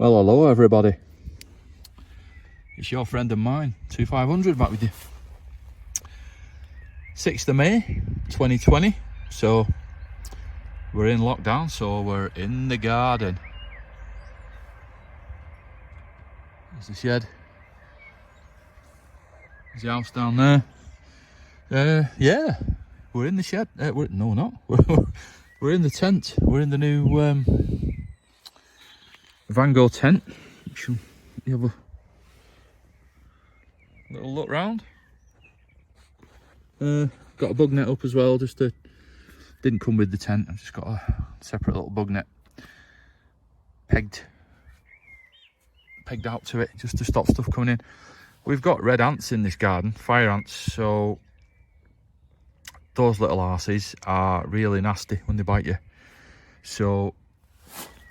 Well, hello everybody. It's your friend and mine, 2500, back with you. 6th of May 2020. So we're in lockdown, so we're in the garden. There's the shed. There's the house down there. Yeah, we're in the shed. No, not. We're in the tent. We're in the new Van Gogh tent. You have a little look round. Got a bug net up as well. Didn't come with the tent. I've just got a separate little bug net pegged out to it just to stop stuff coming in. We've got red ants in this garden, fire ants, so those little arses are really nasty when they bite you. So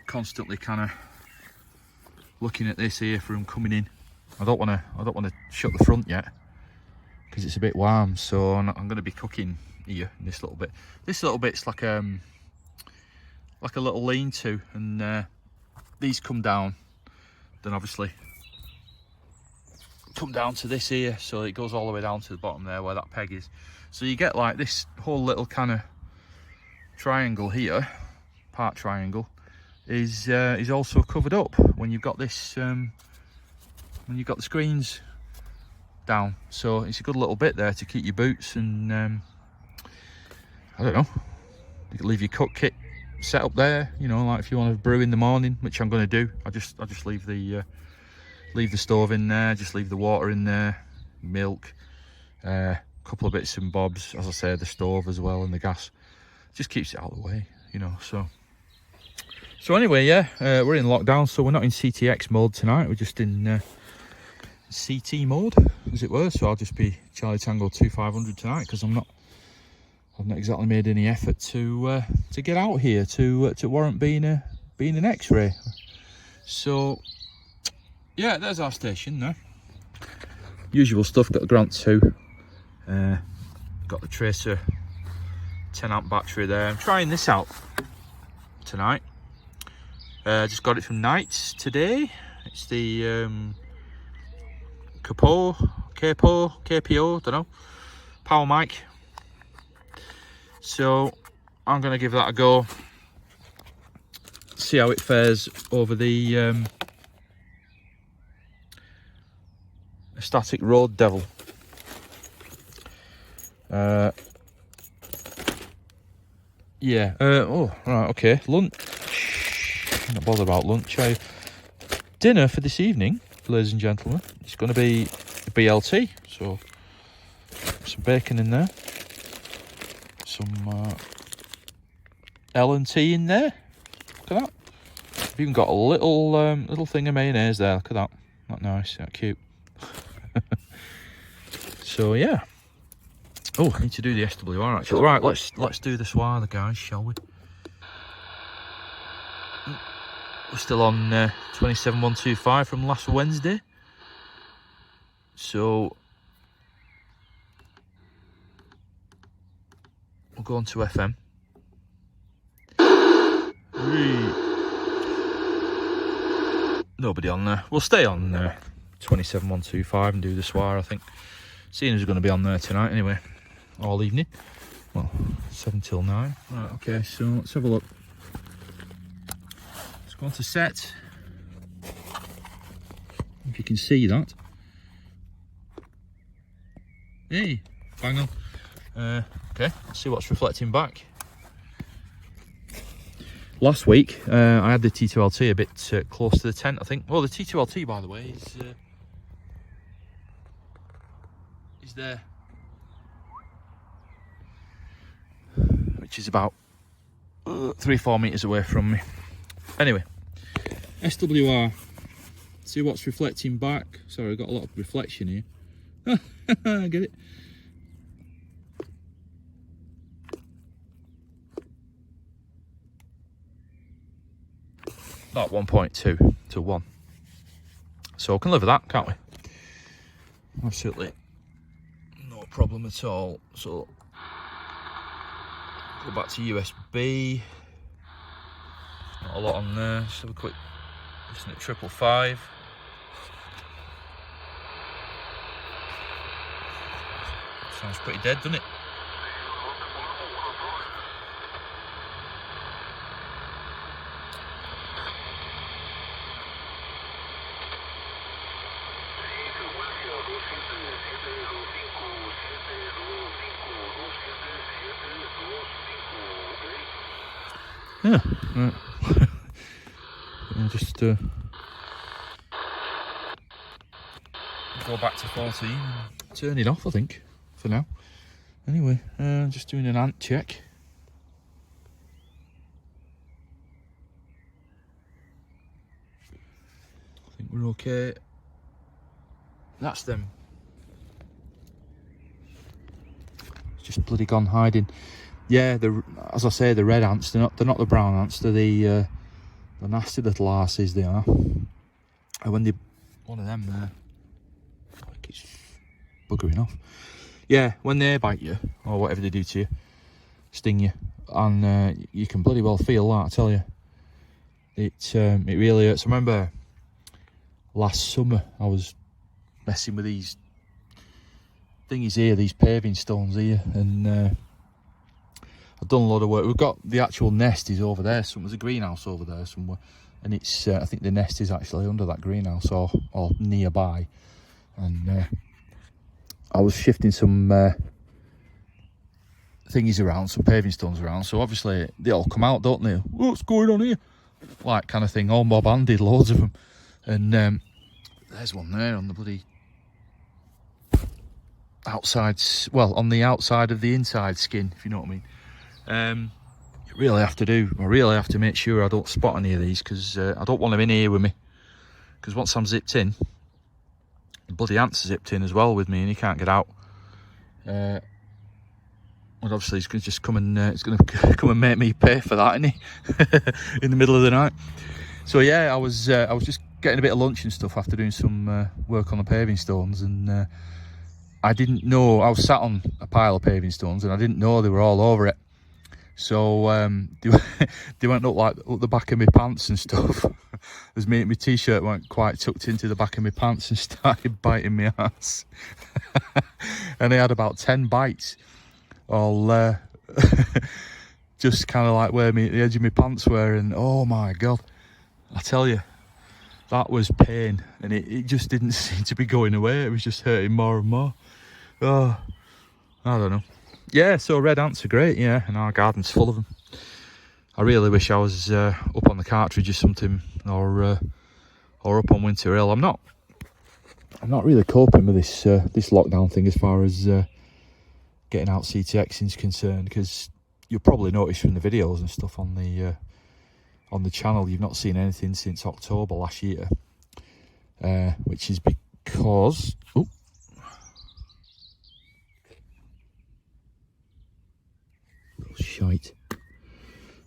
constantly kind of looking at this here for them coming in. I don't want to shut the front yet because it's a bit warm, so I'm going to be cooking here in this little bit. This little bit's like a little lean-to, and these come down, then obviously come down to this here, so it goes all the way down to the bottom there where that peg is. So you get like this whole little kind of triangle here, part triangle, is also covered up when you've got this when you've got the screens down. So it's a good little bit there to keep your boots and I don't know, you can leave your cook kit set up there, you know, like if you want to brew in the morning, which I'm going to do. I just leave the stove in there, just leave the water in there, milk, couple of bits and bobs, as I say, the stove as well, and the gas just keeps it out of the way, you know. So anyway, yeah, we're in lockdown, so we're not in CTX mode tonight, we're just in CT mode, as it were. So I'll just be Charlie Tango 2500 tonight, because I've not exactly made any effort to get out here to warrant being an X-ray. So yeah, there's our station there. Usual stuff. Got the Grant 2, got the Tracer 10 amp battery there. I'm trying this out tonight. Just got it from Knights today. It's the KPO, don't know, power mic. So I'm going to give that a go, see how it fares over the static road devil. Yeah. Oh, right. Okay. Lunch. I'm not bothered about lunch. Dinner for this evening, ladies and gentlemen, it's going to be a BLT. So some bacon in there, some L&T in there. Look at that. I've even got a little thing of mayonnaise there. Look at that. Not nice. That cute. So yeah. Oh, I need to do the SWR actually. Right, let's do the SWR, guys, shall we? We're still on 27125 from last Wednesday. So we'll go on to FM. Nobody on there. We'll stay on 27125 and do the SWR, I think. Seeing who's going to be on there tonight anyway, all evening. Well, 7 till 9. Right, okay, so let's have a look. Let's go on to set. If you can see that. Hey, bang on. Okay, let's see what's reflecting back. Last week, I had the T2LT a bit close to the tent, I think. Well, the T2LT, by the way, is there, which is about 3-4 meters away from me. Anyway, SWR, see what's reflecting back. Sorry, I've got a lot of reflection here. I get it. About 1.2 to 1. So we can live with that, can't we? Absolutely no problem at all. So go back to USB. Not a lot on there. Just have a quick Just at 555. Sounds pretty dead, doesn't it? Yeah, right. I'll just go back to 14 and turn it off, I think, for now. Anyway, just doing an ant check. I think we're okay. That's them. It's just bloody gone hiding. Yeah, as I say, the red ants. They're not the brown ants. They're the nasty little arses. They are. And when one of them there, like it's buggering off. Yeah, when they bite you or whatever they do to you, sting you, and you can bloody well feel that. I tell you, it really hurts. I remember last summer I was messing with these thingies here, these paving stones here, and I've done a lot of work. We've got the actual nest is over there. There's a greenhouse over there somewhere, and it's I think the nest is actually under that greenhouse or nearby. And I was shifting some thingies around, some paving stones around. So obviously they all come out, don't they? What's going on here? Like kind of thing. All mob-handed, loads of them. And there's one there on the bloody outside. Well, on the outside of the inside skin, if you know what I mean. You really have to make sure I don't spot any of these, because I don't want them in here with me, because once I'm zipped in, the bloody ants are zipped in as well with me and he can't get out. And obviously he's going to just come and come and make me pay for that, isn't he? In the middle of the night. So yeah, I was just getting a bit of lunch and stuff after doing some work on the paving stones, and I didn't know, I was sat on a pile of paving stones and I didn't know they were all over it. So they went up like up the back of my pants and stuff. As my t-shirt went quite tucked into the back of my pants and started biting my ass. And I had about 10 bites, all just kind of like where the edge of my pants were. And oh my God, I tell you, that was pain. And it just didn't seem to be going away. It was just hurting more and more. Oh, I don't know. Yeah, so red ants are great, yeah, and our garden's full of them. I really wish I was up on the cartridge or something, or up on Winter Hill. I'm not really coping with this lockdown thing as far as getting out CTX is concerned, because you'll probably notice from the videos and stuff on the channel, you've not seen anything since October last year, which is because shite.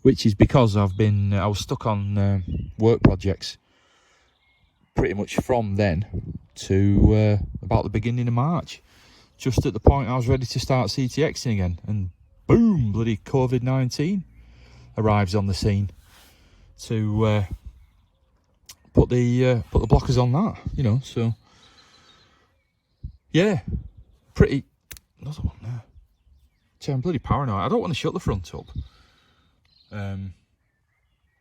Which is because I was stuck on work projects pretty much from then to about the beginning of March. Just at the point I was ready to start CTXing again, and boom, bloody COVID-19 arrives on the scene to put the blockers on that, you know. So yeah, pretty. Another one there. I'm bloody paranoid. I don't want to shut the front up,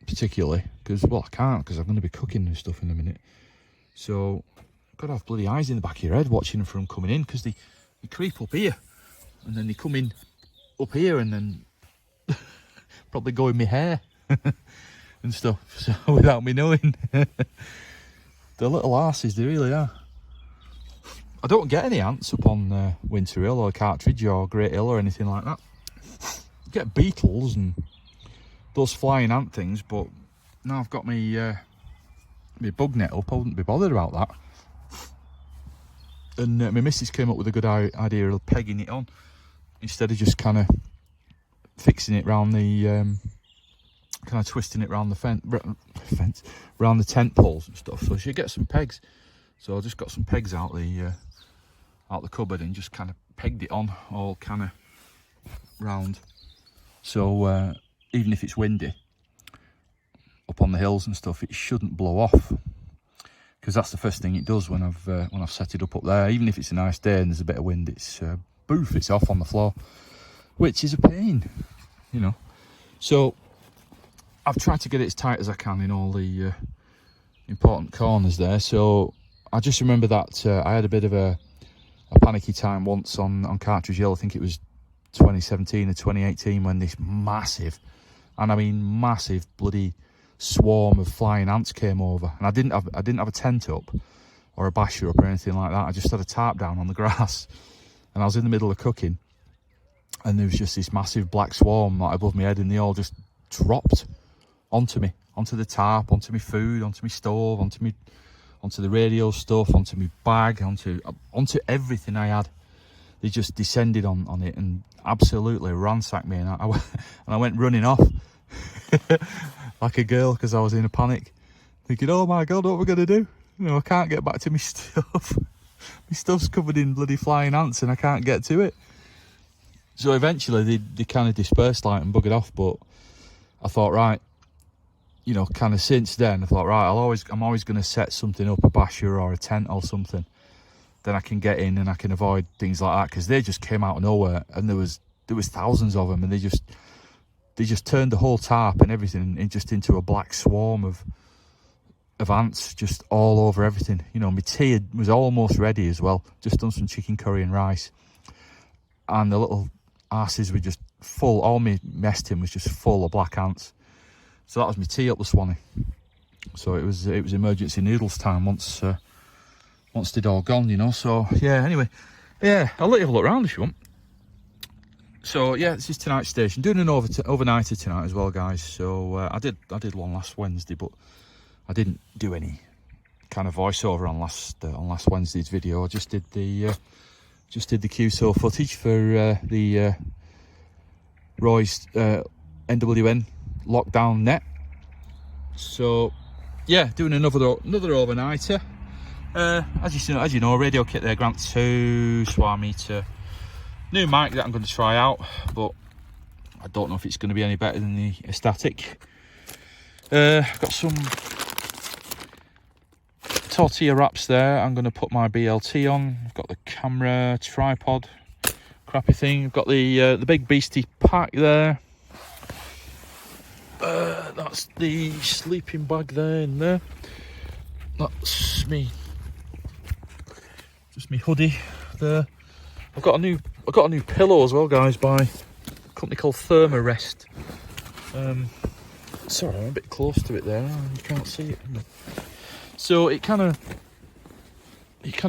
particularly because, well, I can't, because I'm going to be cooking and stuff in a minute. So I've got to have bloody eyes in the back of your head watching them from coming in, because they creep up here and then they come in up here and then probably go in my hair and stuff. So without me knowing, the little arses, they really are. I don't get any ants up on Winter Hill or Cartridge or Great Hill or anything like that. I get beetles and those flying ant things, but now I've got my bug net up, I wouldn't be bothered about that. And my missus came up with a good idea of pegging it on instead of just kind of fixing it round the, kind of twisting it round the fence, round the tent poles and stuff. So she get some pegs. So I just got some pegs out the cupboard and just kind of pegged it on all kind of round. So even if it's windy, up on the hills and stuff, it shouldn't blow off, because that's the first thing it does when I've set it up there. Even if it's a nice day and there's a bit of wind, it's boof, it's off on the floor, which is a pain, you know. So I've tried to get it as tight as I can in all the important corners there. So I just remember that I had a bit of a panicky time once on Cartridge Hill. I think it was 2017 or 2018 when this massive, and I mean massive, bloody swarm of flying ants came over, and I didn't have a tent up or a basher up or anything like that. I just had a tarp down on the grass, and I was in the middle of cooking, and there was just this massive black swarm like above my head, and they all just dropped onto me, onto the tarp, onto my food, onto my stove, onto the radio stuff, onto my bag, onto everything I had. They just descended on it and absolutely ransacked me, and I went running off like a girl, because I was in a panic, thinking, oh my god, what are we going to do? You know, I can't get back to my stuff. My stuff's covered in bloody flying ants and I can't get to it. So eventually they kind of dispersed like and buggered off, but I thought, right, you know, kind of since then I thought, right, I'm always going to set something up, a basher or a tent or something, then I can get in and I can avoid things like that, because they just came out of nowhere, and there was thousands of them, and they just turned the whole tarp and everything into a black swarm of ants just all over everything. You know, my tea was almost ready as well, just done some chicken curry and rice, and the little arses were just full. All my mess tin was just full of black ants. So that was my tea up the Swanee. So it was emergency noodles time once they'd all gone, you know. So yeah, anyway, yeah, I'll let you have a look around if you want. So yeah, this is tonight's station. Doing an overnighter tonight as well, guys. So I did one last Wednesday, but I didn't do any kind of voiceover on last Wednesday's video. I just did the QSO footage for the Roy's NWN Lockdown Net. So yeah, doing another overnighter. As you know, radio kit there, Grant 2, swarm meter, new mic that I'm going to try out, but I don't know if it's going to be any better than the static. I've got some tortilla wraps there. I'm going to put my BLT on. I've got the camera, tripod, crappy thing. I've got the big beastie pack there. That's the sleeping bag there in there. That's me. Just me hoodie there. I've got a new pillow as well, guys, by a company called Thermarest. Sorry, I'm a bit close to it there. You can't see it. So it kind of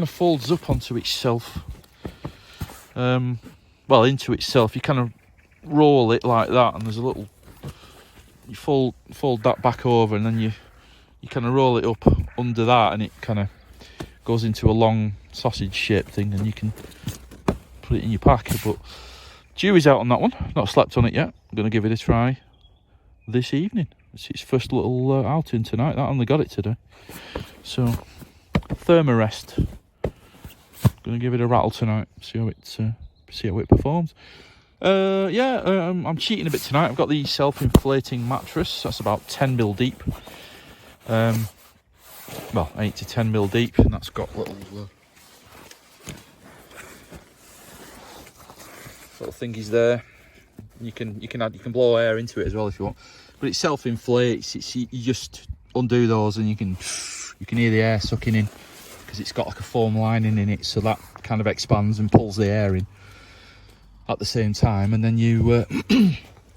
folds up onto itself. Well, into itself. You kind of roll it like that, and there's a little. You fold that back over, and then you kind of roll it up under that, and it kind of goes into a long sausage shaped thing, and you can put it in your pack. But Dewey's out on that one, not slept on it yet. I'm going to give it a try this evening. It's its first little outing tonight. I only got it today. So Thermarest, going to give it a rattle tonight, see how it performs. I'm cheating a bit tonight. I've got the self-inflating mattress. That's about 10 mil deep. Well, 8 to 10 mil deep, and that's got little thingies there. You can blow air into it as well if you want. But it self-inflates. You just undo those, and you can hear the air sucking in, because it's got like a foam lining in it, so that kind of expands and pulls the air in at the same time. And then you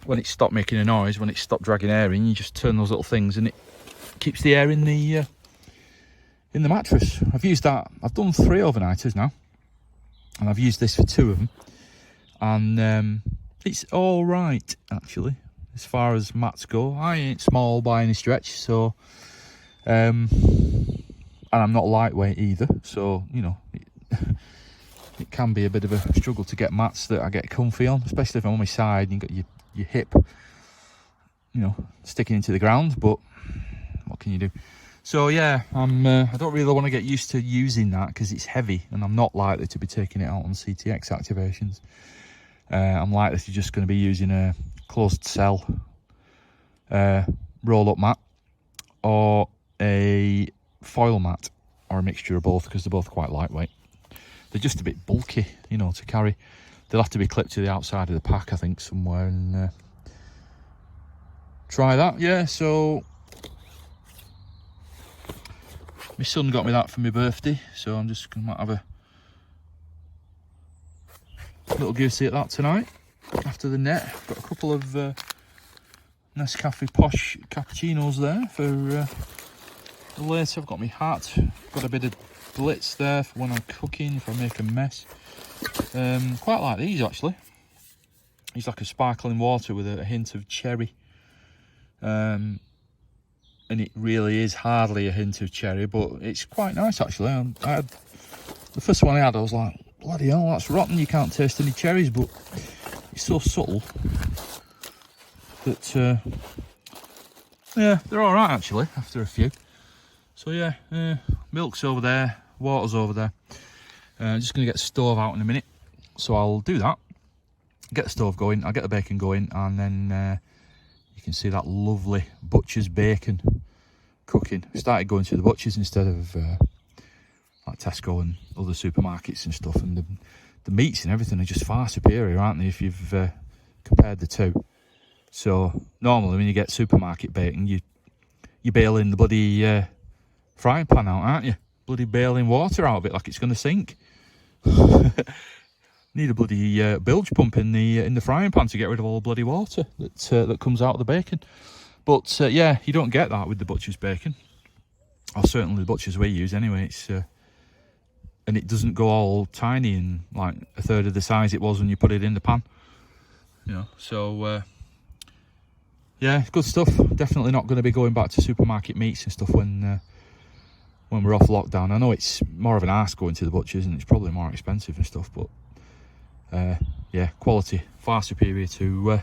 when it stopped making a noise, when it stopped dragging air in, you just turn those little things, and it keeps the air in the mattress. I've used that. I've done 3 overnighters now, and I've used this for 2 of them, and it's all right actually as far as mats go. I ain't small by any stretch, so and I'm not lightweight either, so you know it can be a bit of a struggle to get mats that I get comfy on, especially if I'm on my side and you've got your hip, you know, sticking into the ground. But what can you do? So yeah, I don't really want to get used to using that because it's heavy, and I'm not likely to be taking it out on CTX activations. I'm likely to just going to be using a closed cell roll-up mat or a foil mat, or a mixture of both, because they're both quite lightweight. They're just a bit bulky, you know, to carry. They'll have to be clipped to the outside of the pack, I think, somewhere, and try that. Yeah, so my son got me that for my birthday, so I'm just gonna have a little goosey at that tonight after the net. Got a couple of Nescafe Posh cappuccinos there for later. I've got my hat, got a bit of Blitz there for when I'm cooking, if I make a mess. Quite like these actually. It's like a sparkling water with a hint of cherry. And it really is hardly a hint of cherry, but it's quite nice actually. I had, the first one I had, I was like, bloody hell, that's rotten, you can't taste any cherries, but it's so subtle that yeah, they're all right actually after a few. So yeah, milk's over there, water's over there. I'm just gonna get the stove out in a minute, so I'll do that, get the stove going, I'll get the bacon going, and then you can see that lovely butcher's bacon cooking. I started going to the butchers instead of like Tesco and other supermarkets and stuff, and the meats and everything are just far superior, aren't they, if you've compared the two. So normally when you get supermarket bacon, you bail in the bloody frying pan out, aren't you? Bloody bailing water out of it like it's going to sink. Need a bloody bilge pump in the frying pan to get rid of all the bloody water that comes out of the bacon. But yeah, you don't get that with the butcher's bacon, or certainly the butcher's we use anyway. It's and it doesn't go all tiny and like a third of the size it was when you put it in the pan, you know. So yeah, good stuff. Definitely not going to be going back to supermarket meats and stuff when we're off lockdown. I know it's more of an arse going to the butchers, and it's probably more expensive and stuff, but yeah, quality far superior to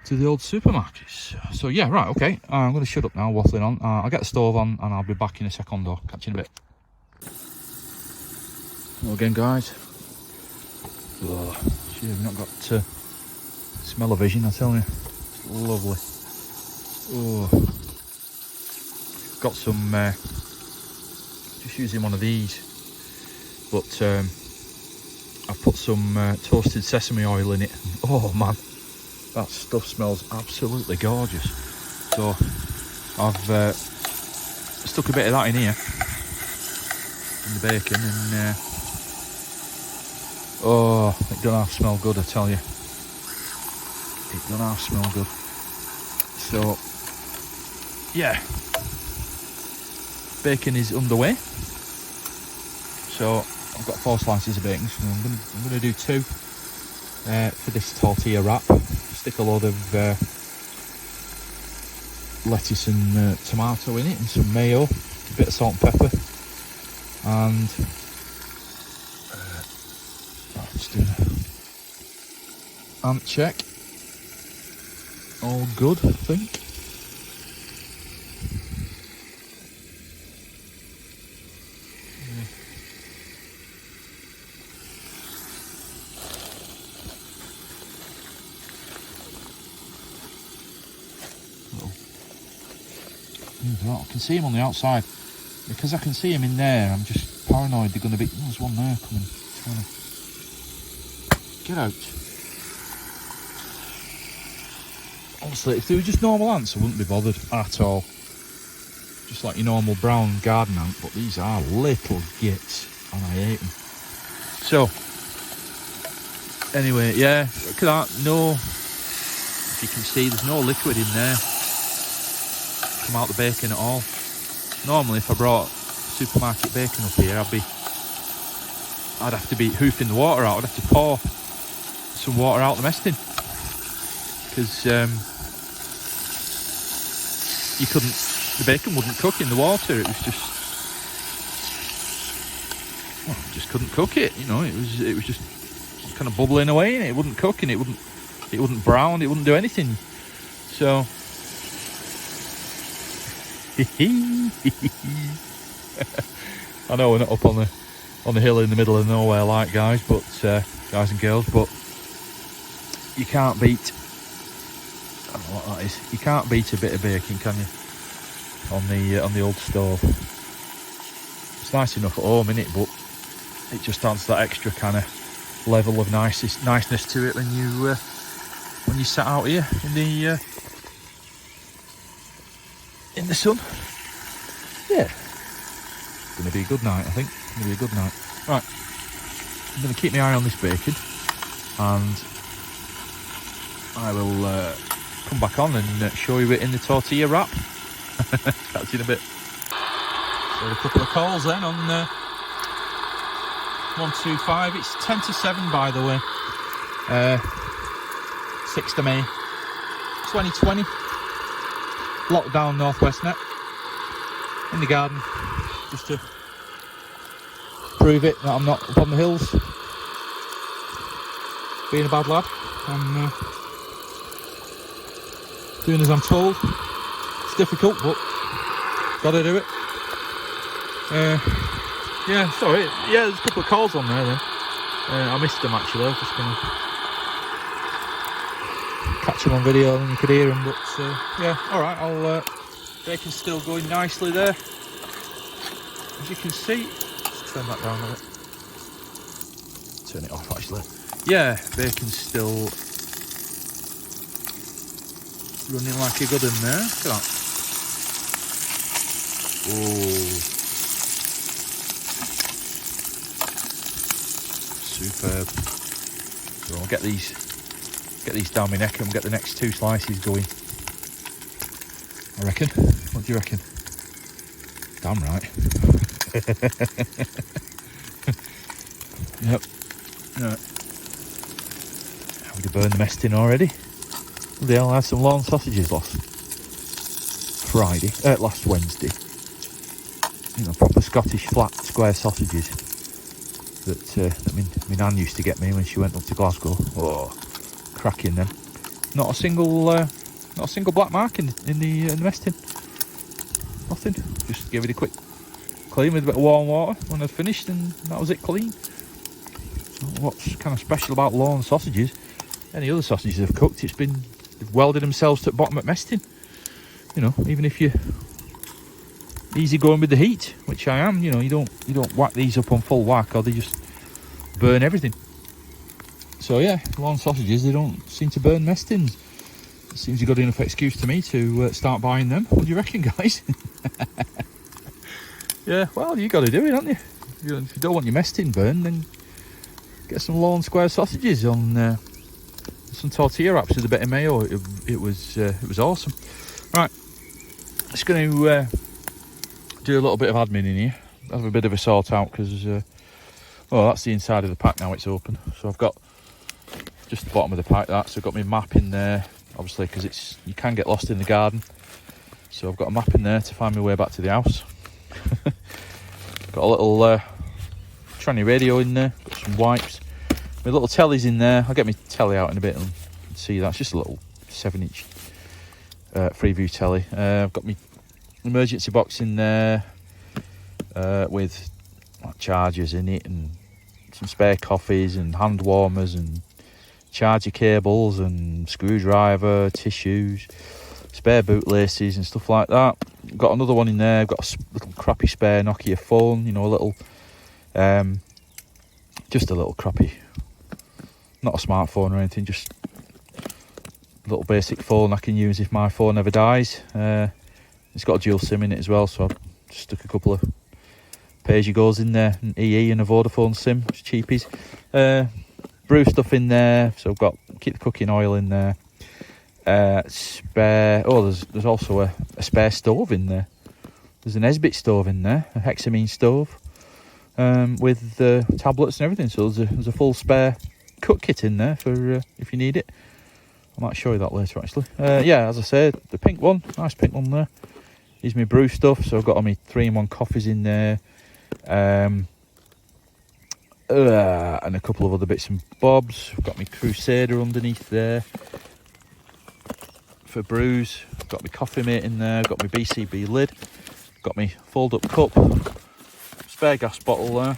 the old supermarkets. So yeah, right, okay, I'm going to shut up now, waffling on. I'll get the stove on and I'll be back in a second. Catch you in a bit. Hello again, guys. Oh, shit, I've not got smell-o-vision, I tell you. It's lovely. Oh, got some just using one of these, but I've put some toasted sesame oil in it. Oh man, that stuff smells absolutely gorgeous. So I've stuck a bit of that in here, in the bacon, and oh, it don't half smell good, I tell you. It don't half smell good. So yeah, bacon is underway. So I've got 4 slices of bacon, so I'm going to do 2 for this tortilla wrap. Stick a load of lettuce and tomato in it, and some mayo, a bit of salt and pepper, and just doing an ant check. All good, I think. I can see him on the outside. Because I can see him in there, I'm just paranoid they're going to be... Oh, there's one there coming. Get out. Honestly, if they were just normal ants, I wouldn't be bothered at all. Just like your normal brown garden ant, but these are little gits, and I hate them. So, anyway, yeah, look at that. No, if you can see, there's no liquid in there. Come out the bacon at all. Normally if I brought supermarket bacon up here, I'd have to be hoofing the water out. I'd have to pour some water out the mess tin, because you couldn't, the bacon wouldn't cook in the water. It was just, well, just couldn't cook it, you know. It was just kind of bubbling away, and it wouldn't cook, and it wouldn't brown, it wouldn't do anything. So I know we're not up on the hill in the middle of nowhere like guys and girls, but you can't beat, I don't know what that is, you can't beat a bit of bacon, can you? on the old stove. It's nice enough at home, innit, but it just adds that extra kind of level of niceness to it when you sat out here in the sun. Yeah, it's gonna be a good night, I think. It's gonna be a good night. Right, I'm gonna keep my eye on this bacon, and I will come back on and show you it in the tortilla wrap. Catch you in a bit. So a couple of calls then on 125. It's 10 to 7, by the way. 6th of May 2020. Lockdown Northwest Net in the garden, just to prove it that I'm not up on the hills being a bad lad. I'm doing as I'm told. It's difficult, but gotta do it. Yeah, sorry. Yeah, there's a couple of calls on there then. I missed them actually. I was just gonna catch them on video and you could hear them, but yeah, alright, bacon's still going nicely there, as you can see. Let's turn that down a bit. Turn it off actually. Yeah, bacon's still running like a good one there. Look at that. Oh, superb. So I'll get these down my neck and get the next 2 slices going, I reckon. What do you reckon? Damn right. Yep. Right. Have we burned the mess tin already? Bloody hell, I had some lawn sausages last Wednesday. You know, proper Scottish flat square sausages that my nan used to get me when she went up to Glasgow. Oh, cracking them. Not a single black mark in the mess tin. Nothing. Just give it a quick clean with a bit of warm water when I'd finished, and that was it, clean. So what's kind of special about lawn sausages? Any other sausages they've cooked, they've welded themselves to the bottom of mess tin. You know, even if you're easy going with the heat, which I am, you know, you don't whack these up on full whack, or they just burn everything. So yeah, lawn sausages, they don't seem to burn mess tins. It seems a good enough excuse to me to start buying them. What do you reckon, guys? Yeah, well, you got to do it, haven't you? If you don't want your mess tin burned, then get some lawn square sausages on some tortilla wraps with a bit of mayo. It was awesome. Right, just going to do a little bit of admin in here. Have a bit of a sort out because well, that's the inside of the pack now. It's open, so I've got just the bottom of the pack. So I've got my map in there, obviously, because you can get lost in the garden. So I've got a map in there to find my way back to the house. Got a little tranny radio in there. Got some wipes. My little telly's in there. I'll get my telly out in a bit and see that. It's just a little 7-inch Freeview telly. I've got my emergency box in there with like chargers in it and some spare coffees and hand warmers and charger cables and screwdriver, tissues, spare bootlaces and stuff like that. Got another one in there. Got a little crappy spare Nokia phone, you know, a little just a little crappy, not a smartphone or anything, just a little basic phone I can use if my phone ever dies. It's got a dual SIM in it as well, so I've just stuck a couple of pay-as-you-goes in there, an EE and a Vodafone SIM, it's cheapies. Brew stuff in there, so I've got keep the cooking oil in there. There's also a spare stove in there. There's an Esbit stove in there, a hexamine stove, with tablets and everything. So there's a full spare cook kit in there for if you need it. I might show you that later, actually. Yeah, as I said, the pink one, nice pink one there, is my brew stuff. So I've got all my 3-in-1 coffees in there, and a couple of other bits and bobs. I've got my Crusader underneath there for brews. I've got my coffee mate in there. I've got my BCB lid. Got my fold-up cup. Spare gas bottle there.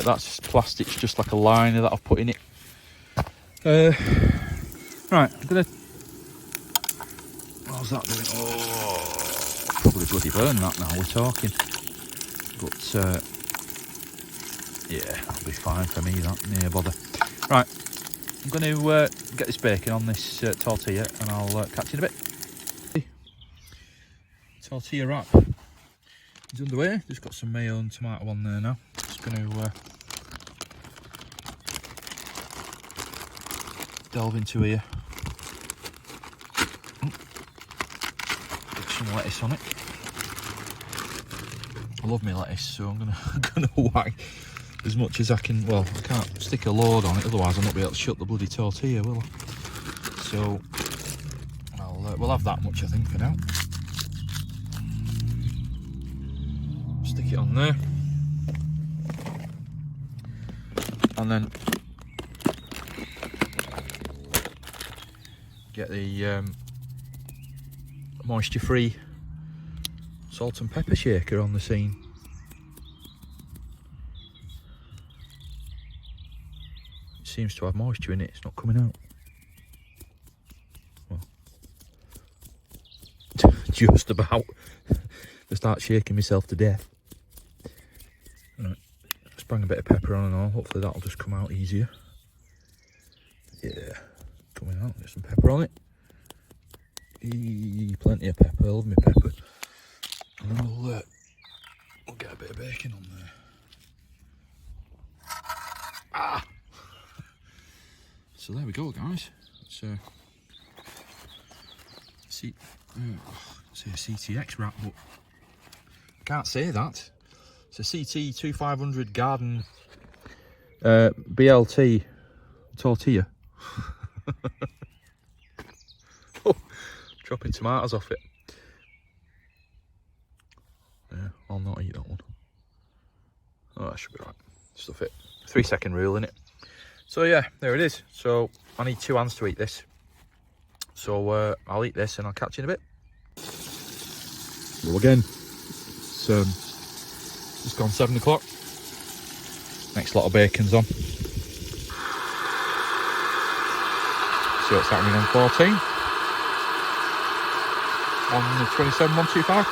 That's plastic, just like a liner that I've put in it. Right, I'm gonna. What was that doing? Oh, bloody burn that now, we're talking. But, yeah, that'll be fine for me, that, near bother. Right, I'm going to get this bacon on this tortilla, and I'll catch you in a bit. Tortilla wrap is underway. Just got some mayo and tomato on there now. Just going to delve into here. Get some lettuce on it. I love my lettuce, so I'm gonna whack as much as I can. Well, I can't stick a load on it, otherwise I'll not be able to shut the bloody tortilla, will I? So we'll have that much, I think, for now. Stick it on there, and then get the moisture-free salt and pepper shaker on the scene. It seems to have moisture in it, it's not coming out. Well, just about to start shaking myself to death. Right, sprang a bit of pepper on and all, hopefully that'll just come out easier. Yeah, coming out, get some pepper on it. Plenty of pepper, I love my pepper. And then we'll get a bit of bacon on there. Ah! So there we go, guys. It's say a CTX wrap, but I can't say that. It's a CT 2500 Garden BLT tortilla. Oh, dropping tomatoes off it. Yeah, I'll not eat that one. Oh, that should be right. Stuff it. 3-second rule, innit? So yeah, there it is. So I need 2 hands to eat this. So I'll eat this and I'll catch you in a bit. Well, again, it's just gone 7 o'clock. Next lot of bacon's on. See what's happening on 14. On the 27125.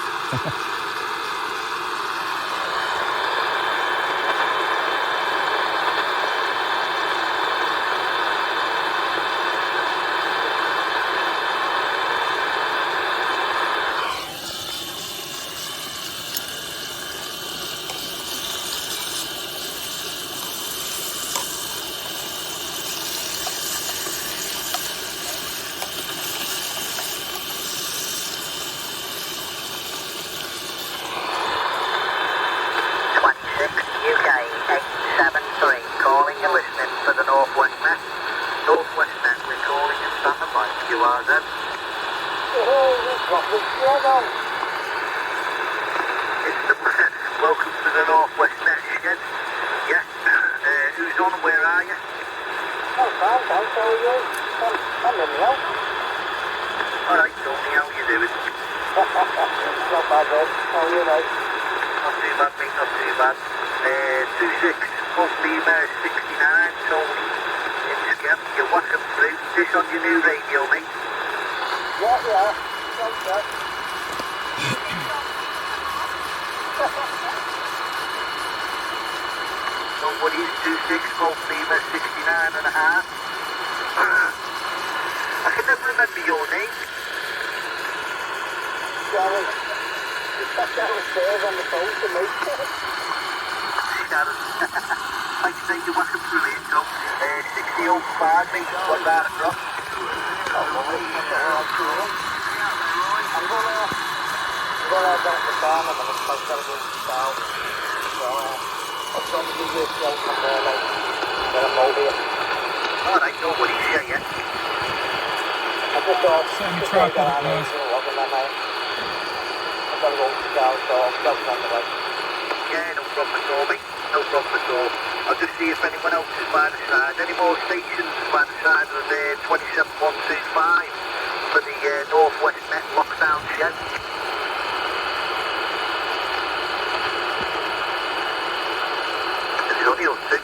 Welcome to the Northwest Net again. Yeah. Who's on and where are you? Oh, fine, thanks. How are you? I'm in the house. Alright, Tony, how you doing? Not bad, mate. How are you, mate? Not too bad, mate, not too bad. 26, full female, 69, Tony. In Skep, you're whacking through. This on your new radio, mate? Yeah. Thanks, mate. Somebody's 26, full female, 69 and a half. I can never remember your name. Sharon. You sat downstairs on the phone to me. Sharon. Like you say, you're whacking through it, Tom. 60 old card, mate. What that across? I'm going down to the farm and I'm going to go to the town. So, I'll try to give you a shout from there, mate. Then I'm over here. Alright, nobody's here yet. I just thought, Send me tripod, guys. I'm going to go to the town, so I'll go on the way. Yeah, no problem at all, mate. No problem at all. I'll just see if anyone else is by the side. Any more stations by the side of the 27125 for the Northwest Net Lockdown shed. There's only us two.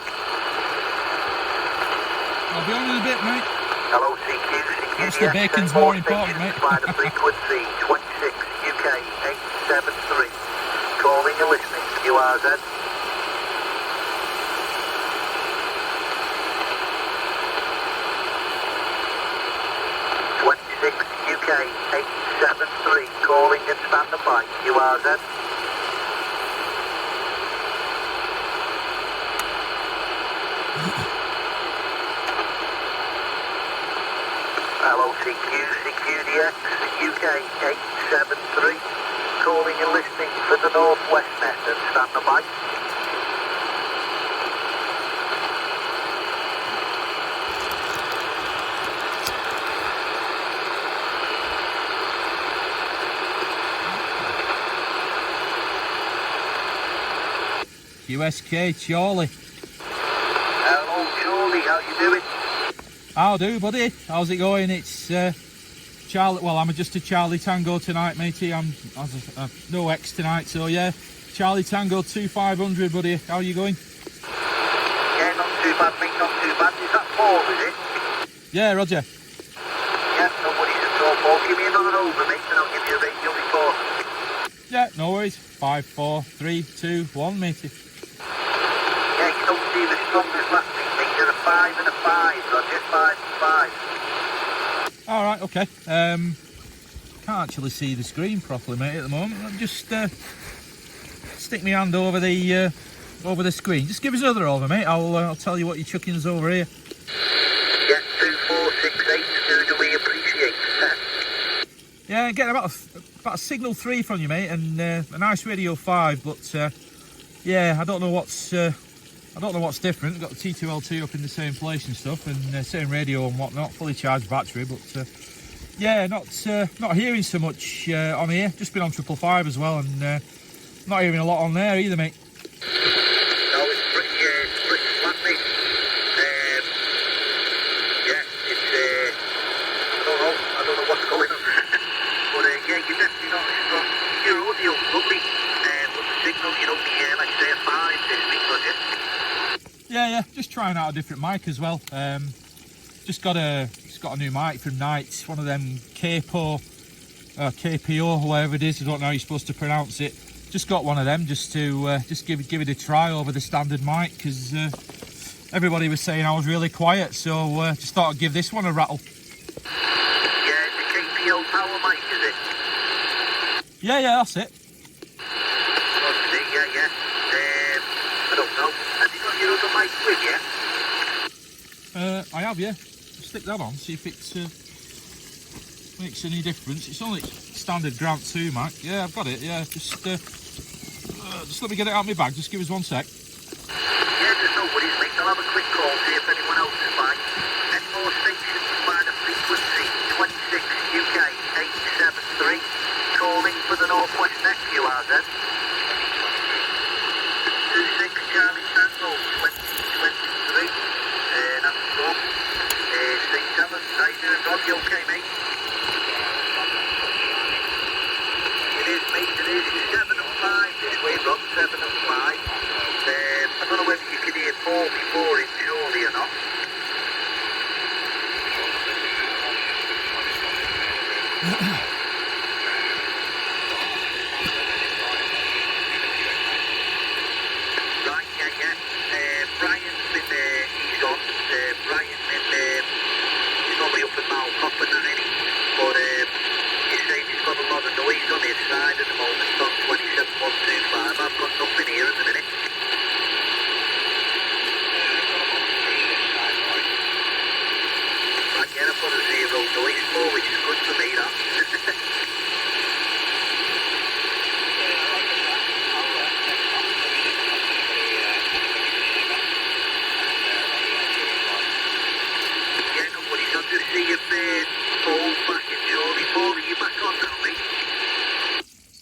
I'll be on in a bit, mate. Hello, CQ. That's the bacon's more important, mate. By the frequency 26 UK you're listening, QRZ. UK 873, calling and standing by, QRZ. Hello CQDX, UK 873, calling and listening for the northwest net and standing by. QSK Charlie. Hello Charlie, how you doing? How do, buddy? How's it going? It's Charlie. Well, I'm just a Charlie Tango tonight, matey. I'm no X tonight, so yeah. Charlie Tango 2500, buddy. How are you going? Yeah, not too bad, mate. Not too bad. Is that Paul? Is it? Yeah, Roger. Yeah, nobody's at all, Paul. Give me another over, mate, and I'll give you a radio report. Yeah, no worries. 5, 4, 3, 2, 1, matey. Yeah, you don't see the strongest last week, mate. You're a 5 and a 5, Roger. 5 and 5. All right, okay. Can't actually see the screen properly, mate, at the moment. Let me just stick my hand over the screen. Just give us another over, mate. I'll tell you what you're chucking's over here. Yeah, 2468, do we appreciate that? Yeah, getting about a signal 3 from you, mate, and a nice radio 5. But yeah, I don't know what's different. Got the T2L2 up in the same place and stuff, and same radio and whatnot, fully charged battery. But yeah, not hearing so much on here. Just been on 555 as well, and not hearing a lot on there either, mate. No, it's pretty flat, mate. Yeah, it's I don't know what's going on. But yeah, you're definitely not as strong. Your audio's lovely, but the signal, you don't hear, like say, a 5 this week, does it? Yeah, just trying out a different mic as well. Just got a new mic from Knights, one of them KPO, whatever it is. I don't know how you're supposed to pronounce it. Just got one of them just to give it a try over the standard mic, because everybody was saying I was really quiet, so just thought I'd give this one a rattle. Yeah, the KPO power mic, is it? Yeah, that's it. Yeah. I don't know. Have you got your other mic with you? I have, yeah. Stick that on, see if it makes any difference. It's only standard Grant 2 mic. Yeah, I've got it. Yeah, just let me get it out of my bag. Just give us 1 sec. Yeah, there's no worries, mate. I'll have a quick call, see if anyone else is fine. Any more stations by the frequency 26 UK 873, calling for the northwest net QRZ. 26 Charlie Tango 2023. That's Rob. St. Helens. How you doing, Rob? You okay, mate? It is, mate. It is 7 and 5 this way, Rob. 7 and 5. I don't know whether you can hear Paul before it, surely or not. Right, yeah. Brian's been he's on. Brian's been he's normally up at Mount Copper and that, isn't he? But he's saying he's got a lot of noise on his side at the moment. It's on 27125. I've got nothing here at the minute. Right, yeah, I've got a 0 noise floor, which is good for me, that.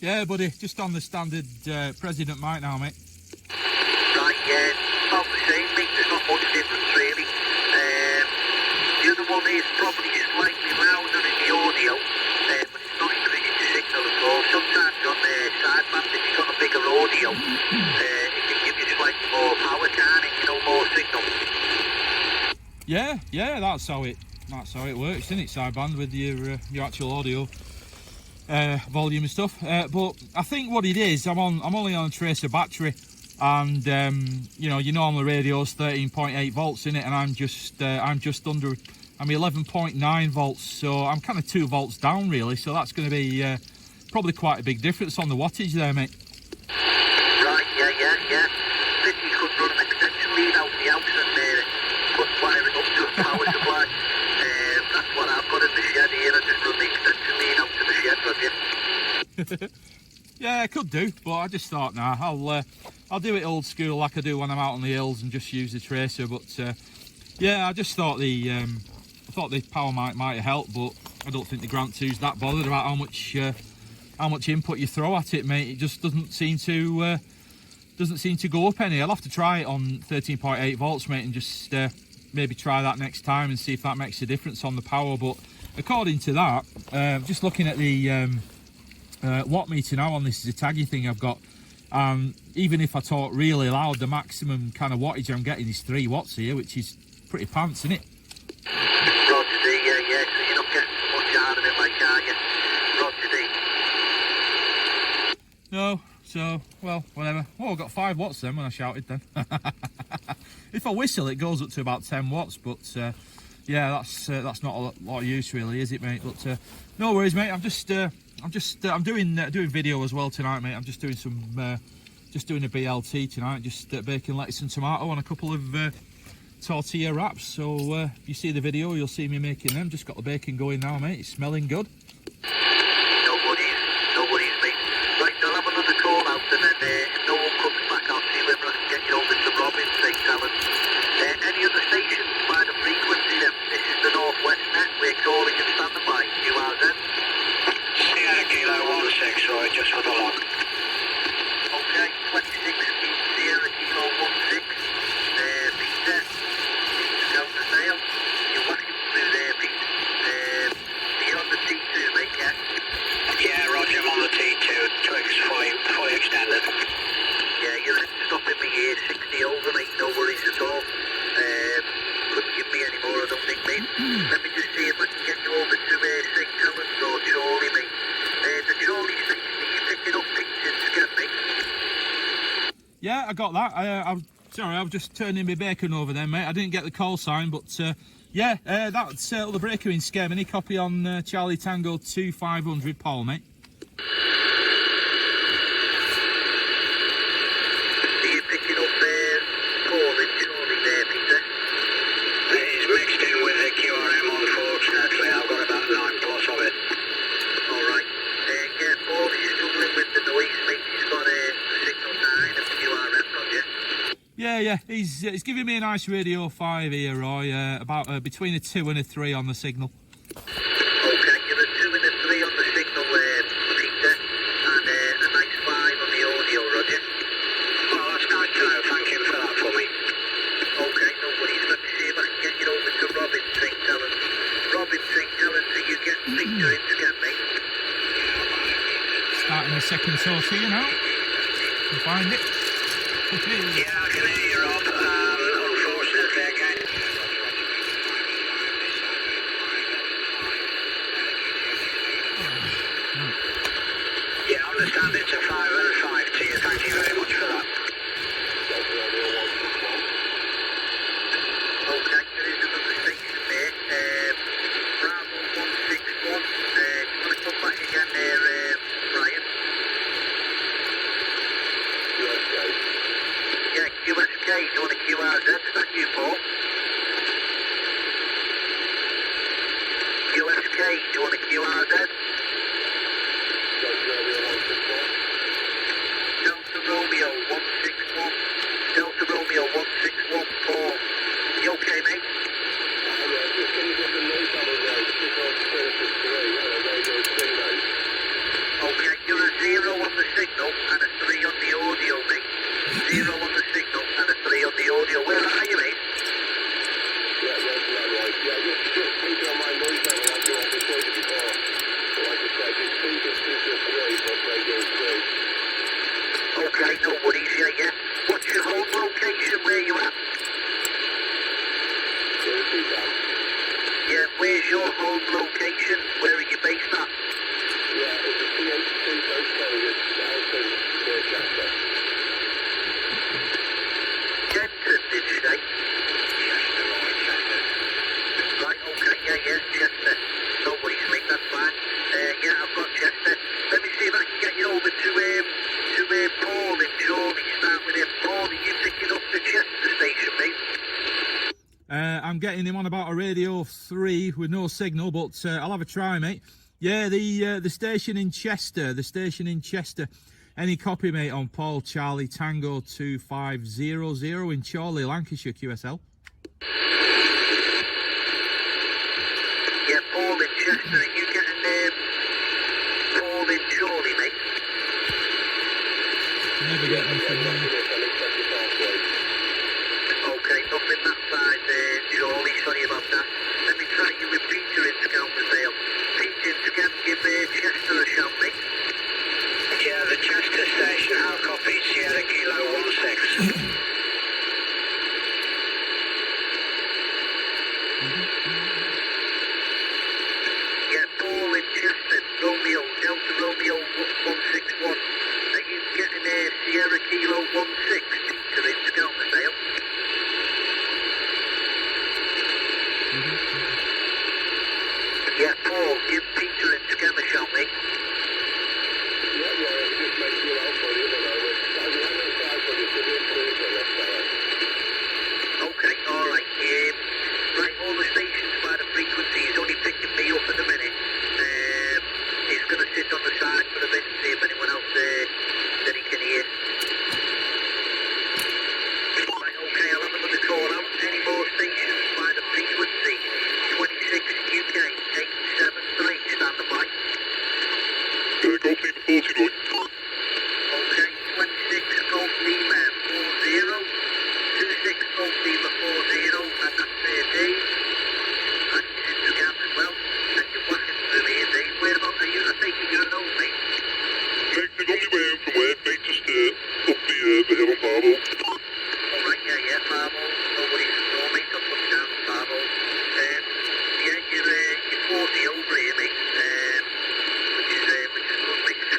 Yeah, buddy, just on the standard President mic now, mate. Right, yeah, about the same, mate. There's not much difference, really. The other one is probably slightly louder in the audio, but it's not increasing the signal at all. Sometimes on the sideband, if you've got a bigger audio, it can give you slightly more power, can't it? You know, more signal. Yeah, that's how it works, isn't it? Sideband with your actual audio. volume and stuff. But I think what it is, I'm only on a tracer battery, and you know, your normal radio's 13.8 volts in it, and I'm just under. I'm 11.9 volts, so I'm kind of 2 volts down really. So that's going to be probably quite a big difference on the wattage there, mate. Right, yeah. Think you could run an extension lead out the house and put wiring up to a power supply. That's what I've got in the shed here. I just run the extension lead out to the shed, Roger. Yeah, I could do, but I just thought, nah, I'll do it old school like I do when I'm out on the hills and just use the tracer. But yeah, I just thought the power might help, but I don't think the Grant 2's that bothered about how much input you throw at it, mate. It just doesn't seem to go up any. I'll have to try it on 13.8 volts, mate, and just maybe try that next time and see if that makes a difference on the power. But according to that, just looking at the watt meter now on this is a taggy thing I've got, even if I talk really loud, the maximum kind of wattage I'm getting is 3 watts here, which is pretty pants, isn't it? Roger D, yeah, so you're not getting much out of it, like, are you? Roger D. No, so, well, whatever. Oh, I got 5 watts then when I shouted then. If I whistle, it goes up to about 10 watts, but yeah, that's not a lot of use really, is it, mate? But no worries, mate. I'm doing video as well tonight, mate. I'm just doing doing a BLT tonight, just bacon, lettuce and tomato on a couple of tortilla wraps. So if you see the video, you'll see me making them. Just got the bacon going now, mate. It's smelling good. No worries, mate. Right, I'll have another call out, and then if no one comes back, I'll see whether I can get you over to Robin, St. Helens. Any other stations by the frequency then? This is the Northwest Net. We're calling and standing by. QRZ. Sierra Kilo 16, sorry, just for the log. Okay, 26 Sierra Kilo 16. Peter, going to sail. You're whacking through there, Pete. You're on the T2, mate, yeah? Yeah, Roger, I'm on the T2. Twigs fully extended. Yeah, you're stopping me here, 60 over, mate. No worries at all. Couldn't give me any more, I don't think, mate. Let me just see if I can get you over to St. Helens or Chorley, mate. The Chorley station, are you picking up pictures again, mate? Yeah, I got that. I'm sorry, I was just turning my bacon over there, mate. I didn't get the call sign, but yeah, that's the breaker in Scare. Any copy on Charlie Tango 2500, Paul, mate. Are you picking up Paul and Chorley there, Peter? It's mixed in with the QRM, unfortunately. I've got about 9 plus of it. Alright. Yeah, Paul is struggling with the noise, mate. He's got a signal 9 of QRM, Roger. Yeah, he's giving me a nice Radio 5 here, Roy, about between a 2 and a 3 on the signal. Okay, you're a 2 and a 3 on the signal, Peter, and a nice 5 on the audio, Roger. Well, that's nice to know. Thank you for that for me. Okay, no worries. Let me see if I can get you over to Robin St. Helens. Robin St. Helens, are you getting Peter in again, mate? Starting the second source here now. Can find it. Yeah, I can hear you, Rob. Unfortunately, again. Yeah, I understand it's a 5 and a 5 to you. Thank you very much for that. Okay, there is another station there. Bravo 161. Do you want to come back again there, Brian? Yeah, QSK, do you want a QRZ? Is that you, Paul? QSK, do you want a QRZ? Delta Romeo 161. Delta Romeo 161, Paul. You okay, mate? Okay, you're a 0 on the signal and a 3 on the audio, mate. 0 on the signal and a 3 on the audio. Where are you, mate? Okay, no worries, yeah. What's your home location? Where you at? Yeah, where's your home location? Where are you based at? I'm getting him on about a radio 3 with no signal, but I'll have a try, mate. Yeah, the station in Chester, Any copy, mate, on Paul Charlie Tango 2500 in Chorley, Lancashire, QSL? Yeah, Paul in Chester, are you getting Paul in Chorley, mate? Never get them from me. Okay, nothing that side there, Chorley, sorry about that. Let me try you with Peter in Scouterdale. Peter in Scouterdale, give Chester a shout, mate. Yeah, the Chester station, how copy, Sierra Kilo 16. Yeah, Paul in Chester, Romeo, Delta Romeo 161. Are you getting Sierra Kilo 16, Peter in Scouterdale? Yeah, Paul, give Peter in Scam a shout, mate. Okay, alright. Right, all the stations by the frequency is only picking me up at the minute. He's going to sit on the side for a bit and see if anyone else that he can hear. Right, okay, I'll have another call out. Any more stations by the frequency? 26 UK 873, stand by. Golf Lima 40, Roy. Okay, 26 Golf Lima 40. 26 Golf Lima 40, and that's Dave. And he's in the gap as well. And you're whacking through here, Dave. Whereabouts are you? I think you're at home, mate. Mate, they're on my way home from work, mate, just up the hill on Barlow. Alright, yeah, Barlow. Nobody's at home, mate. I'll put you down to Barlow. Yeah, you're 40 over here, mate. Which is good, mate.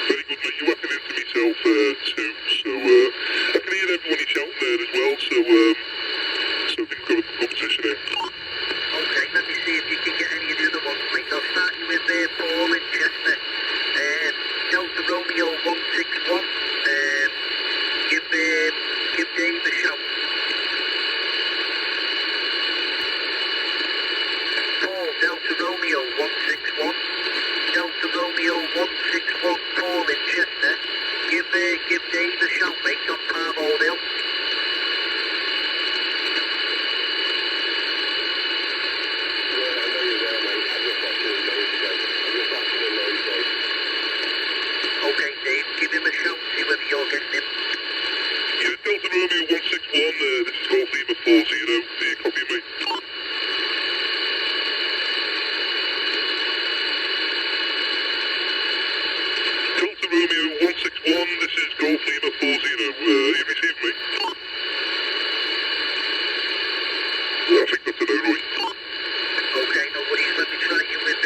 Very good, mate. You're whacking into myself too, so I can hear everyone shouting there as well, so I think we've got a competition here. Okay, let me see if you can get any of the other ones, mate. I'll start you with Paul in Chester. Delta Romeo 161. Give Dave a shout. Paul, Delta Romeo 161. Delta Romeo 161, Paul in Chester. Give Dave a shout, mate, on Parmodale. Okay, Dave, give him a shout, see whether you're getting him. Yeah, Delta Romeo 161, this is Golf Lima 40, do you copy me? Delta Romeo 161, this is Golf Lima 40, you received me? I think that's a no, Roy. Okay, no worries, let me try you with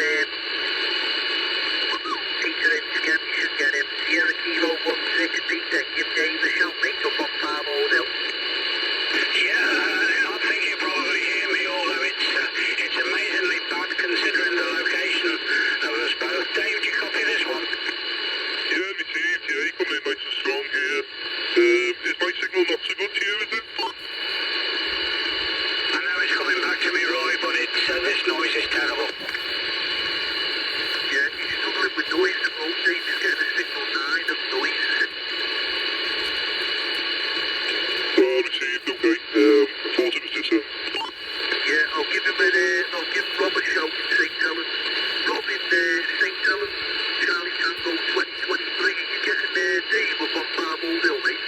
Peter in Scam, you should get him. Sierra Kilo 16, Peter, give Dave a shout, mate, up on Parmodale. Yeah, I think you probably hear me, although it's amazingly bad considering the location of us both. Dave, do you copy this one? Yeah, received, yeah, you're coming in nice and strong here. Is my signal not so good to you, is it? I know it's coming back to me, Roy, but this noise is terrible. Yeah, he's struggling with noise at home, Dave, he's getting a signal 9 of noise. Received, okay. I thought it was this, Yeah, I'll give Rob a shout in St. Helens. Rob in St. Helens, Charlie Tango 2023. Are you getting Dave up on Parmodale, mate?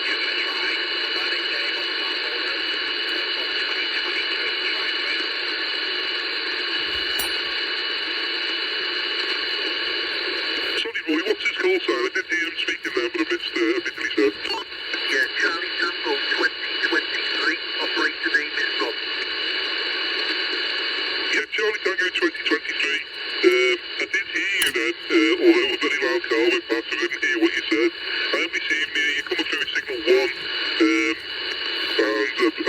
Give it a try. Starting Dave on Parmodale. 2023, try me. Sorry, Roy, what's his call sign? I did hear him speaking there, but I missed everything he said. Yeah, Charlie Tango 2023. Operator name is Rob. Yeah, Charlie Tango 2023. I did hear you then, although it was a very loud car went past, I didn't hear what you said. I am receiving you coming through signal 1, and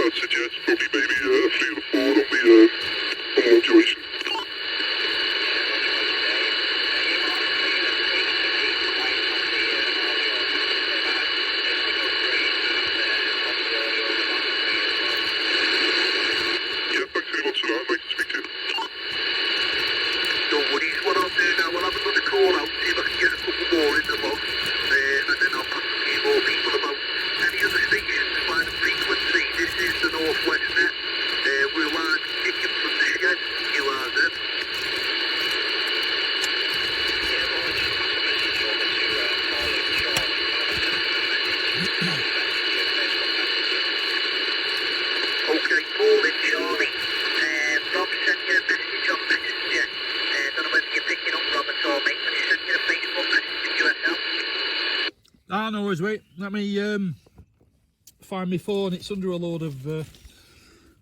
I'd suggest probably maybe a 3 or a 4 on the modulation. no worries, wait. Let me find my phone. It's under a load of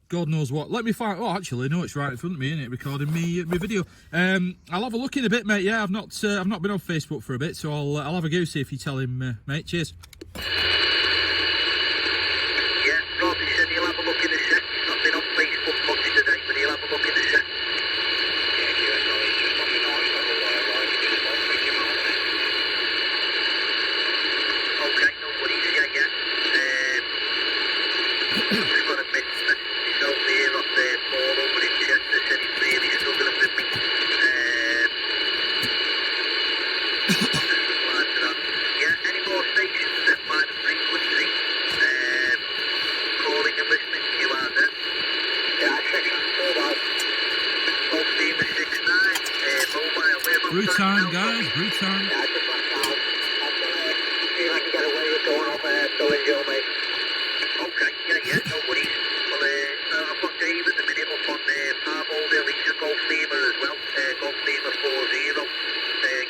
God knows what. Let me find. Oh, actually, no, it's right in front of me, isn't it? Recording me video. I'll have a look in a bit, mate. Yeah, I've not been on Facebook for a bit, so I'll have a go see if you tell him, mate. Cheers. Yeah, Rob, he said he'll have a look in a sec. He's not been on Facebook much today, but he'll have a look in a sec. Okay, no worries. Yeah. We've got a message out there off Paul over in Chester, said he's really struggling with me. Yeah, any more stations that might have frequency calling and listening to you out there? Yeah, section 4 now. Both being the 6-9, mobile. Brew time, guys, brew time. Yeah, I just went down. I'm gonna see if I can get away with going off going Joe, mate. Okay, yeah, no worries. Well, I've got Dave at the minute up on Parbold. He's a Golf Beamer as well. Golf Beamer 40.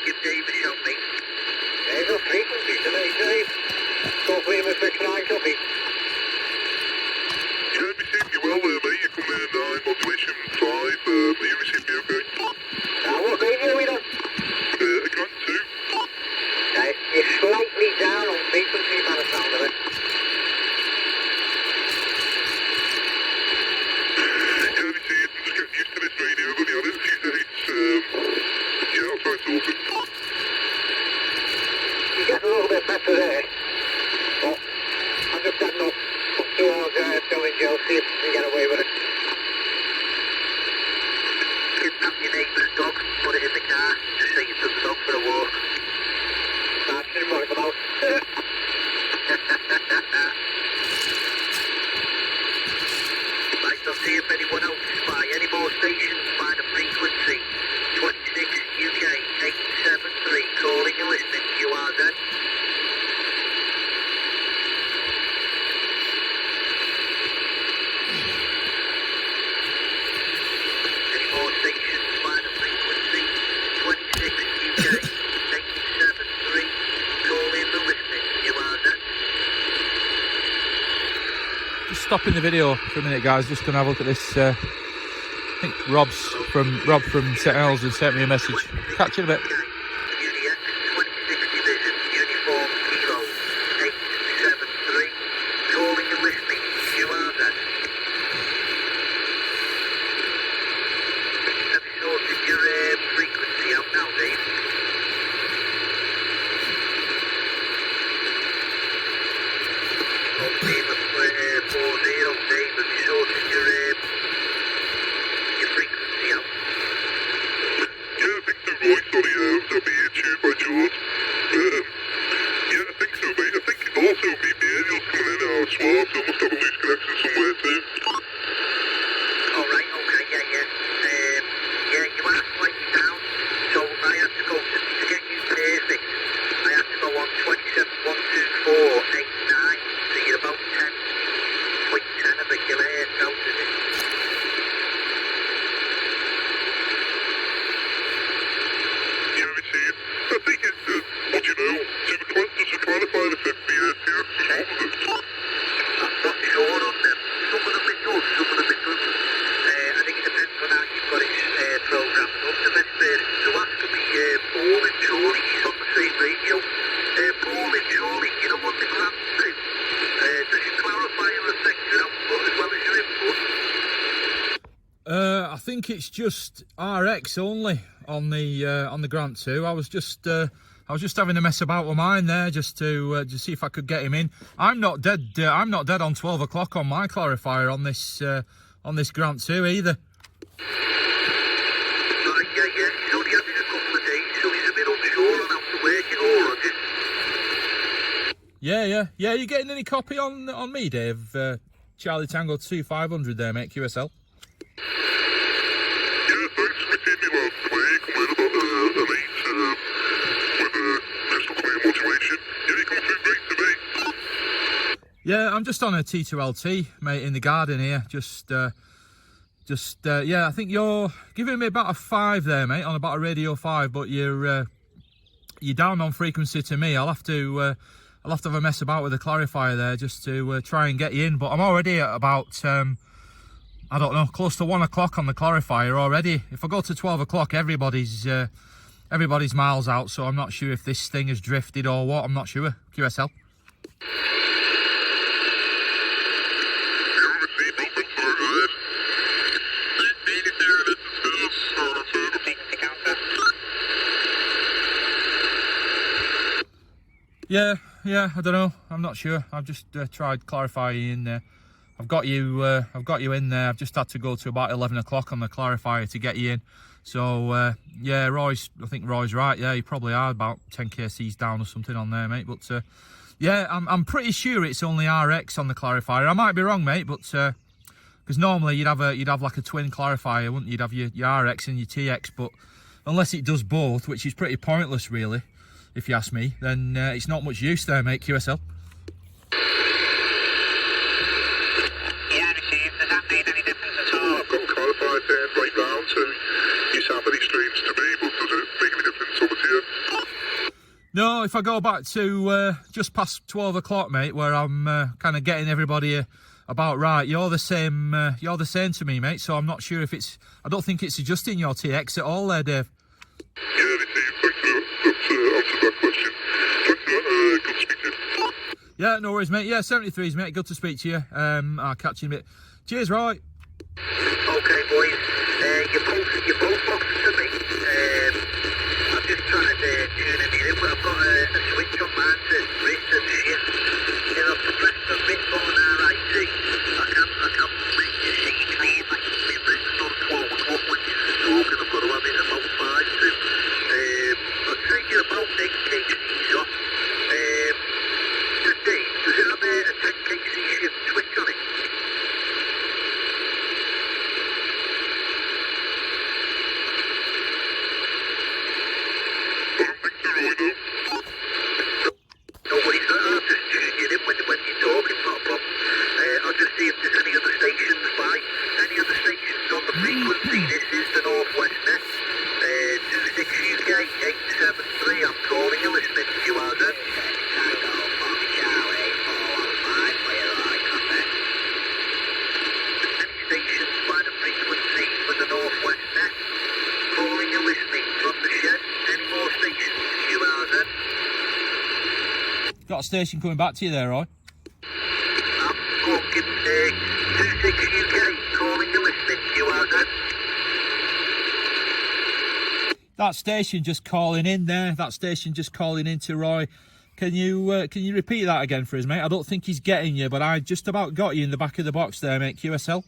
Give Dave a shout, mate. There's no frequency today, Dave. Golf Beamer 6-9, copy. Yeah, received you well there, mate. You come in at 9, modulation 5. You received me okay? What radio are we on? A Grant 2. You're slightly down on frequency by the sound of it. Yeah, we see it. I'm just getting used to this radio. I've only had it a few days. Yeah, I'll try and sort it. You're getting a little bit better there. But I'm just heading up towards going Joe, see if we can get away with it. Kidnap your neighbour's dog, put it in the car, just say you took the dog for a walk. That's what it's about. Right, I'll see if anyone else is by any more stations by the frequency. 26 UK 873, calling and listening to you, RZ. Any more stations by the frequency? 26 UK 873, calling and listening to you, RZ. Just stopping the video for a minute, guys. Just gonna have a look at this. I think Rob from St. Helens has sent me a message. Catch you in a bit. Union 26 Division, Uniform Kilo 873, calling and listening to you, RZ. Have you sorted your frequency out now, Dave? Oh, Beamer 40, Dave, have you sorted your frequency out? Yeah, I think the voice on the YouTube by George. Yeah, I think so, mate. I think also maybe Ariel's coming in out as well, so I must have a loose connection somewhere too. Alright, okay, yeah. Yeah, you are slightly down, so I have to go, to get you perfect, I have to go on 27.124.89, so you're about 10.10 of a kilohertz out of it. Yeah, we see it. I think it's, what you know, does it clarify the 50 hertz as well? I'm not sure on them. Some of them it does, some of them it doesn't. I think it depends on how you've got it programmed up. The best person to ask will be Paul and Charlie. He's on the same radio. Paul and Charlie, you know what the grants do? Does your clarifier affect your output as well as your input? I think it's just RX only on the Grant 2. I was just having a mess about with mine there, just to see if I could get him in. I'm not dead on 12 o'clock on my clarifier on this Grant 2 either. Right, yeah. He's only having a couple of days, so he's a bit unsure on how to work it all, Roger. Yeah. You getting any copy on me, Dave? Charlie Tango 2500 there, mate. QSL. Yeah, thanks for taking me last week. I'm in about an 8 with crystal clear modulation. Yeah, you come through great today. Yeah, I'm just on a T2LT, mate, in the garden here. Yeah, I think you're giving me about a 5 there, mate, on about a radio 5, but you're down on frequency to me. I'll have I'll have to have a mess about with the clarifier there just to try and get you in. But I'm already at about, I don't know, close to 1 o'clock on the clarifier already. If I go to 12 o'clock, everybody's miles out, so I'm not sure if this thing has drifted or what. I'm not sure. QSL. Yeah, I don't know. I'm not sure. I've just tried clarifying in there. I've got you in there. I've just had to go to about 11 o'clock on the clarifier to get you in. So yeah, I think Roy's right. Yeah, you probably are about 10 kc's down or something on there, mate. But yeah, I'm pretty sure it's only RX on the clarifier. I might be wrong, mate, but because normally you'd have like a twin clarifier, wouldn't you? You'd have your RX and your TX, but unless it does both, which is pretty pointless, really, if you ask me, then it's not much use there, mate. QSL. Yeah, received. Does that make any difference at all? I've got clarified there right round, so you sound very strange to me, but does it make any difference over to you? No, if I go back to just past 12 o'clock, mate, where I'm kind of getting everybody about right, you're the same to me, mate, so I'm not sure if it's, I don't think it's adjusting your TX at all there, Dave. Yeah, received. Thanks for that. That's answered that question. Thanks for that. Good to speak to you. Yeah, no worries, mate. Yeah, 73s, mate. Good to speak to you. I'll catch you in a bit. Cheers, Roy. Okay, boys. You're both boxes to me. I'm just trying to tune in here, but I've got a switch on mine to wrist and shift. You know, to press the wrist button RIT. I can't make you see clean like my wrist is on 12 o'clock when you're talking. I've got to have it about 5 to. I'll take you about 8 kc's off. Dave, does it have a 10 kc shift switch on it? Nobody's I'll just tune you in when you're talking, not a problem. I'll just see if there's any other stations by. Any other stations on the frequency? This is the Northwest Net. 26 UK 873. I'm calling you, listening to you, Adam. Any stations by the frequency for the Northwest Net? Calling you, listening from the shed. Any more stations, you, Adam? Got a station coming back to you there, Roy. I'm talking 26 UK, calling you, listening to you, Adam. That station just calling in there. That station just calling in to Roy. Can you repeat that again for us, mate? I don't think he's getting you, but I just about got you in the back of the box there, mate. QSL.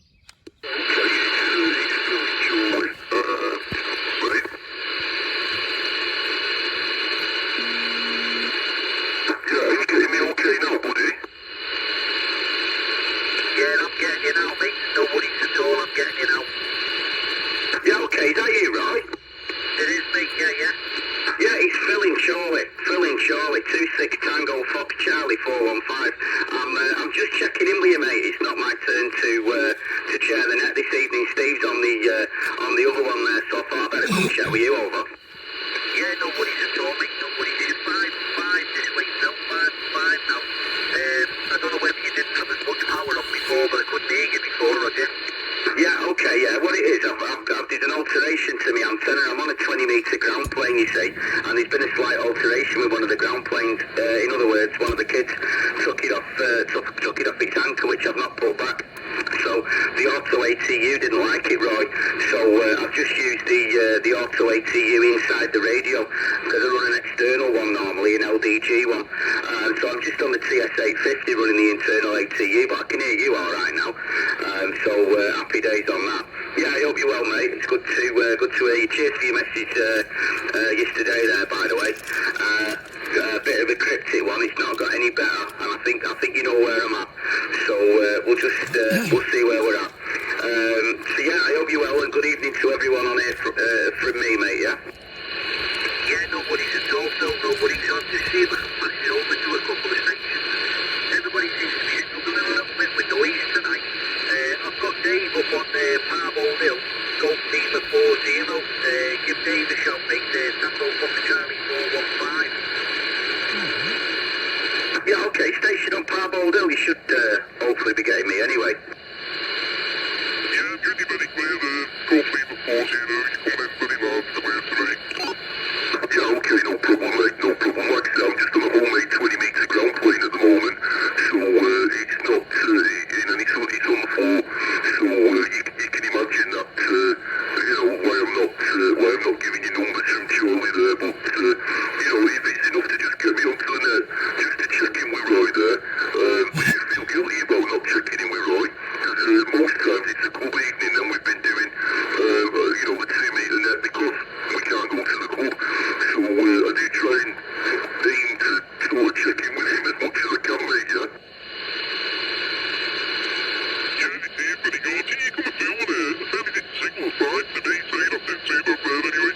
Okay, station on Parbold Hill. You should hopefully be getting me anyway. Yeah, I'm getting very clear there. Call 3 for 4 0. You come in very miles to where to me. Yeah, okay, no problem, mate, no problem. Like I said, I'm just on a homemade 20-metre ground plane at the moment, so it's not in, and it's on the floor, so you can imagine that, you know, why I'm not giving you numbers from Charlie there, but, you know, if it's enough to just get me onto the net, just to check in with Roy there, would you feel guilty about not checking in with Roy? Because most times it's a club evening and we've been doing, you know, the 2-metre net because we can't go to the club. So I do try and aim to sort of check in with him as much as I can, mate, yeah? Yeah, it did, but he goes, you coming through on it? I said he didn't signal fine today, so you don't see that bad anyway.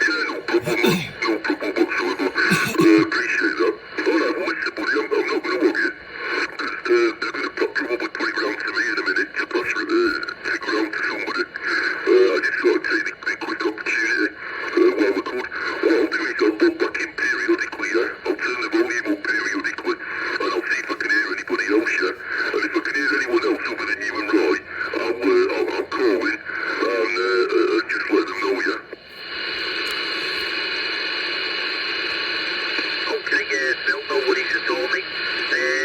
Yeah, no problem, man. No problem whatsoever. Appreciate that. Alright, well listen, buddy, I'm not going to worry you. Because they're going to probably put it round to me in a minute to pass it round to somebody. I just thought I'd take the quick opportunity while we could. What I'll do is I'll pop back in periodically, yeah? I'll turn the volume up periodically and I'll see if I can hear anybody else, yeah? And if I can hear anyone else other than you and Roy, I'll call in and just let them know, yeah? Okay, Phil, no worries at all, mate.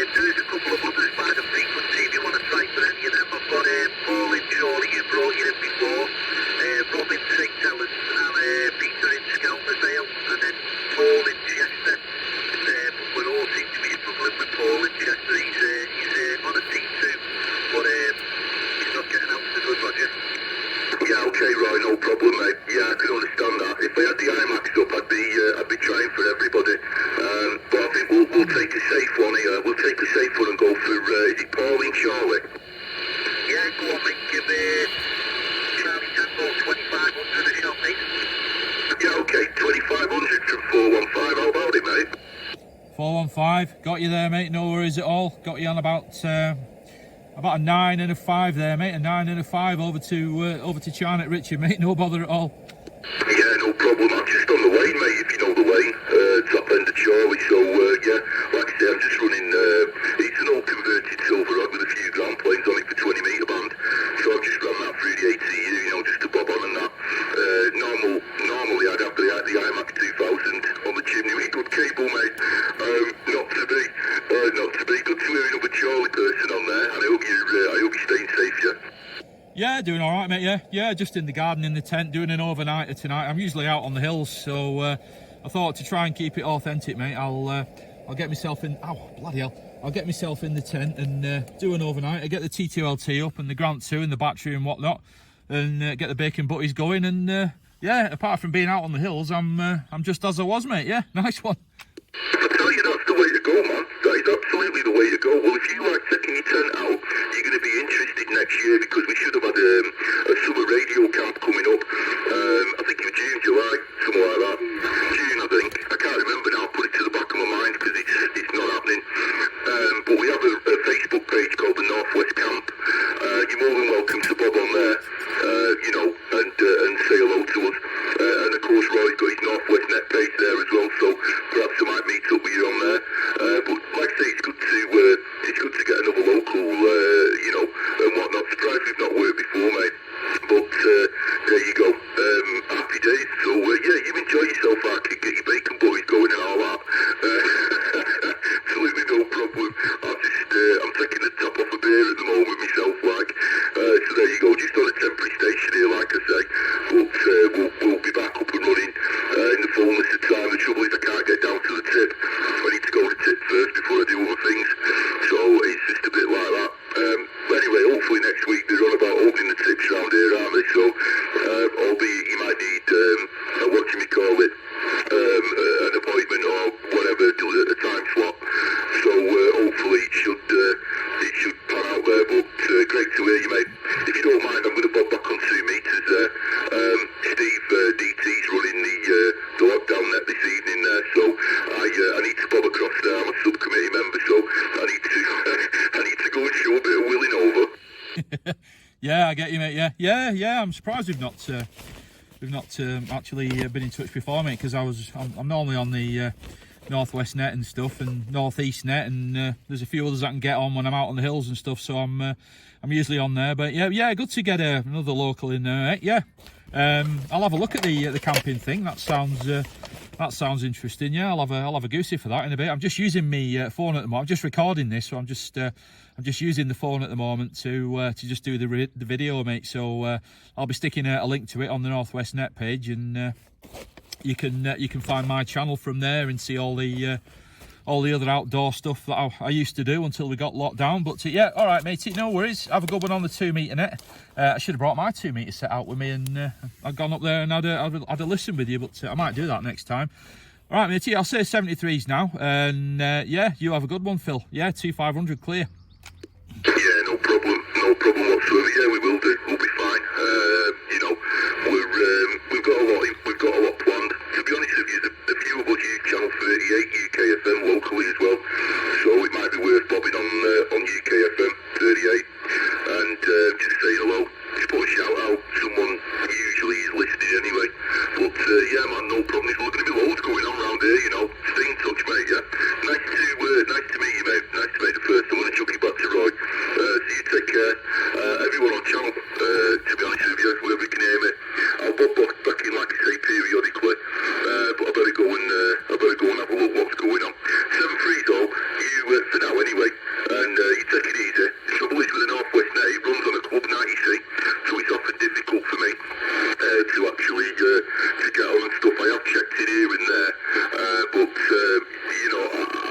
There's a couple of others by the frequency if you want to try for any of them. I've got Paul in Chorley, who brought you in before, Robin St. Helens, and Peter in Skelmersdale, and then Paul in Chester. We all seem to be struggling with Paul in Chester. He's on a T2, but he's not getting out to good, Roger. Yeah, okay, right, no problem, mate. Yeah, I can understand that. If I had the IMAX up, I'd be trying for everybody. But I think we'll take a safe one here. We'll take a safe one and go for, is it Paul in Charlie? Yeah, go on, mate. Give Charlie Tango 2500 a shot, mate. Yeah, okay, 2500 from 415. How about it, mate? 415, got you there, mate. No worries at all. Got you on about a 9 and a 5 there, mate. A 9 and a 5 over to Charnock Richard, mate. No bother at all. Yeah, no problem. I'm just on the lane, mate, if you know the lane. Top end of Charlie. So, yeah, like I say, I'm just running, it's an old converted silver rod with a few ground planes on it for 20-metre band. So I've just run that through the ATU, you know, just to bob on and that. Normally I'd have the IMAX 2000 on the chimney with good cable, mate. Not to be. Good to hear another Charlie person on there. And I hope you're staying safe, yeah? Yeah, doing all right, mate. Yeah, just in the garden in the tent, doing an overnighter tonight. I'm usually out on the hills, so I thought to try and keep it authentic, mate. I'll get myself in. Oh, bloody hell! I'll get myself in the tent and do an overnight. I get the T2LT up and the Grant 2 and the battery and whatnot, and get the bacon butties going. And yeah, apart from being out on the hills, I'm just as I was, mate. Yeah, nice one. I tell you, that's the way to go, man. That is absolutely the way to go. Well, if you like taking your tent out, you're going to be interested next year because we should have had a summer radio camp coming up. I think in June, July, something like that. June, I think. I can't remember now. I'll put it to the back of my mind because it's not happening. But we have a Facebook page called the Northwest Camp. You're more than welcome to bob on there, you know, and say hello to us. And of course, Roy's got his Northwest Net page there as well, so perhaps I might meet up with you on there. But like I say, it's good to get another local, you know, and whatnot. Surprised we've not worked before, mate. But there you go. Happy days. So yeah, you enjoy yourself, Arky. Get your bacon butties going and all that. Absolutely no problem. I'm taking the top off a beer at the moment myself, like. So there you go. Just on a temporary station here, like I say. But we'll be back up and running in the fullness of time. The trouble is I can't get down to the tip. I need to go to the tip first before I do other things. So it's just a bit like that. Anyway, hopefully next week they're on about opening the tips around here, aren't they? So, albeit you might need, what can we call it, an appointment or whatever, do a time slot. So, hopefully it should pan out there, but great to hear you, mate. If you don't mind, I'm going to bob back on 2 meters there. Steve, DT's running the lockdown net this evening there, so I need to bob across there. I'm a subcommittee member, so I need to go and show a bit of willing over. Yeah, I get you, mate. Yeah. I'm surprised we've not actually been in touch before, mate, because I'm normally on the Northwest Net and stuff, and Northeast Net, and there's a few others I can get on when I'm out on the hills and stuff. So I'm usually on there. But yeah, good to get another local in there. Yeah, I'll have a look at the camping thing. That sounds interesting. Yeah, I'll have a goosey for that in a bit. I'm just using my phone at the moment. I'm just recording this, so I'm just using the phone at the moment to just do the video, mate. So I'll be sticking a link to it on the Northwest Net page, and you can find my channel from there and see all the other outdoor stuff that I used to do until we got locked down. But yeah, all right, matey, no worries. Have a good one on the 2 metre net. I should have brought my 2 metre set out with me, and I'd gone up there and had a listen with you, but I might do that next time. All right, matey, I'll say 73s now, and yeah, you have a good one, Phil. Yeah, 2500 clear. Yeah, no problem whatsoever. Yeah, we will do. We'll be fine. You know, we've got a lot planned. To be honest with you, the few of us use Channel 38 UKFM locally as well, so it might be worth bobbing on UKFM 38 and just say hello, just put a shout out. Someone usually is listening anyway. But yeah, man, no problem. There's going to be loads going on around here. You know, stay in touch, mate. Yeah, nice to meet you, mate. Nice to meet you first. I'm going to chuck you back to Roy. So you take care. Everyone on channel, to be honest with you, whoever can hear me, I'll bob back in, like I say, periodically. But I better go and have a look what's going on. 7-3 though, you for now anyway, and you take it easy. The trouble is with the Northwest Net, it runs on a club night, you see, so it's often difficult for me to actually to get on and stuff. I have checked it here and there, but you know,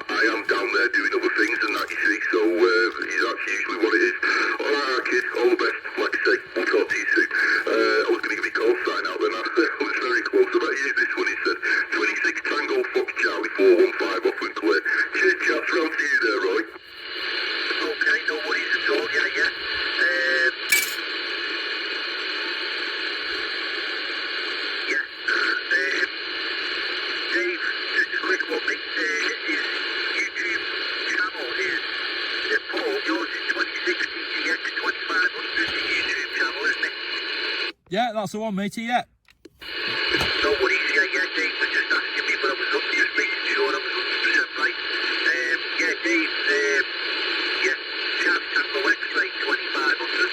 I am down there doing other things and that, you see, so that's usually what it is. Alright, kid, all the best. Like I say, we'll talk to you soon. I was going to give you a call sign out then. I was very close. I better use this one instead. 26 Tango Fox Charlie 415 off and clear. Cheers, chaps. Round to you there, Roy. Okay, no worries at all. Yeah. Dave, just a quick one, mate. His YouTube channel is Paul. Yours is 2060 to get to 2500. The YouTube channel, isn't it? Yeah, that's the one, matey. Yeah. No worries. Yeah. Dave was just asking me, but I was just making sure I was 100% right. Yeah, Dave. Yeah, Charlie Tango X-Ray 2500.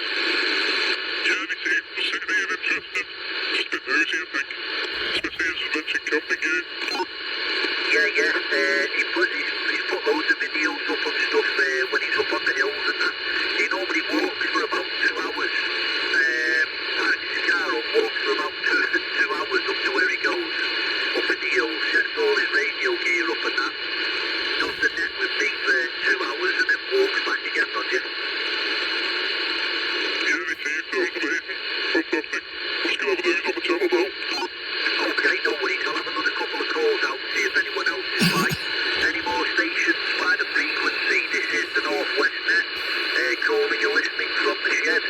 Journey team, seem to be interested. Just a bit nosy, I think. Especially as adventure camping gear. Yeah. He's put loads of videos up and stuff when he's up on the hills and that. He normally walks for about 2 hours. Parks his car up, walks for about 2 hours up to where he goes. Up in the hills, sets all his radio gear up and that. Does the net with me for 2 hours and then walks back again, Roger. Journey team, sounds amazing. Fantastic. Let's go have those on the channel now. Okay, no worries. I'll have another couple of calls out, see if anyone else is like. Any more stations by the frequency? This is the Northwest Net. Calling you listening from the shed.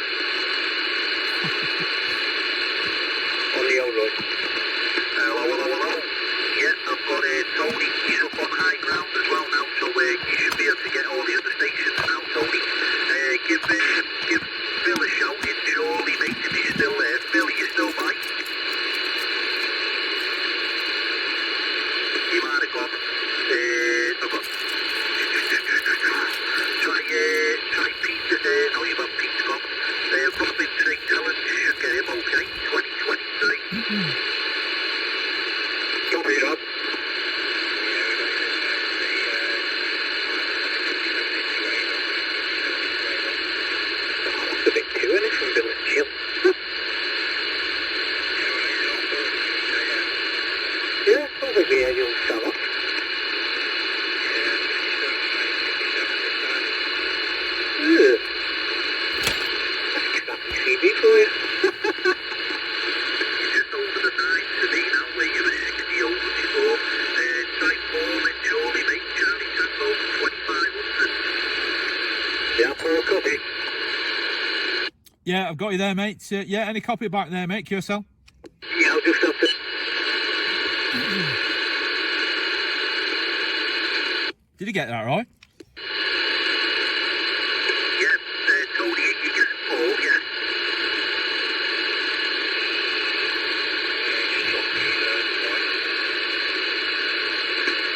On the old road. Hello. Yeah, I've got Tony. He's up on high ground as well now, so you should be able to get all the other stations now, Tony. Give Phil a shout in Chorley, mate, if he's still there. Phil, are you still by? He might have gone. I've got... Try Peter there. No, you've got Peter gone. Robin St. Helens, you should get him okay. 2023. Copy that. Must have been too early from Bill and Jim. Yeah, I think the annual sell off. Yeah. That's crappy CV for you. You're just over the 9 to me now, where you were 60 over before. Type 4 in Chorley, mate. Charlie Tango 2500. Yeah, Paul, copy. Yeah, I've got you there, mate. Yeah, any copy back there, mate, QSL? Yeah, I'll just have to... Did you get that right? Yeah, Tony, you get Paul, yeah.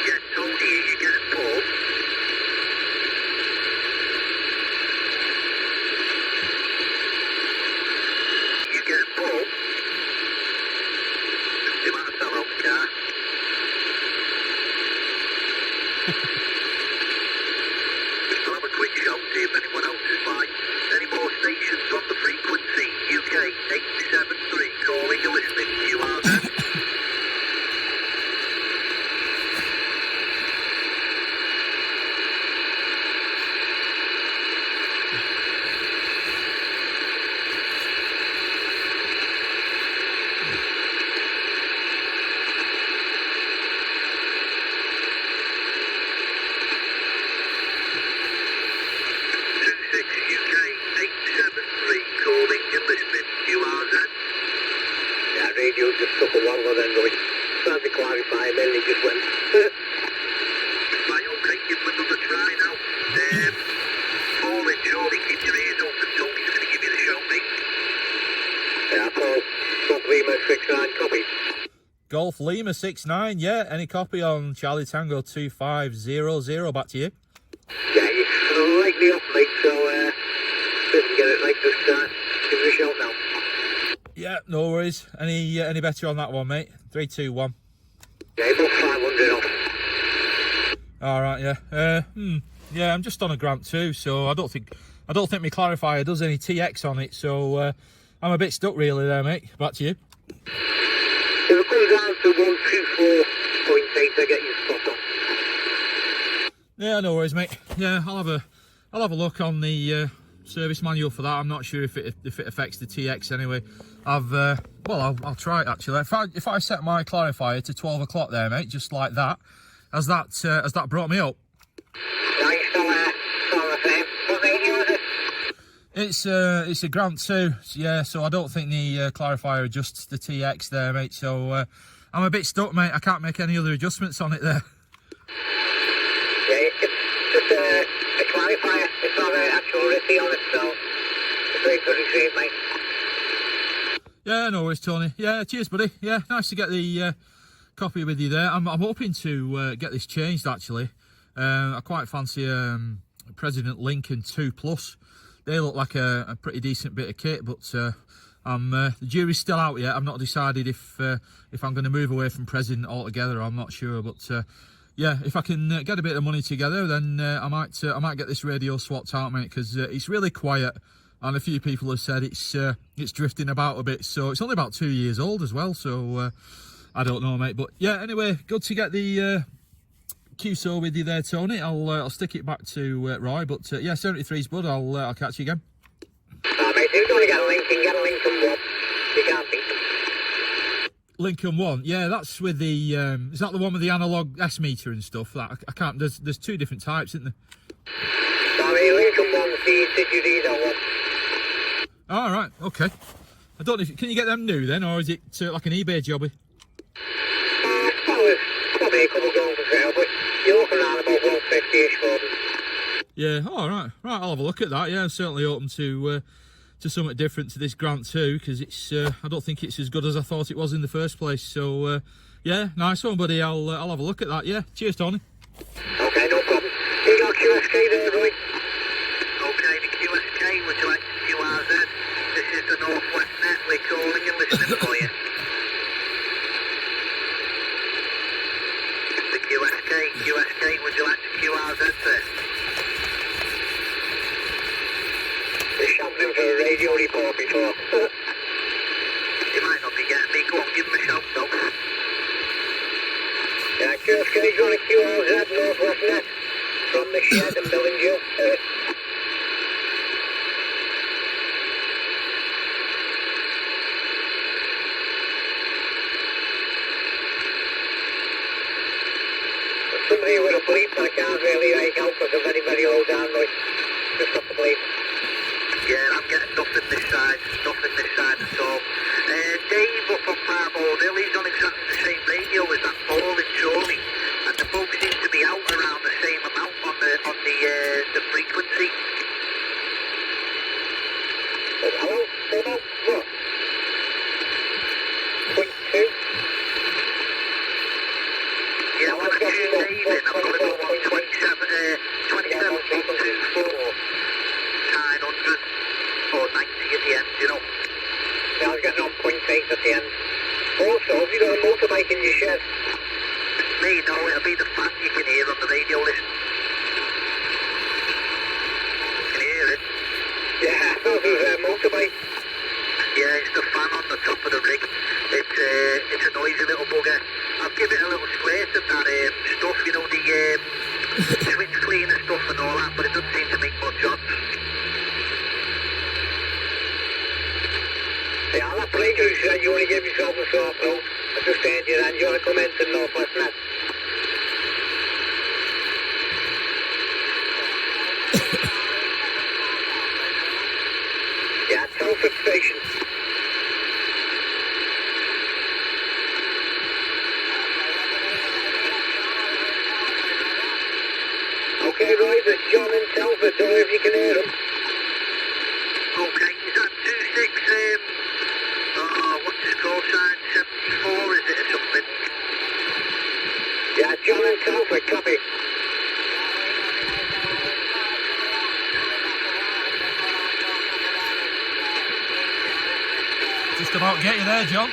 Yeah, Tony, I'll have a quick shout, see if anyone else is fine. Any more stations on the frequency? UK 873, calling and listening. You are there. Radio just took a while then, going. Tried to clarify, and then he just went. Right, okay, give him another try now. Paul and Jordy, keep your ears open. Tony's going to give you the shout, mate. Yeah, Paul. Golf Lima 69, copy. Golf Lima 69, yeah. Any copy on Charlie Tango 2500? Back to you. Yeah, you're slightly off, mate, so didn't get it right this time. Give it a shout now. Yeah, no worries. Any better on that one, mate? 3, 2, 1. Yeah, about 500 off. All right, yeah. Yeah, I'm just on a Grant 2, so I don't think my clarifier does any TX on it, so I'm a bit stuck really there, mate. Back to you. If it comes down to 124.8, I get you spot on. Yeah, no worries, mate. Yeah, I'll have a look on the service manual for that. I'm not sure if it affects the TX anyway. I'll try it actually. If I set my clarifier to 12 o'clock there, mate, just like that, has that brought me up? No, you're still the same. What radio is it? It's a Grant 2, yeah. So I don't think the clarifier adjusts the TX there, mate. So I'm a bit stuck, mate. I can't make any other adjustments on it there. Yeah, it's just a clarifier. It's not an actual RIFI on it, so it's very good to see it, mate. Yeah, no worries, Tony. Yeah, cheers, buddy. Yeah, nice to get the copy with you there. I'm hoping to get this changed, actually. I quite fancy President Lincoln 2 Plus. They look like a pretty decent bit of kit, but the jury's still out yet. I've not decided if I'm going to move away from President altogether. I'm not sure, but yeah, if I can get a bit of money together, then I might get this radio swapped out, mate, because it's really quiet. And a few people have said it's drifting about a bit, so it's only about 2 years old as well. So I don't know, mate. But yeah, anyway, good to get the QSO with you there, Tony. I'll stick it back to Roy. But yeah, 73's bud. I'll catch you again. Mate, if you want to get a Lincoln 1. You can't beat them. Lincoln 1, yeah, that's with the is that the one with the analog S meter and stuff? That I can't. There's two different types, isn't there? Sorry, Lincoln 1, did you read that one? All right, okay. I don't know if can you get them new then, or is it like an eBay jobby? Probably a couple going for sale, but you're looking around about 150ish for them. Yeah, all right, I'll have a look at that. Yeah, I'm certainly open to something different to this Grant 2 because it's I don't think it's as good as I thought it was in the first place. So yeah, nice one, buddy. I'll have a look at that. Yeah, cheers, Tony. Okay, no problem. You got QSK there, Roy? Okay, the QSK, would you like QRZ? This is the Northwest Net. We're calling and listening for you. The QSK, would you like the QRZ, sir? They're shouting for a radio report before. You might not be getting me. Go on, give them a shout, though. Yeah, QSK's on a QRZ Northwest Net from the shed in Billinger. Somebody with a bleep, I can't really make out because I'm very low down, but just got the bleep. Yeah, I'm getting nothing this side at all. Dave up on Parbold Hill, he's on exactly the same radio as that Paul and Charlie, and the folks seem to be out around the same amount on the frequency. Hello? What? 0.2? Yeah, when I tune Dave in, I'm going to go on 27.24, 900 or 90 at the end, you know. Yeah, I was getting on 0.8 at the end. Also, have you got a motorbike in your shed? Me, no, it'll be the fan you can hear on the radio you said you want to give yourself a sore throat. I just saying to you then, you want to come into Northwest Met. Yeah, Telford Station. Okay, right, there's John in Telford, don't know if you can hear him. Okay, is that 26, what's his call sign, 74, is it, or something? Yeah, John in Telford, copy. Just about get you there, John.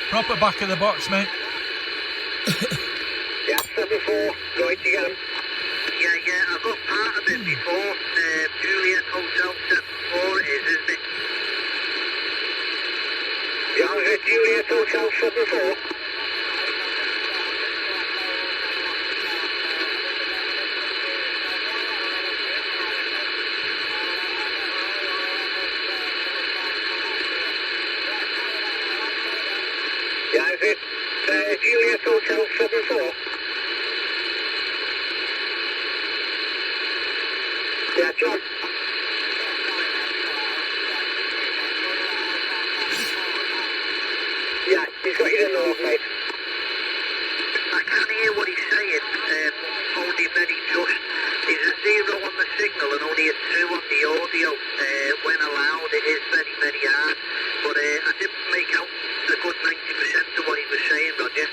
Proper back of the box, mate. Yeah, 74, right, you get him. Yeah, I got part of it before. Juliet Hotel 74 it is, isn't it? Yeah, was it Juliet Hotel 74? Yeah, is it Juliet Hotel 74? Yeah, John. Yeah, he's got you in the north, mate. I can't hear what he's saying, only very just. There's a 0 on the signal and only a 2 on the audio. When allowed, it is very, very hard. But I didn't make out a good 90% of what he was saying, Roger.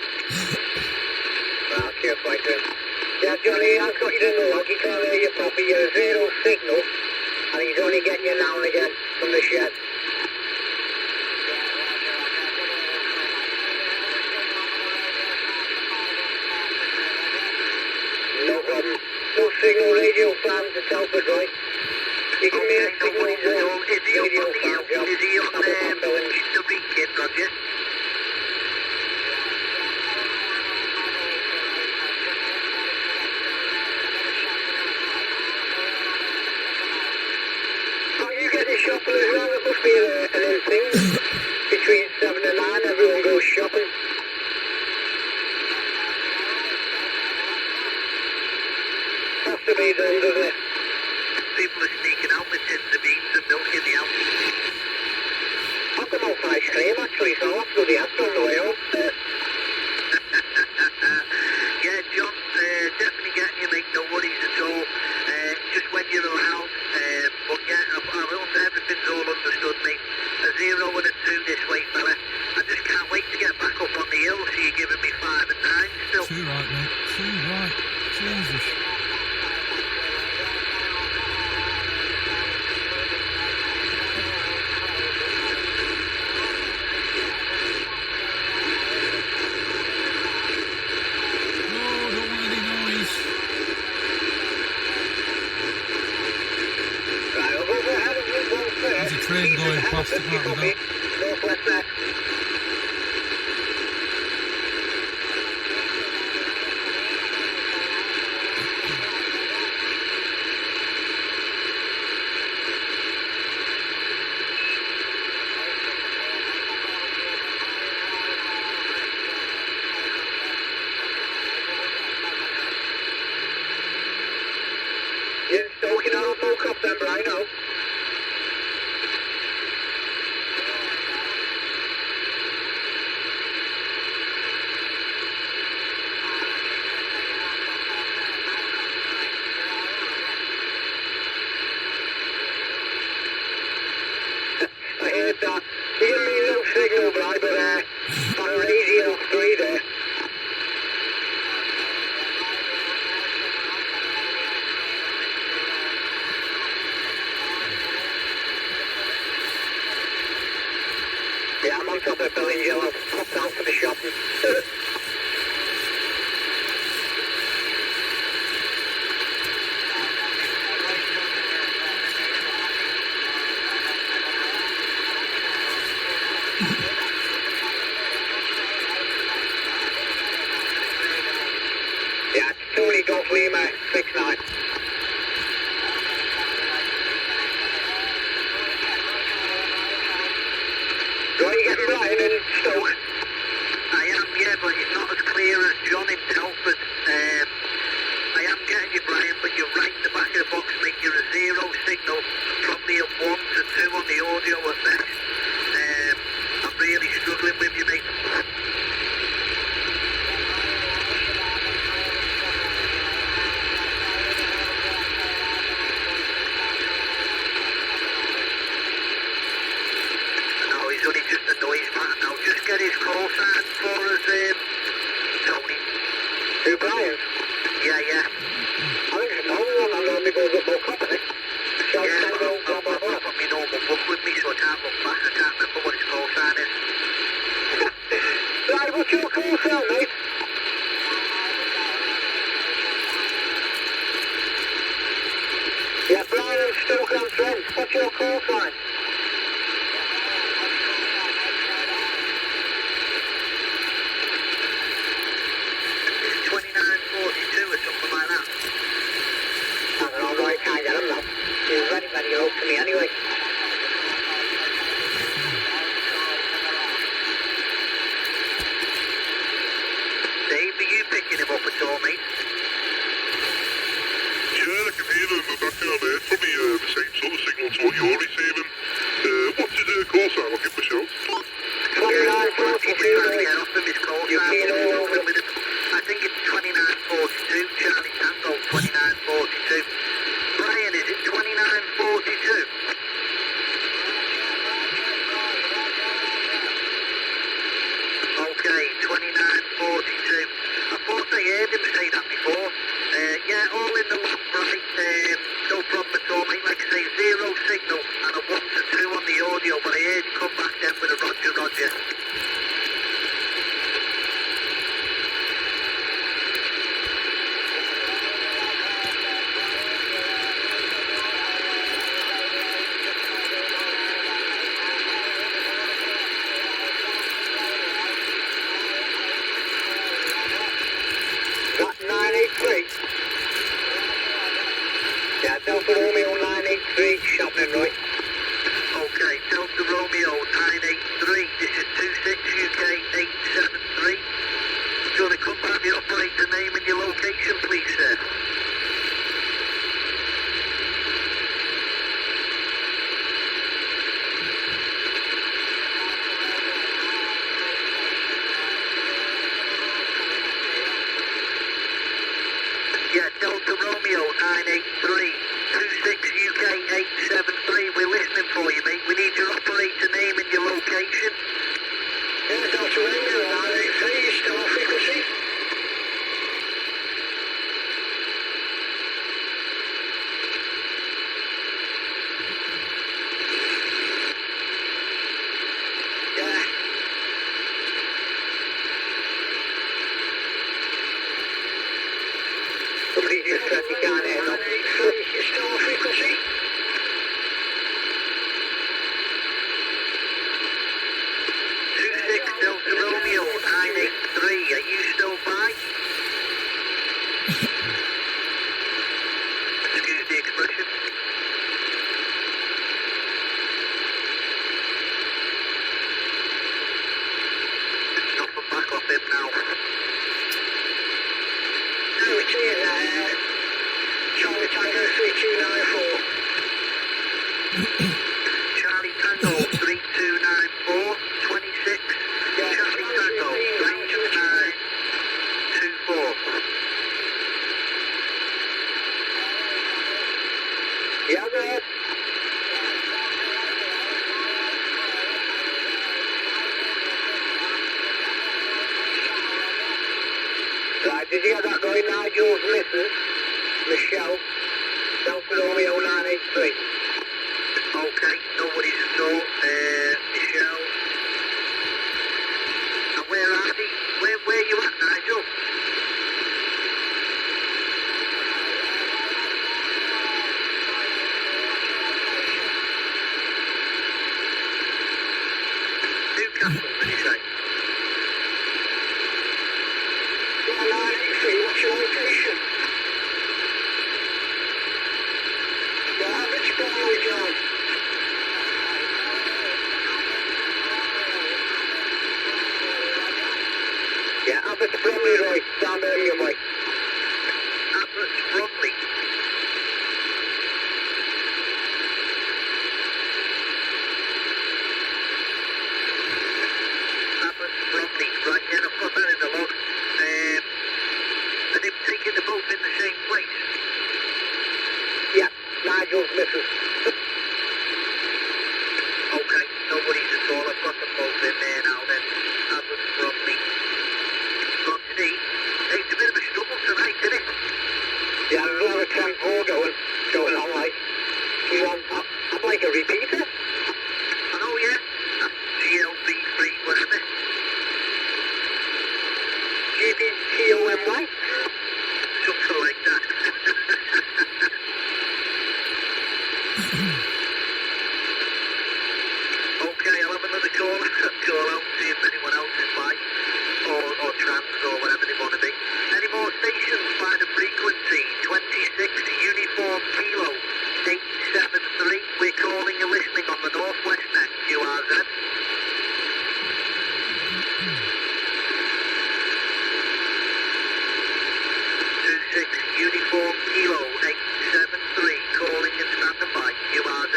Well, cheers, mate. Yeah, Johnny, I've got you in the log. He can't hear you properly. You're a 0 signal, and he's only getting you now and again from the shed. No problem. No signal, radio fans to Telford, right? You can hear No worries at all. Is he up radio on the fans, hill? Is he on the weekend, Roger? Oh, you get the shopping as well? It must be an instinct. Between 7 and 9, everyone goes shopping. Has to be done, doesn't it? People are sneaking out with tins of beans and milk in the house. I've come out for ice cream actually, so I'll bloody have on the way home. Yeah, John, definitely getting you, mate, no worries at all. Just when you're allowed. But yeah, everything's all understood, mate. A 0 and a 2 this way, fella. I just can't wait to get back up on the hill, so you're giving me 5 and 9 still. 2 right, mate. 2 right. Jesus. There's a train going past it, might be that. Northwest there. You're stoking out no cup then, but I know. I heard that. You give me a little signal, Bri, but I'm lazy off 3 there. Yeah, I'm on top of the building, I'll pop down for the shopping. Yeah, Tony Golf Lima 69. Right, you get Brian in Stoke? I am, yeah, but it's not as clear as John in Telford. I am getting you, Brian, but you're right in the back of the box, mate. You're a zero signal, probably a 1 to 2 on the audio at best. I'm really struggling with you, mate. No, he's only just a noise pattern now. Just get his call sign for us, Tony. Who, Brian? Yeah, yeah. I think it's a normal one. I don't think we'll get more company. Yeah, I've got my normal book with me, so I can't look back. I can't remember what his call sign is. Right, what's your call sign, mate? Yeah, Brian Stoke on Trent. What's your call sign? It's 2942 or something like that. I don't know, I can't get him now. He's very, very low to me anyway. Dave, are you picking him up at all, mate? Yeah, I can hear him back in our bed. Probably the same sort of signal to what you're receiving. What's his call sign? I'll give him a shout. 2942, yeah, off him his call sign. I think it's 2942, Charlie Tango, 2942. Brian, is it 2942? Okay, 2942. I thought I heard him say that before. Yeah, all in the lap, right. No problem at all, mate. Like I say, zero signal and a 1 to 2 on the audio, but I heard you come back then with a Roger, Roger. That's 983. Yeah, Delta Romeo 983, Shopman, right? Okay, Delta Romeo 983, this is 26 UK 873. Do you want to come back the operator name and your location, please, sir? Yeah, Delta Romeo 983, 26 UK 873. We're listening for you, mate. We need your operator name and your location. Yeah, Delta Romeo 983, still on frequency. Yeah. Please just turn me down here, man. You're still on frequency? Delta Romeo 983, are you still by? Excuse the expression. Nothing back off him now. No, it's in Charlie Tango 3294. Charlie Tango 3294, 26. Charlie Tango 3924. Yeah, go ahead. Right, did you get that going now, Nigel's missus, Michelle, Delta Romeo 983. Okay, no worries at all. Michelle. And where are they? Where you at, Nigel? Newcastle, did you say? 983, what's your location? Yeah, which Leroy, down Birmingham way. Atlas Bromley. Atlas Bromley, right, yeah, I've got that in the log. Are they taking the both in the same place? Yeah, Nigel's missus. Okay, no worries at all, I've got them both in there now then. Atlas Bromley. Got see, it's a bit of a struggle tonight, isn't it? Yeah, there's a lot of tempo going on like. I'm like a repeater. I know, yeah. GLB3, whatever. GBTOMY. Something like that. Okay, I'll have another call out, see if anyone else is by, or trans, or whatever they want to be. Any more stations by the frequency, 26 Uniform Kilo 873. We're calling and listening on the Northwest Neck, QRZ. 26 Uniform Kilo 873, calling and standing by, QRZ.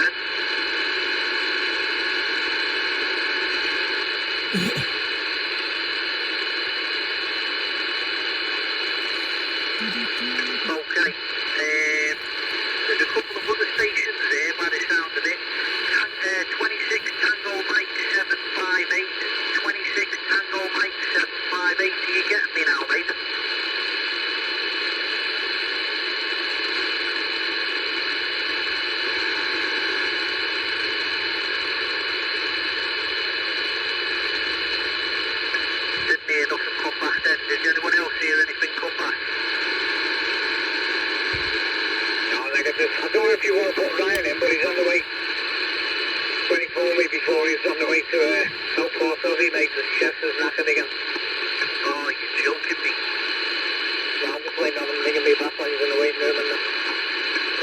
Okay, there's a couple of other stations there by the sound of it. 26 Tango Mike 758, 26 Tango Mike 758, do you get me now, mate? Didn't hear nothing come back then. Did anyone else hear anything come back? I don't know if you want to put Ryan in, but he's on the way. 24 me before he's on the way to Telford, so he makes his chest is knackered again. Oh, you're joking me. So I'm just waiting on him ringing me back when he's in the waiting room and that.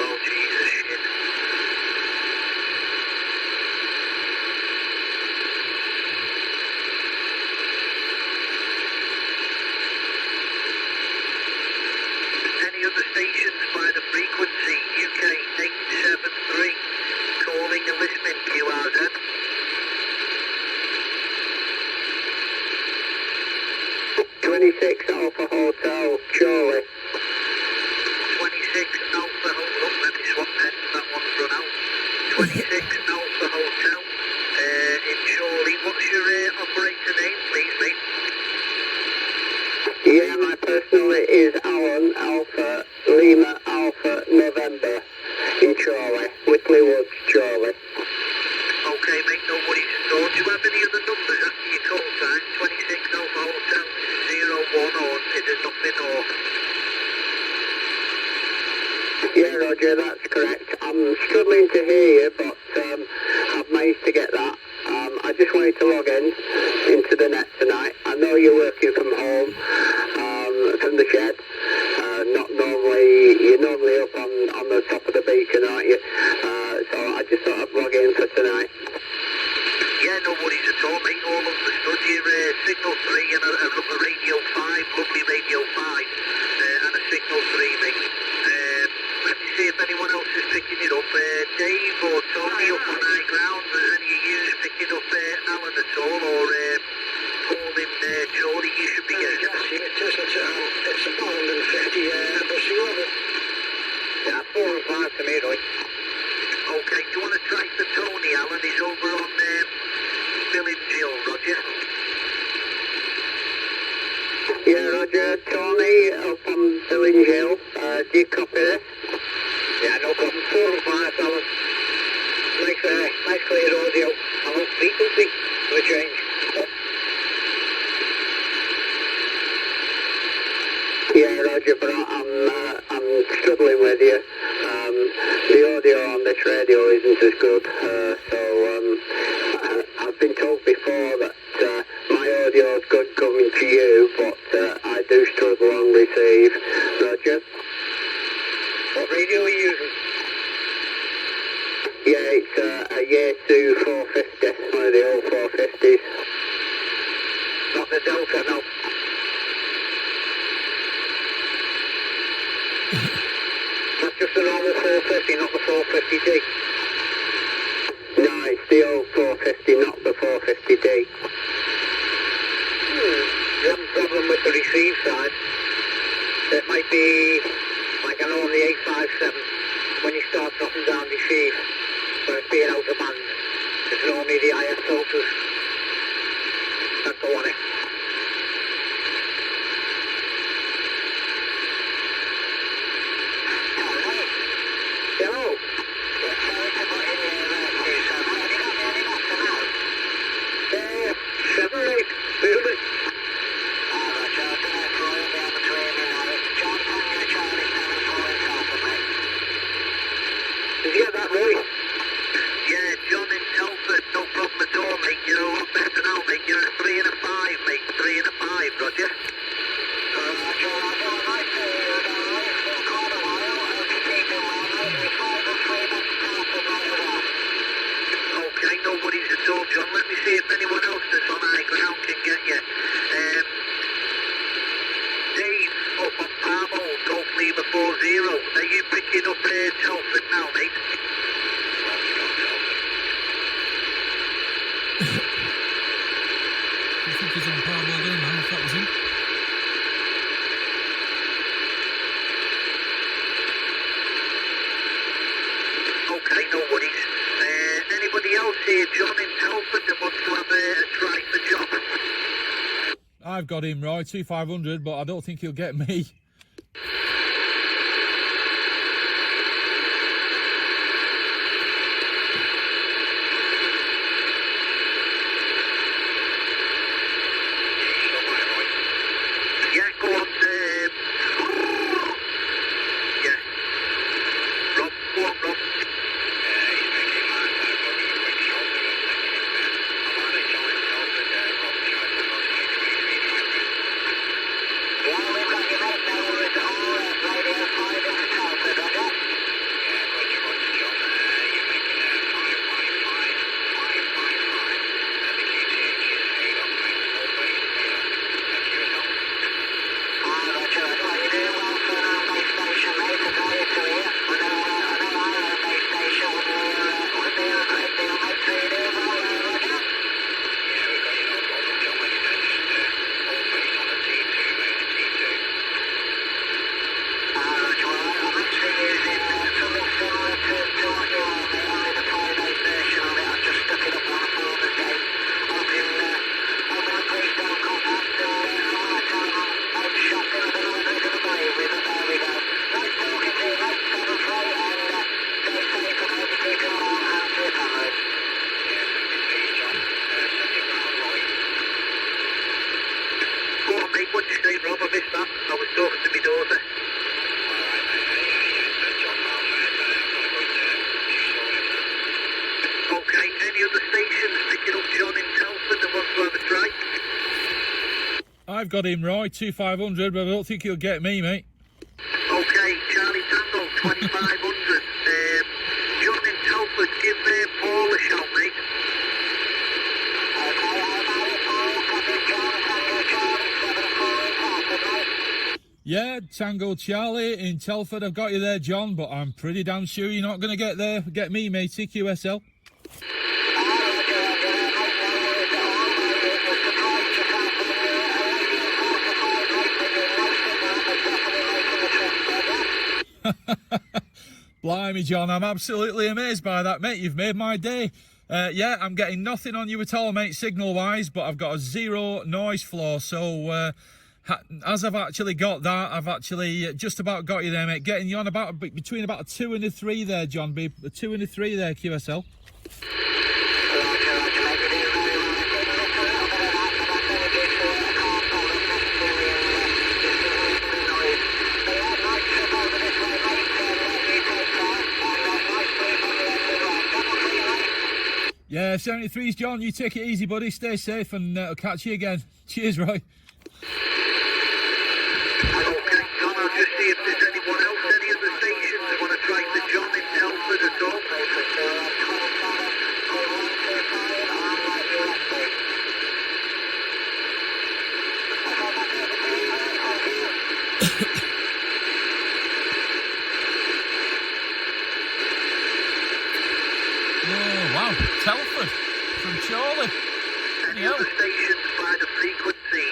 Oh, Jesus, shit. Any other stations by the frequency, UK 873, calling and listening, QRZ. 26 Alpha Hotel, Charlie. 26 Alpha Hotel, let me swap pens, that one's run out. 26 Alpha Hotel, in Chorley. What's your operator name, please, mate? Yeah, my personal is Alan Alpha Lima Alpha November in Charlie, Whitley Woods, Charlie. Okay, mate, no worries at all. Do you have any other numbers after your call time? 26 Alpha Hotel 01, or is it nothing, or? Yeah, Roger, that's correct. I'm struggling to hear you, but I've managed to get that. I just wanted to log into the net tonight. I know you're working from home, from the shed. You're normally up on the top of the beacon, aren't you? So I just thought I'd log in for tonight. Yeah, no worries at all, mate. All understood. You're Signal 3 and a Radio 5, lovely Radio 5, and a Signal 3, mate. Let me see if anyone else is picking it up. Dave or Tony up on high ground. Is any of you picking up Alan at all, or Paul in Geordie? You should be getting it. It's £150 bussing over. Yeah, 4 and 5 to me, Roy. Okay, do you want to try for Tony, Alan? He's over on Village Hill, Roger. Yeah, Roger. Tony up on Village Hill. Do you copy this? Yeah, no problem. 4 and 5, Alan. Nice clear audio. I want frequency for a change. Yeah, Roger, but I'm struggling with you. The audio on this radio isn't as good, so I've been told before that my audio is good coming to you, but I do struggle on receive. Roger? What radio are you using? Yeah, it's a year 2 450, one of the old 450s. Not the Delta, no. That's just the normal 450, not the 450D. No, it's the old 450, not the 450D. You have a problem with the receive side. It might be, like I know on the 857, when you start dropping down receive, when it's being out of band, it's normally the IF filters that go on it. Hello? Really? Did you get that, Roy? Yeah, John in Telford, no problem at all, mate. You're a lot better now, mate. You're a 3 and a 5, mate. 3 and a 5, Roger. Okay, no worries at all, John. Let me see if anyone else that's on high ground can get you. Dave, up on Parmo, Golf Lima 40. Are you picking up Telford now, mate? I think he's on Parmo there now, if that was him. Okay, no worries. Anybody else here, John in Telford, that wants to have a try for job? I've got him, Roy, 2500, but I don't think he'll get me. Yeah, go on. Yeah. Rob, go on, Rob. What'd you say, Rob? I missed that. I was talking to my daughter. Okay, any other stations picking up John in Telford that wants to have a try? I've got him, Roy, 2500, but I don't think he'll get me, mate. Okay, Charlie Tango, 2500. John in Telford, give Paul a shout, mate. Yeah, Tango Charlie in Telford, I've got you there, John, but I'm pretty damn sure you're not going to get there. Get me, matey, QSL. Blimey, John, I'm absolutely amazed by that, mate. You've made my day. Yeah, I'm getting nothing on you at all, mate, signal-wise, but I've got a 0 noise floor, so as I've actually got that, I've actually just about got you there, mate. Getting you on about between about a 2 and a 3 there, John. Be a 2 and a 3 there, QSL. Yeah, 73's John. You take it easy, buddy. Stay safe, and I'll catch you again. Cheers, Roy. Okay, John, I'll just see if there's anyone else, any other stations that want to try for John in Telford at all. wow, Telford from Chorley. Any other stations by the frequency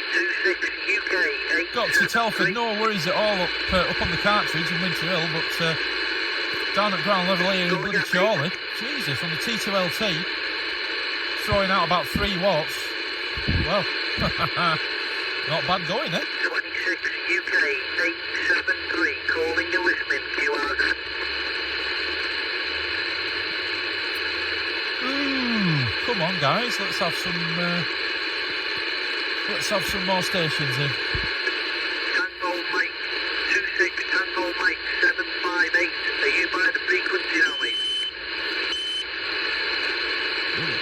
26 UK 8. Got to Telford, no worries at all up on the cartridge in Winter Hill, but down at ground level here in bloody Chorley. Jesus, on the T2LT, throwing out about 3 watts. Well, not bad going, eh? 26 UK 873, calling you listening, QRZ. Ooh, come on, guys, let's have some more stations in. Tango Mike 26, Tango Mike 758. Are you by the frequency now, mate? Ooh.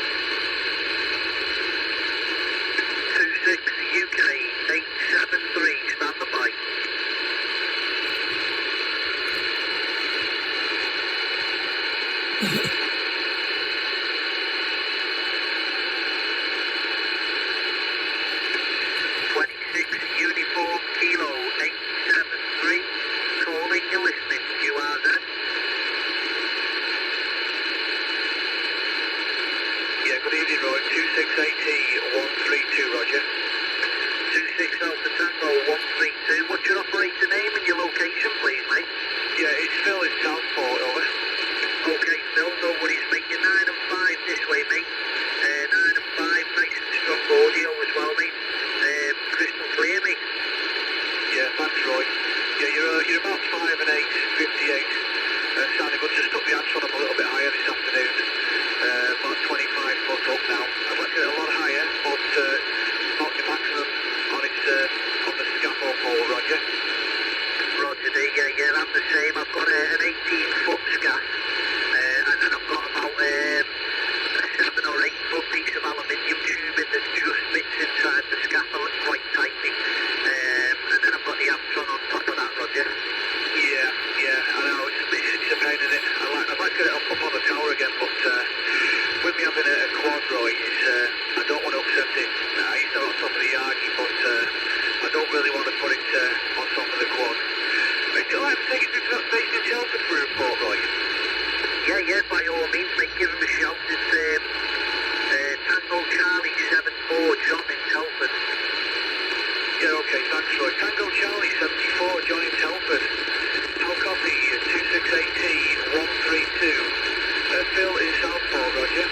26 UK 873, stand by. Uniform Kilo 873, calling you listening, QRZ. Yeah, good evening, Roy. 2680 132, Roger. 26 Alpha Tango 132. What's your operator name and your location, please, mate? Yeah, it's Phil in Telford, over. Okay, Phil, no worries, mate. You're 9 and 5 this way, mate. 9 and 5, nice and strong audio as well, mate. Crystal clear, mate. Yeah, thanks, Roy. Yeah, you're about 5 and 8, 58. Sounding good. Just took the antenna up a little bit higher this afternoon. About 25 foot up now. I'd like it a lot higher, but not the maximum on its on the scaffold pole, Roger. Roger, yeah, I'm the same. I've got an 18-foot scaff, and then I've got about a 7 or 8 foot piece of aluminium tubing that just fits inside the scaffold quite tightly. And then I've got the Amtron on top of that, Roger. Yeah, I know, it's a pain in it. I'd like to get it up on the tower again, but with me having a quad, Roy, I don't want to upset it. I used to have it on top of the Yagi, but I don't really want to put it on top of the quad. Would you like to take it to that station in Telford for a report, Roy? Yeah, by all means, mate, give him a shout. It's Tango Charlie 74, John in Telford. Yeah, okay, thanks, Roy. Tango Charlie 74, John in Telford. I'll copy 2680 132. Phil in Southport, Roger.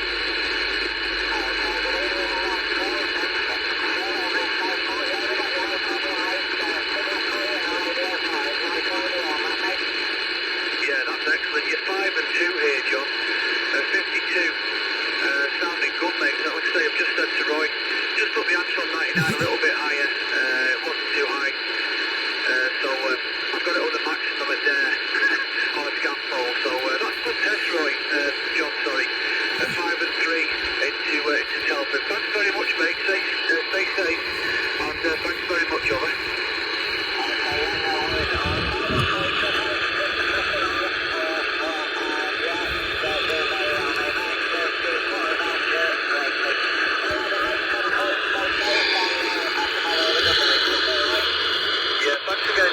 Yeah, that's excellent. You're 5 and 2 here, John. 52. Sounding good, mate. So like I say, I've just said to Roy, just put the answer on 99 a little bit higher. It wasn't too high. So I've got it on the maximum at on a scaffold. So that's a good test, Roy. John, sorry. 5 and 3 into Telford. Thanks very much, mate. Stay safe. And thanks very much, over.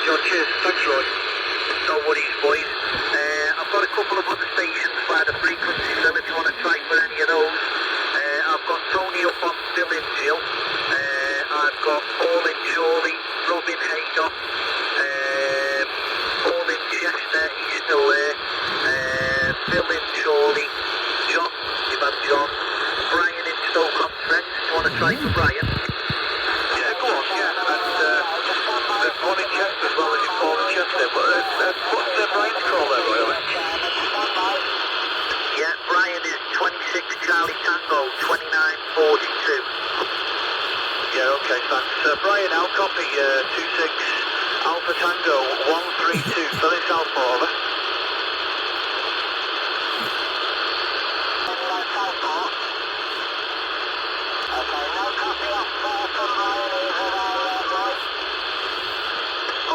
John, cheers. Thanks, Roy. No worries, boys. I've got a couple of other stations by the frequency, so if you want to try for any of those. I've got Tony up on Billingshill. I've got Paul in Chorley, Robin Haydock, Paul in Chester, he's still there. Phil in Chorley, John, you've had John. Brian in Stoke-on-Trent, you want to try for Brian? Yeah, go on, yeah. And one in Chester as well as you Paul in Chester. What's Brian's call there, Roy? Yeah, Brian is 26 Charlie Tango, 2942. Yeah, okay, thanks. Brian, I'll copy 26 Alpha Tango, 132, Philly Southport, over.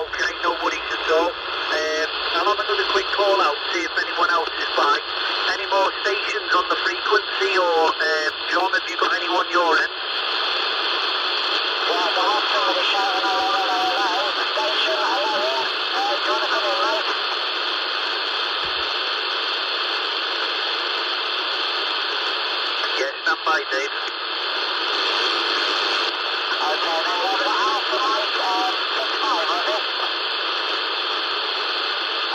Okay, no worries at all. I'll have another quick call out, see if anyone else is by. Any more stations on the frequency, or John, have you got anyone your end? Yeah, the last somebody shouting hello, the station, hello, Jonathan in mate. 26 right, Dave. Okay, then we've got Alpha Mike, 6-5, was it?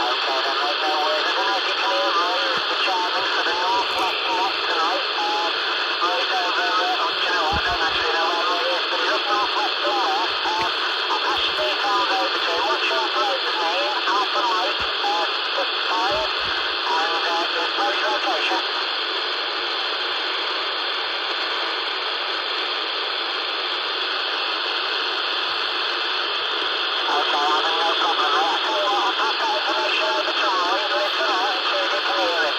Okay, then mate, no worries. I don't know if you can hear Roy's the chairman for the Northwest Met tonight. Roy's over, oh, do you know what, I don't actually know where Roy is, but he's up Northwest there. I'll pass your details over to him. What's your operator's name? Alpha Mike, 6-5, and your place location. Okay, Alan, no problem, mate. I tell you what, I'll pass that information over to Roy and listen out and see if you can hear him.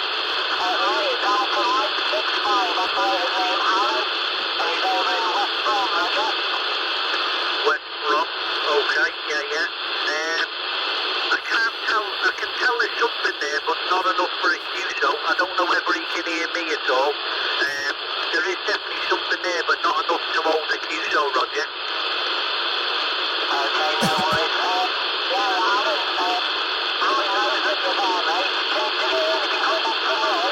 Roy, it's Alpha Mike, 6-5, operator's name Alan, and he's over in West Brom, Roger. West Brom. Okay, yeah. I can't tell, I can tell there's something there, but not enough for a QSO. I don't know whether he can hear me at all. There is definitely something there, but not enough to hold a QSO, Roger. Okay, no worries. Yeah, Alan, Alan knows that you're there, mate. Keen to hear anything come back from Roy.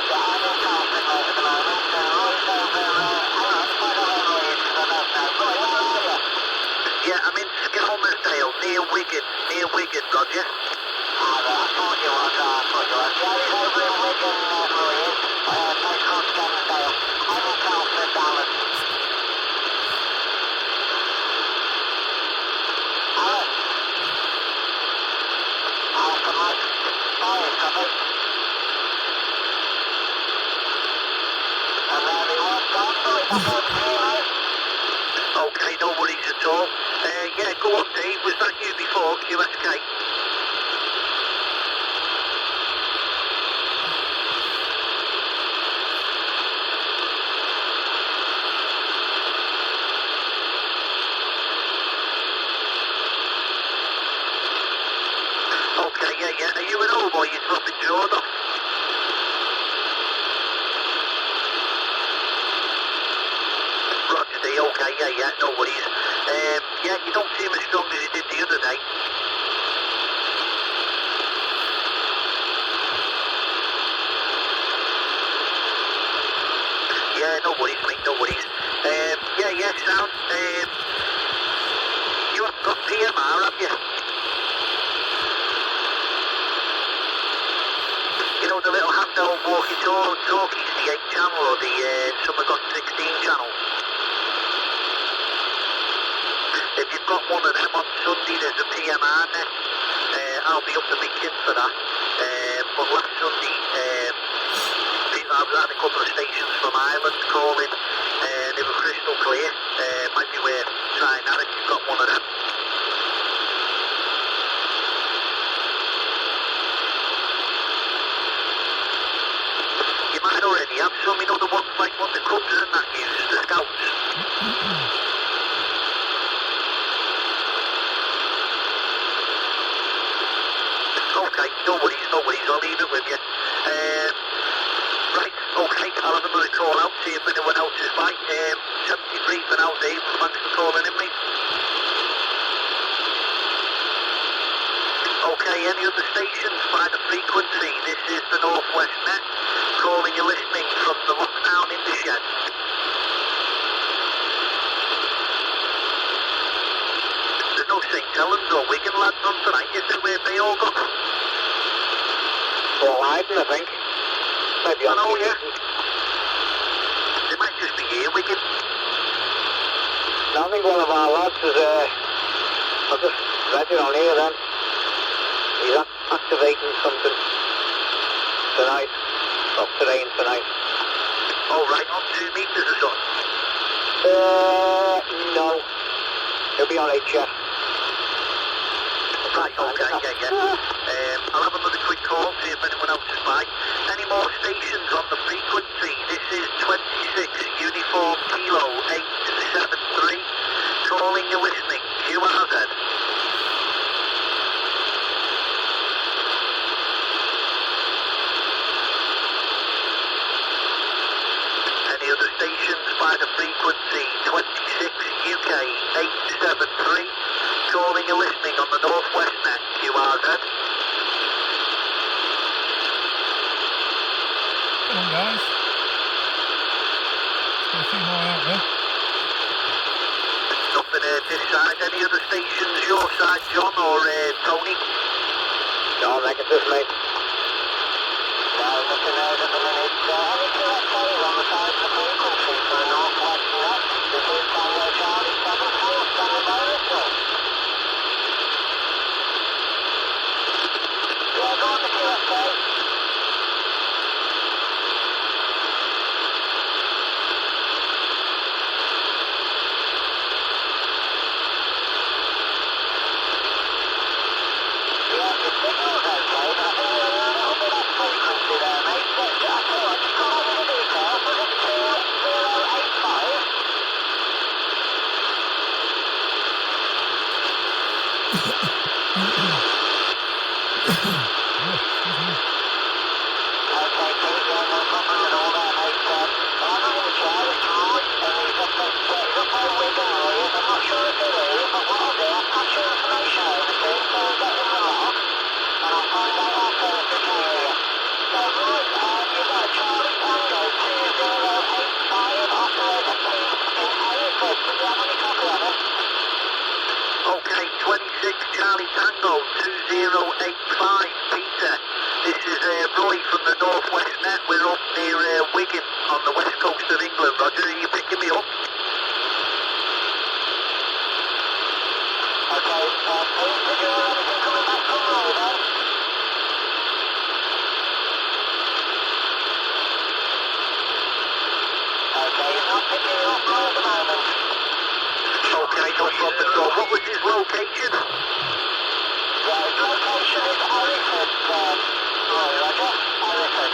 Yeah, I'm in Telford, mate, at the moment, so Roy's over, hang on, I don't know where Roy is, because I don't know. Roy, where are you? Yeah, I'm in Skelmersdale, near Wigan, Roger. I thought you was. Yeah, he's over in Wigan, Roy is. Place called Skelmersdale. I'm in Telford, Alan. Alan? Alpha Mike. Sorry, copy. And there he was gone, Roy. Back over to you, mate. Okay, no worries at all. Yeah, go on, Dave. Was that you before, QSK? Okay, yeah. Are you at home or are you dropping Jordan? Roger, D, okay, yeah, no worries. Yeah, you don't seem as strong as you did the other day. Yeah, no worries, mate, no worries. Yeah, sound. You haven't got PMR, have you? You know the little handheld walkie-talkies, the 8 channel or the some have got 16 channel. If you've got one of them on Sunday, there's a PMR net. I'll be up to my kin for that. But last Sunday, I was at a couple of stations from Ireland calling, they were crystal clear. Might be worth trying that if you've got one of them. You might already have some, you know, the ones like what the Cubs and that use, the Scouts. Okay, no worries, I'll leave it with you. Right, okay, I'll have another call out, see if anyone else is by. 73 for now, Dave, thanks for calling in, mate. Okay, any other stations by the frequency? This is the Northwest Met, calling you listening from the Lockdown in the Shed. There's no St. Helens or Wigan lads on tonight, is there, where they all got? Well, Leiden, I think. Maybe on TV. Yeah. They might just be here, Wigan. I think one of our lads is, I've just read it on here then. He's activating something tonight. Or today and tonight. Oh, right, on 2 meters or something? No. He'll be on HS. Right, okay, yeah. I'll have another quick call, see if anyone else is by. Any more stations on the frequency? This is 26 Uniform Kilo 873. Calling you listening, QRZ. Any other stations by the frequency? 26 UK 873. Calling you listening on the Northwest Net, QRZ. guys. Got a few more out there. Nothing this side. Any other stations your side, John or Tony? No, negative, mate. No, nothing there at the minute. Any QSOs on the side of the frequency for the northwest net. This is Tango Charlie 74, standing by Russell. Yeah, go on the QSO. Okay, 26 Charlie Tango 2085, Peter. This is Roy from the Northwest Net. We're up near Wigan on the west coast of England. Roger, are you picking me up? Okay, please, did you have anything coming back from Roy then? Okay, he's not picking you up right at the moment. Okay, no problem at all. What was his location? Yeah, his location is Hereford, Roy, Roger, Hereford.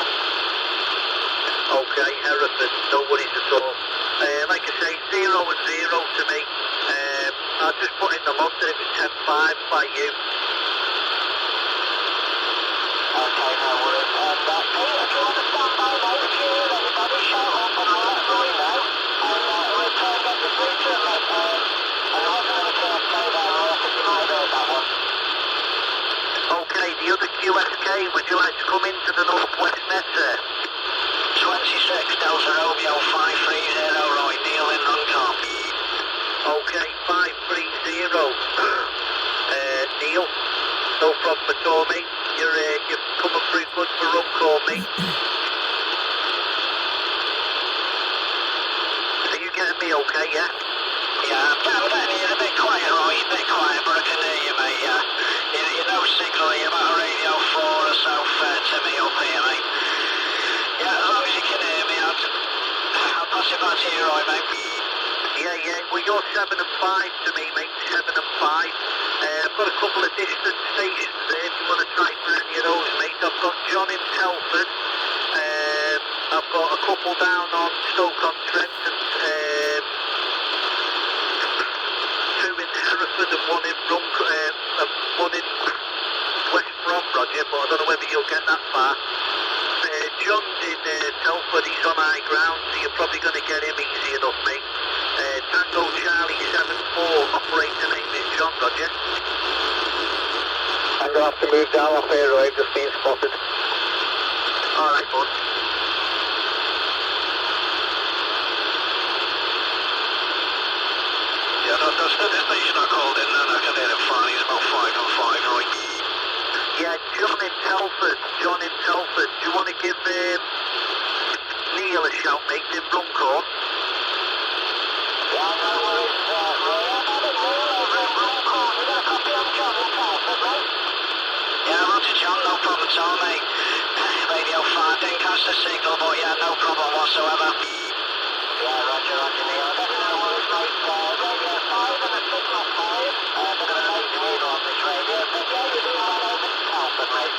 Okay, Hereford, no worries at all. Like I say, 0 and 0 to me. I'll just put in the log that it was 10-5 by you. Okay, no worries. Peter, if you want to stand by now, if you hear anybody, shout up and I'll let Roy know. And we'll try and get you through to him. And I wasn't going to KSK there, Roy. I think you might have heard that one. Okay, the other QSK, would you like to come into the Northwest Net, sir? 26 Delta Romeo 530, Roy, Neil in Runcorn. Okay, 530. Neil, no problem at all, mate. You're coming through good for Runcorn, mate. Are you getting me okay, yeah? Yeah, I'm getting you a bit quiet, Roy, a bit quiet, but I can hear you, mate, yeah. You're no signal, you're about radio 4 or so to me up here, mate. Yeah, as long as you can hear me, I'll pass it back to you, Roy, mate. Yeah, well you're 7 and 5 to me, mate, 7 and 5. I've got a couple of distant stations there if you want to try for any of those, mate. I've got John in Telford, I've got a couple down on Stoke-on-Trent and 2 in Hereford and 1 in one in West Brom, Roger, but I don't know whether you'll get that far. John's in Telford, he's on high ground, so you're probably going to get him easy enough, mate. Tango Charlie 74, operator name is John, Roger. I'm going to have to move down off here, Roy, I've just been spotted. Alright, bud. Yeah, that's the station I called in, and I can hear him fine, he's about 5 and 5, Roy. Yeah, John in Telford. Do you want to give Neil a shout, mate, in Runcorn? Yeah, no worries, Roy. I'm having Neil over in Runcorn. You got a copy of John in Telford, mate? Yeah, Roger, John, no problem at all, mate. Radio 5 didn't catch the signal, but yeah, no problem whatsoever. Yeah, Roger, Neil. I don't know worries, mate. Radio 5 and a signal 5. A bit of a late read on this radio, but yeah, you're doing well over in Telford, mate.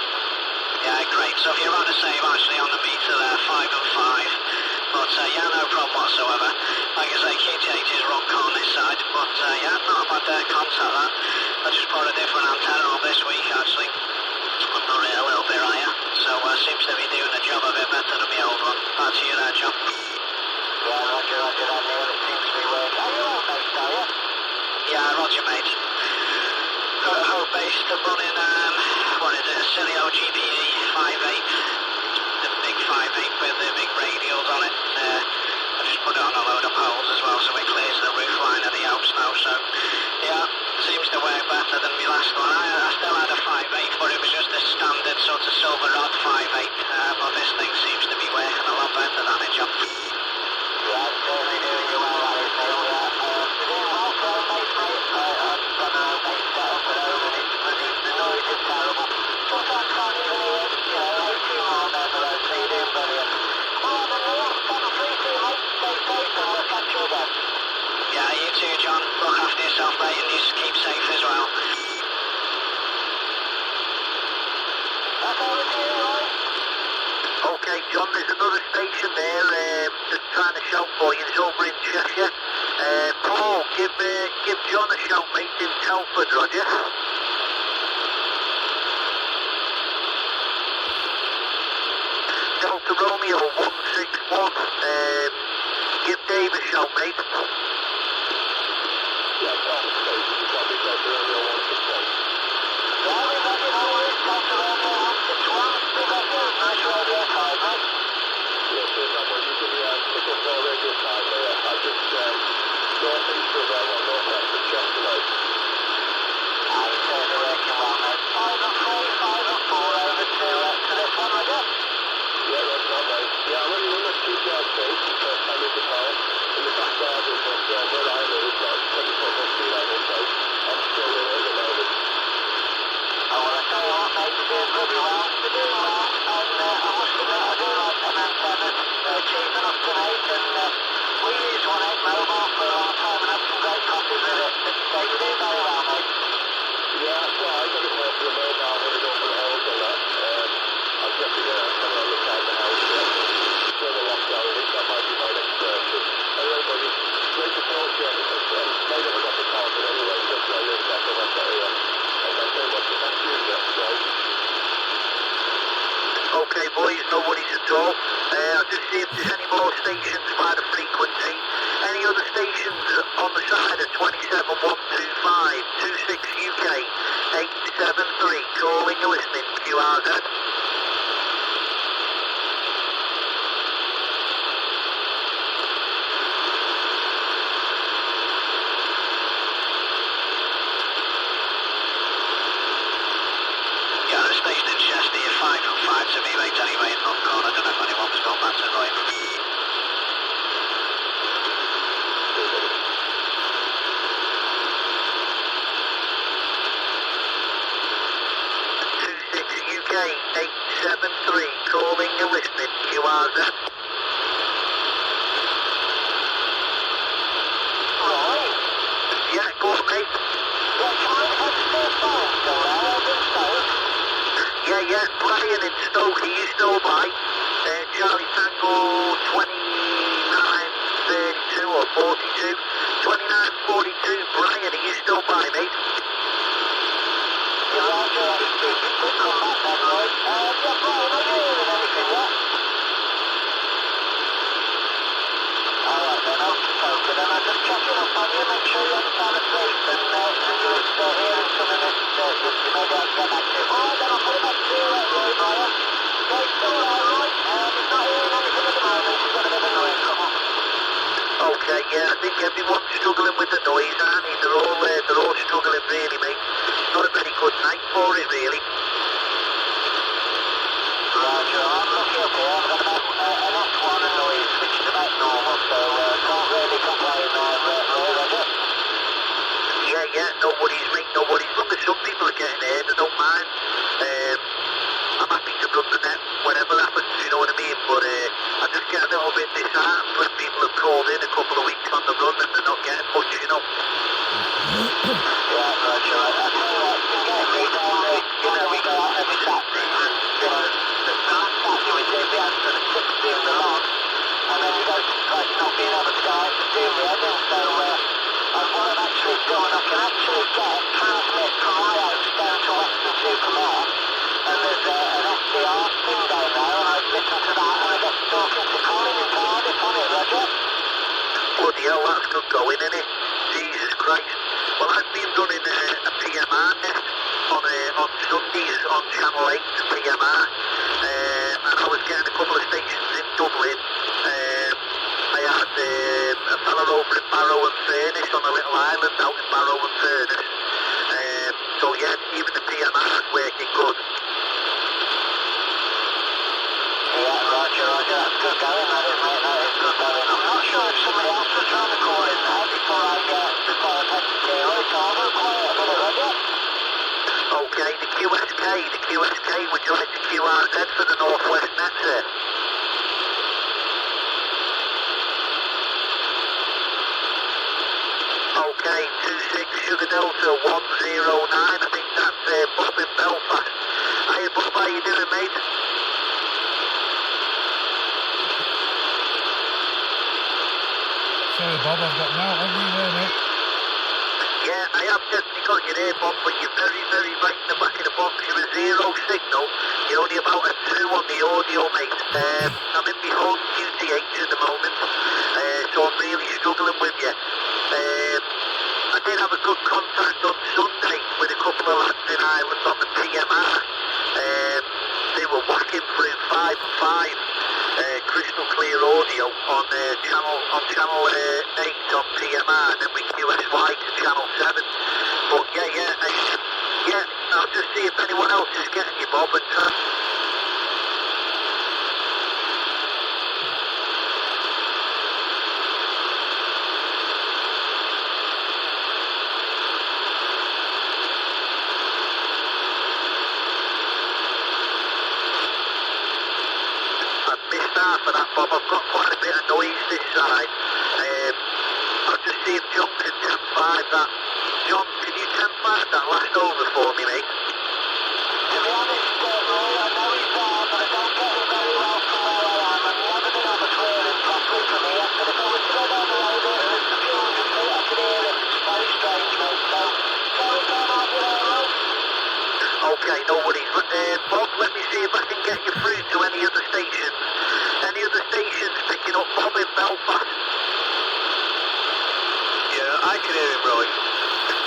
Yeah, great. So if you're on the same, actually, on the meter there, 5 and 5. But yeah, no problem whatsoever. Like I say, QTH is Runcorn this side, but yeah, not a bad contact that. I just put a different antenna on this week, actually. I'm not a little bit higher, so seems to be doing the job a bit better than my old one. Back to you there, John. Yeah, Roger, that Neil, it seems to be working. Are you home based, are you? Yeah, Roger, mate. Home based, running, what is it, a Cilio GPE 5.8, the big 5.8 mate, with the big radials on it. I just put it on a load of poles as well, so it clears the roof line of the house now. So yeah, seems to work better than my last one. I still had a 5/8, but it was just a standard sort of silver rod 5/8. But this thing seems to be working a lot better than it, John. Yeah, it's certainly doing you well, that is, Neil. Yeah, you're doing well for home base, mate. I've got an home base set up at home, and the noise is terrible. Sometimes can't even hear it, 18 miles down the road, so you're doing brilliant. Well, then, Neil, thank you, mate. Stay safe, and we'll catch you again. Yeah, you too, John. Look after yourself, mate, and you keep safe as well. That's all it's here, right? Okay, John, there's another station there just trying to shout for you. It's over in Cheshire. Paul, give John a shout, mate, in Telford, Roger. Delta Romeo 161. Give Dave a shout, mate. Yeah, Delta Station, you got me, Delta Romeo 161. Yeah, we got you, no worries. Delta Romeo 161. We got you. Nice radio card, mate. Yes, sir, that one. You give me a pick up for radio card there. I just northeast of northwest of Chester, mate. It's certainly working well, mate. 5 and 3, 5 and 4 over to this one, I guess. Yeah, that's not mate. Yeah, I'm only in the 2-yard space, first time with the car, in the back garden, but where I live, it's like 20-foot sea level, so I'm still in at the moment. Oh, well, I tell you what, mate, you're doing bloody well. You're doing well, and I must admit, I do like them antennas. They're cheap enough to make, and we used 1/8 mobile for a long time and had some great copies with it. But you're doing very well, mate. Yeah, that's right, I got it more for the mobile when I go for the holes on that. I'm guessing that I'm coming on the side of the house, for the lockdown, I think that might be my next purchase. Anyway, buddy, great to talk to you, and made up enough of Telford anyway, so I really got the rest area. And thanks very much, and thank you, that's great. Okay, boys, no worries at all. I'll just see if there's any more stations by the frequency. Any other stations on the side of 27125, 26 UK, 873, calling and listening, QRZ. Yeah, the station in Chester, you're 5 and 5 to me, mate, anyway, in London. I don't know if anyone was going back to Roy. 26 UK, 873, calling and listening, QRZ. Right. Yeah, go on, mate. Yeah, can I have the phone still there? I've been Stoke. Yeah, Brian in Stoke, are you still by? Charlie Tango 2932 or 42? 2942, Brian, are you still by, mate? Yeah, Roger, I think you could come back then, Roy. Yeah, Brian, are you hearing anything yet? Alright then, okay, then I'll just check it up on you, make sure you're on the side of safe, and you're hearing something that you may be able to get back to. Alright then, I'll put it back to you, Roy, Brian. Yeah, he's still there, Roy. He's not hearing anything at the moment, he's got a bit of noise, come on. Okay, yeah, I think everyone's struggling with the noise, aren't they? They're all struggling really, mate. Not a very good night for it, really. Roger, I'm looking up here, I've got about an F1 noise, which is about normal, so can't really complain there, Roger. Yeah, no worries, mate, no worries. Look, as some people are getting there, they don't mind. I'm happy to run the net, whatever happens, you know what I mean? But I just get a little bit disheartened when people have called in a couple of weeks on the run and they're not getting much, you know? Yeah, Roger, I tell you what, you can get me down there, we go out every Saturday, and, the last Saturday we did the answer the 60 in the log, and then we go to, like, not being able to go out to do the heading, so, what I've actually done, I can actually transmit from my house down to Western-super-Mare, and there's an SDR thing down there, and I listen to that, and I get talking to Colin in Cardiff on it, Roger. Bloody hell, that's good going, isn't it? Jesus Christ. Well, I've been running a PMR net on Sundays on Channel 8 PMR, and I was getting a couple of stations Barrow and Furnace on a little island out in Barrow and Furnace. So yeah, even the PMR is working good. Yeah, roger, roger. That's good going, that is, mate. That is good going. I'm not sure if somebody else was trying to call in there before I head to Kilo, so I'll go quiet a minute, will you? Okay, the QSK, would you like the QRZ for the Northwest Met, sir? Okay, 26 Sugar Delta 109, I think that's Bob in Belfast. Hiya Bob, how you doing, mate? Sorry Bob, I've got now on you there, mate. Yeah, I have definitely got you there, Bob, but you're very, very right in the back of the box. You're a zero signal. You're only about a 2 on the audio, mate. I'm in my home QTH at the moment, so I'm really struggling with you. I did have a good contact on Sunday with a couple of lads in Ireland on the PMR. They were whacking through 5 and 5. Crystal clear audio on channel 8 on PMR, and then we QSY to channel 7. But yeah, I'll just see if anyone else is getting you, Bob, and for that, Bob. I've got quite a bit of noise this side. I'll just see if John can 10-5 that. John, can you 10-5 that last over for me, mate? To be honest, Roy, I know he's there, but I don't get him very well from where I am. I've never been able to hear him properly from here, but if I was stood on the road at a few hundred feet, I could hear him. It's very strange, mate. So, sorry, John, I'll be there, mate. Okay, no worries. Bob, let me see if I can get you through to any other stations. Any other stations picking up Bob in Belfast? Yeah, I can hear him, Roy.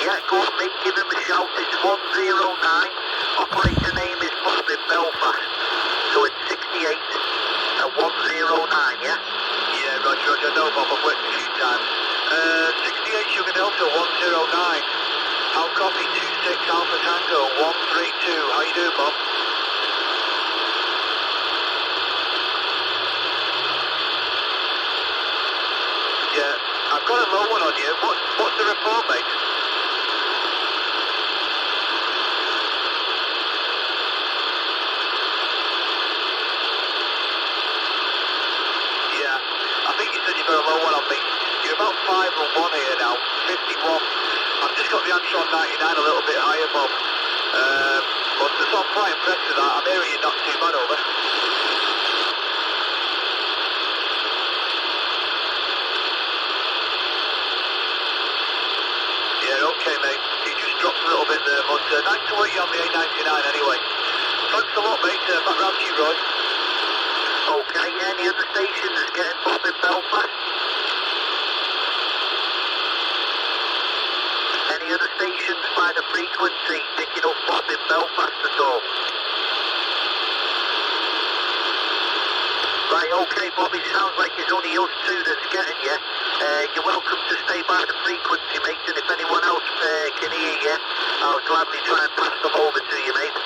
Yeah, go on, mate, give him a shout. It's 109. Operator name is Bob in Belfast. So it's 68 at 109, yeah? Yeah, roger, roger. No, Bob, I've worked a few times. 68 Sugar Delta 109. I'll copy 26 Alpha Tango 132. How you doing, Bob? Yeah, I've got a low one on you. What's the report, mate? Yeah, I think you said you've got a low one on me. You're about 5 and 1 here now, 51. I've just got the answer on 99 a little bit higher, Bob. But so I'm quite impressed with that. I'm hearing you're not too bad, over. Yeah, okay, mate. You just dropped a little bit there, but nice to work you on the A99 anyway. Thanks a lot, mate. Back round to you, Roy. Okay, any other stations getting Bob in Belfast? Any other stations by the frequency picking up Bob in Belfast at all? Right, okay, Bob, it sounds like it's only us two that's getting you. You're welcome to stay by the frequency, mate, and if anyone else can hear you, I'll gladly try and pass them over to you, mate.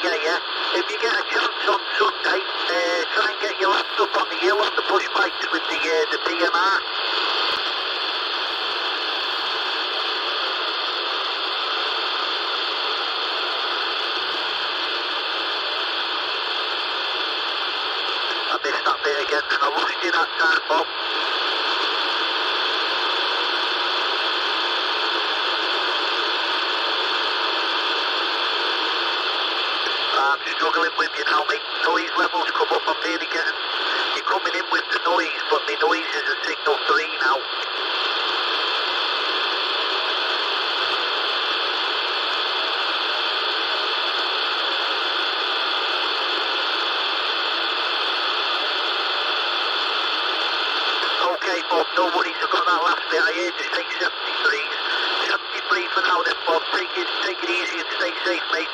Yeah. If you get a chance on Sunday, try and get your lads up on the hill on the push bikes with the PMR. I missed that bit again, and I lost you that time, Bob. I'm struggling with you now, mate. Noise levels come up. I'm nearly getting... You're coming in with the noise, but my noise is a signal 3 now. Okay, Bob, no worries. I've got that mate. I heard you say 73s. 73 for now then, Bob. Take it easy and stay safe, mate.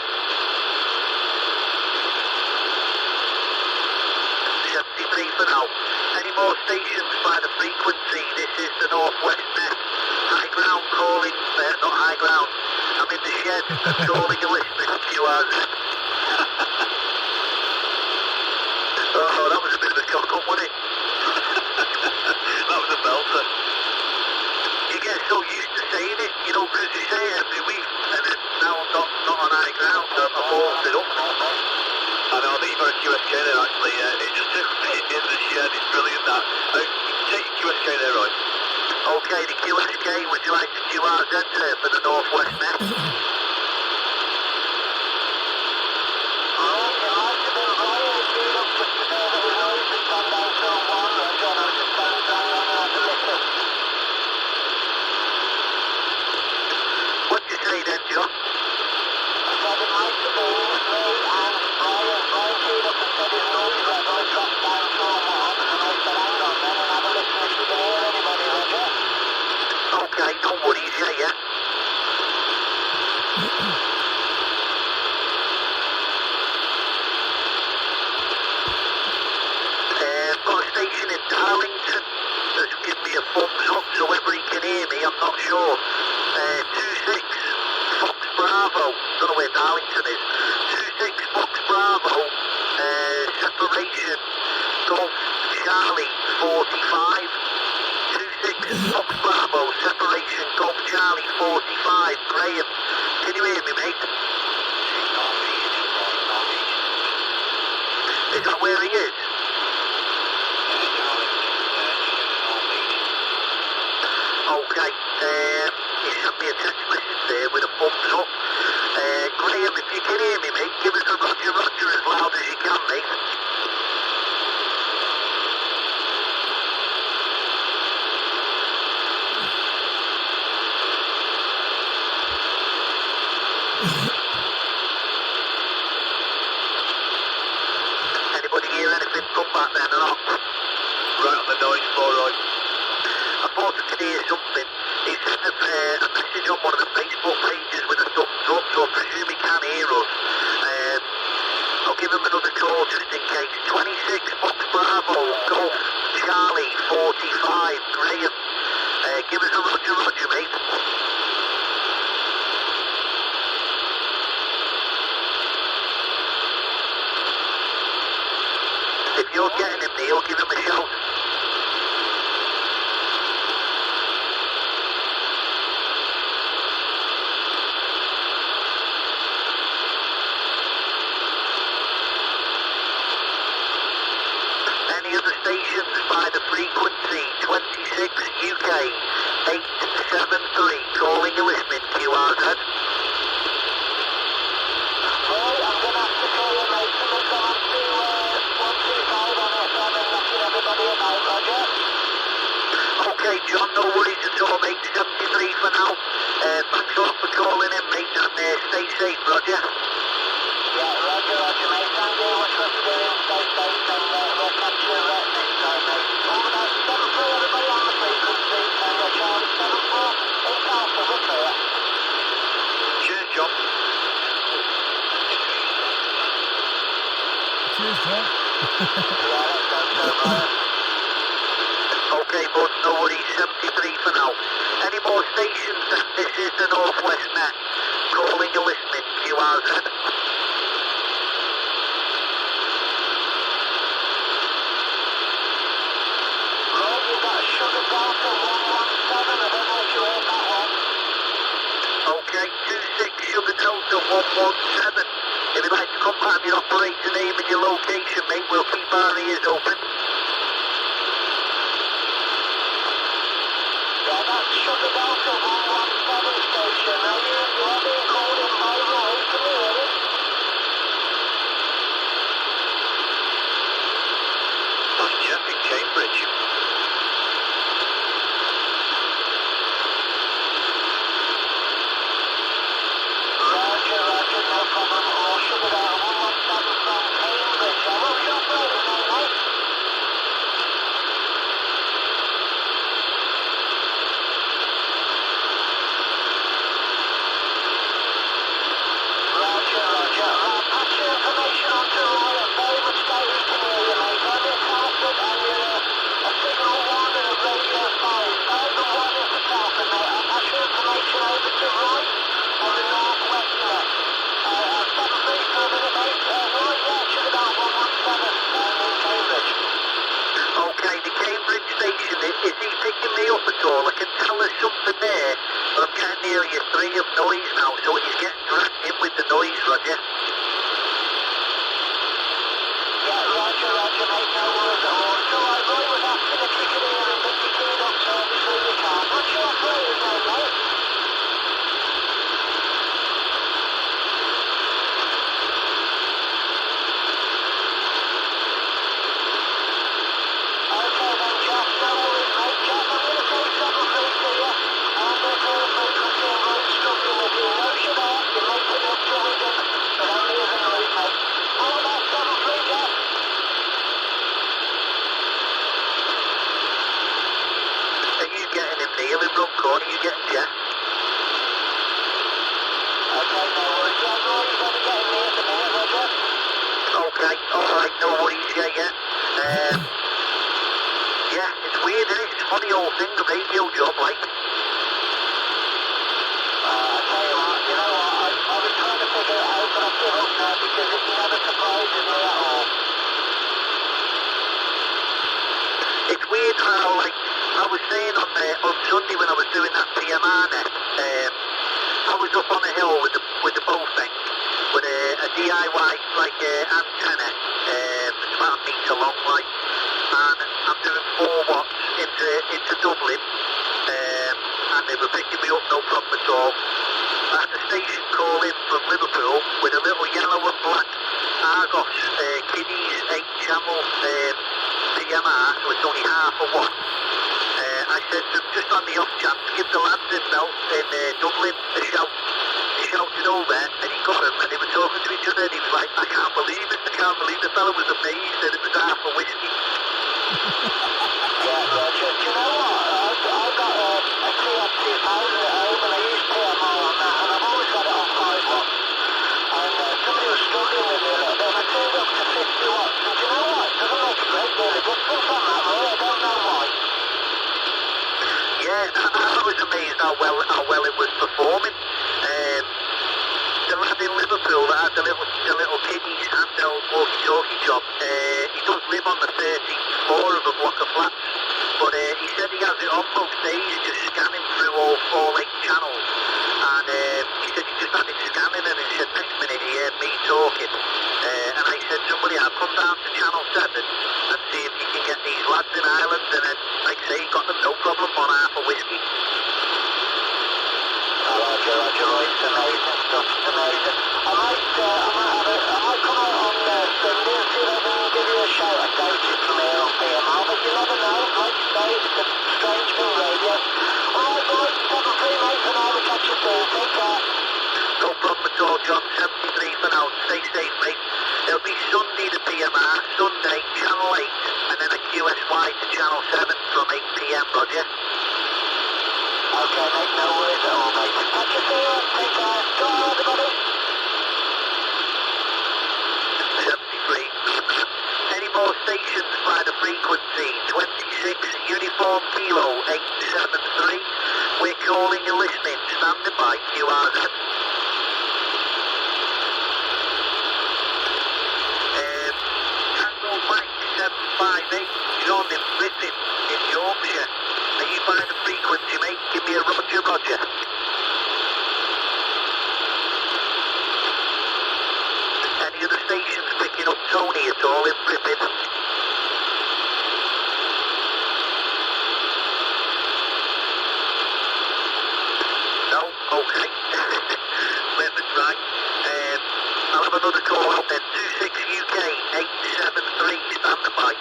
73 for now. Any more stations by the frequency? This is the Northwest Met. High ground calling, not high ground. I'm in the shed calling a listener. QRZ. Oh, that was a bit of a cock-up, wasn't it? That was a belter. You get so used to saying it, you know, because you say it every week, and then now I'm not on high ground, so I've warmed it up. I know, I think you've got a QSK there actually, it just took me in the shed, it's brilliant that. Take your QSK there, Roy. Okay, the QSK, would you like the QRZ there for the Northwest Met? What'd you say then, John? Okay, no worries, yeah. Got a station in Darlington that's given me a thumbs up, so whether he can hear me, I'm not sure. 26 Fox Bravo, don't know where Darlington is. 26 Fox Bravo, separation, Golf Charlie 45. 26 Fox Bravo, separation, Golf Charlie 45. Graham, can you hear me, mate? Is that where he is? Okay, he sent me a text message there with a thumbs up. Graham, if you can hear me, mate, give us a Roger Roger as loud as you can, mate. Anybody hear anything from back then or not? Right on the noise floor, Roy. I thought I could hear something. He sent a message on one of the Facebook pages with a thumbs up, so I presume he can hear us. I'll give him another call just in case. 26 Fox Bravo, Golf Charlie 45, Graham. Give us a Roger Roger, mate. If you're getting him, Neil, give him a shout. Any other stations by the frequency 26 UK 873 calling and listening QRZ. Okay, John, no worries at all, mate. 73 for now. Thanks a lot for calling in, mate, and stay safe, Roger. Yeah, Roger, mate. Thank you very much for doing. Stay safe, and we'll catch you next time, mate. All the best. 74, everybody on the frequency, and Charlie 74 in Telford, we're clear. Cheers, John. Cheers, John. Okay, bud, no worries, 73 for now. Any more stations then? This is the Northwest Met. Calling and listening, QRZ. Right, we've got a Sugar Delta 117, I don't know if you heard that one. Okay, 26 Sugar Delta 117. If you'd like to confirm your operator name and your location, mate, we'll keep our ears open. Yeah, that's Sugar Delta 117 station. Now you're being called in by Roy. Can you hear it? That's Jeff in Cambridge. Roger, no problem. Or Sugar Delta 117 from Cambridge. What's your operator name, mate? noise now, so he's getting dragged in with the noise, Roger. Yeah, roger, mate, no worries at all. So I was asking if you could hear him, but you cleared up so obviously you can't. What's your operator's name, mate? Okay then, Jeff, no worries, mate. Jeff, I'm going to say 7-3 to you. I'm going to call the frequency and go struggling with you. No sugar, you make it up to Wigan, but only as a noise, mate. How about 7-3, Jeff? Are you getting him, Neil, in Runcorn? Are you getting Jeff? Okay, no worries. Yeah, Rory's only getting me at the minute, Roger. Okay, alright, no worries, yeah. Yeah, it's weird, isn't it? It's a funny old thing, the radio job, like. I tell you what, I was trying to figure it out, but I've given up now because it never surprises me at all. It's weird how, like, I was saying on Sunday when I was doing that PMR net, I was up on a hill with the bow thing, with a DIY, like, antenna, it's about a metre long, like, and I'm doing 4 watts into Dublin, and they were picking me up, no problem at all. I had the station call in from Liverpool with a little yellow and black Argos, kiddies, 8-channel PMR, so it's only half a watt. I said to them, just on the off chance, give the lads in Dublin a shout. He shouted over, and he got him, and they were talking to each other, and he was like, I can't believe it, the fella was amazed, and it was half a whiskey. Yeah, Roger, do you know what? I've got a TF2000 at home, and I use PMR on that, and I've always got it on 5 watts. And somebody was struggling with me a little bit, and I turned up to 50 watts, and do you know what? It doesn't make a great deal of difference on that, Roy, I don't know why. Yeah, I was amazed how well it was performing. The lad in Liverpool that had the little kiddies handheld walkie-talkie job, he does live on the 13th floor of a block of flats, but he said he has it on most days, just scanning through all 8 channels, and he said he just had it scanning, and he said next minute he heard me talking, and I said somebody, I'll come down to channel 7 and see if you can get these lads in Ireland, and then, like I say, he got them no problem on half a whiskey. Roger, it's amazing stuff, it's amazing. I might come out on Sunday and see if I can give you a shout at David from here on PMR, but you never know, like you say, it's a strange thing, radio. Alright boys, 7-3 mate for now, we'll catch you soon, take care. No problem at all, John, 73 for now, stay safe mate. It'll be Sunday the PMR, Sunday channel 8, and then a QSY to channel 7 from 8pm, Roger. Okay mate, no worries at all mate. Catch you soon, take care. Go on everybody. 73. Any more stations by the frequency 26 Uniform Kilo 873. We're calling and listening, standing by QRZ. Tango Mike 758, John in Griffin in Yorkshire. Are you by the frequency, mate? Give me a roger. Any other stations picking up Tony at all in Griffin? No? Okay. Perfect, right. I'll have another call up then. 26 UK 873, standing by.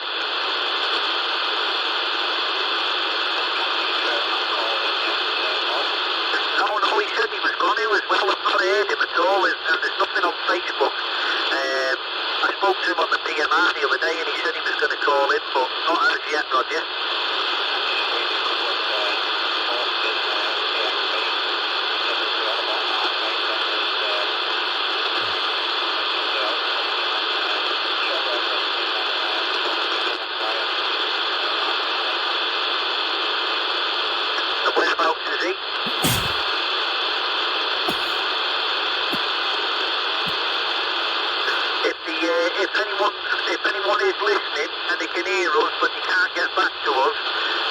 No, he said he was gone to as well. I've not heard him at all, and there's nothing on Facebook. I spoke to him on the PMR the other day, and he said he was going to call in, but not as yet, Roger. And whereabouts is he? If anyone is listening and they can hear us but they can't get back to us,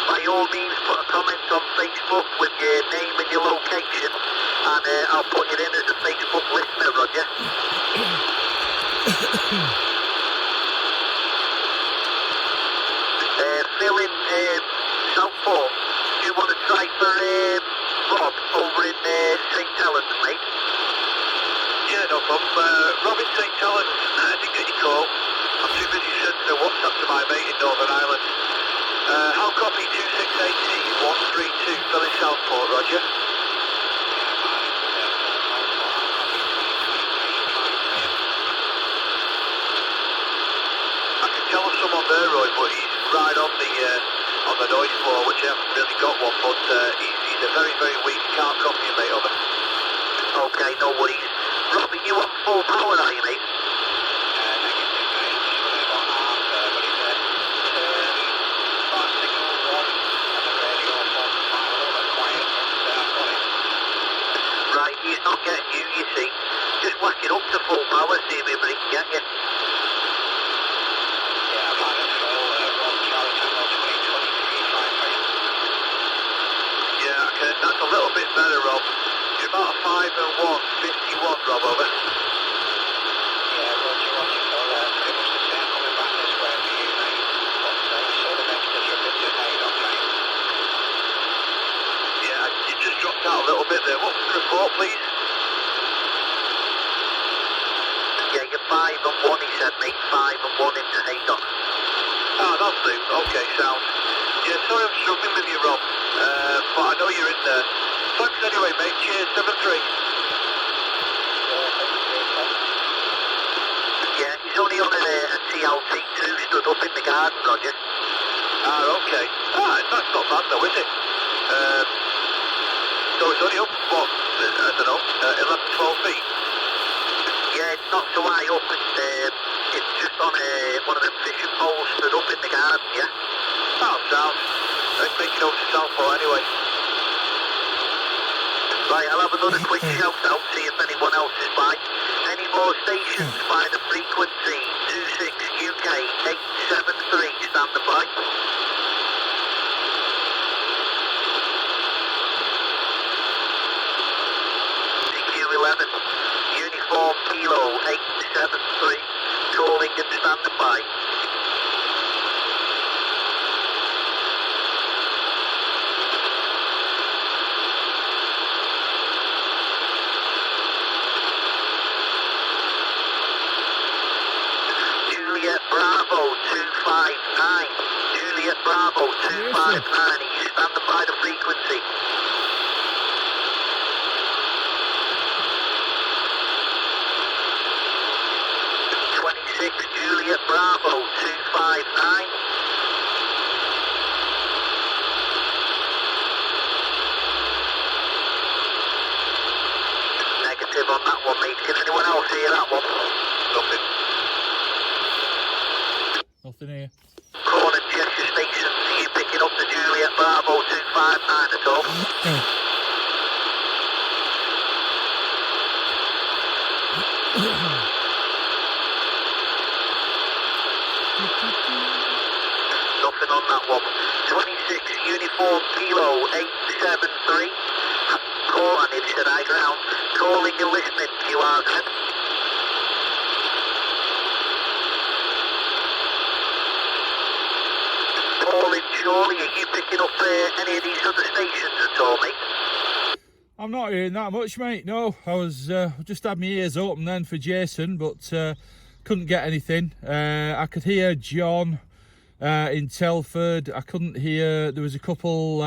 by all means put a comment on Facebook with your name and your location, and I'll put you in as a Facebook listener, Roger. Phil in Southport, do you want to try for Rob over in St. Helens, mate? Yeah, no problem. Rob in St. Helens, I didn't get your call. I'm too busy sending a WhatsApp to my mate in Northern Ireland. How copy 2680 132, Phil in Southport, Roger. I can tell there's someone there, Roy, but he's right on the noise floor, which I haven't really got one, but he's a very, very weak, can't copy you, mate, over. Okay, no worries. Rob, are you on full power, are you, mate? Right, he's not getting you, you see. Just whack it up to full power, see if he can get you. That's a little bit better, Rob. You're about a 5 and 1, 51, Rob, over. Yeah, Roger, watching for pretty much the same coming back this way for you, mate. But you saw the extra trip into made, okay? Yeah, you just dropped out a little bit there. What was the report, please? Yeah, you're 5 and 1, he said, mate. 5 and 1 into Haydock. Oh, that's new. Okay, sound. Yeah, sorry I'm struggling with you, Rob. But I know you're in there. Thanks anyway, mate. Cheers, 7-3. Yeah, he's only on a TLT2 stood up in the garden, Roger. Okay. That's not bad though, is it? So it's only up, what, I don't know, 11, 12 feet? Yeah, it's not so high up. It's just on one of them fishing poles stood up in the garden, yeah? Oh, sound. Let's make it over to Southport anyway. Right, I'll have another quick shout out, see if anyone else is by. Any more stations by the frequency 26 UK 873, standing by. CQ11, Uniform Kilo 873, calling and standing by. Juliet Bravo 259. Juliet Bravo 259. Are you standing by the frequency? Juliet Bravo 259. Negative on that one, mate. Can anyone else hear that one? Nothing. Nothing here. Corn and Cheshire Stations, are you picking up the Juliet Bravo 259 at all? Nothing on that one. 26 Uniform Kilo 873. Call, I nearly said high ground. Calling and listening, QRZ. Paul in Chorley, are you picking up any of these other stations at all, mate? I'm not hearing that much, mate. No, I was just had my ears open then for Jason, but couldn't get anything. I could hear John in Telford. I couldn't hear. There was a couple.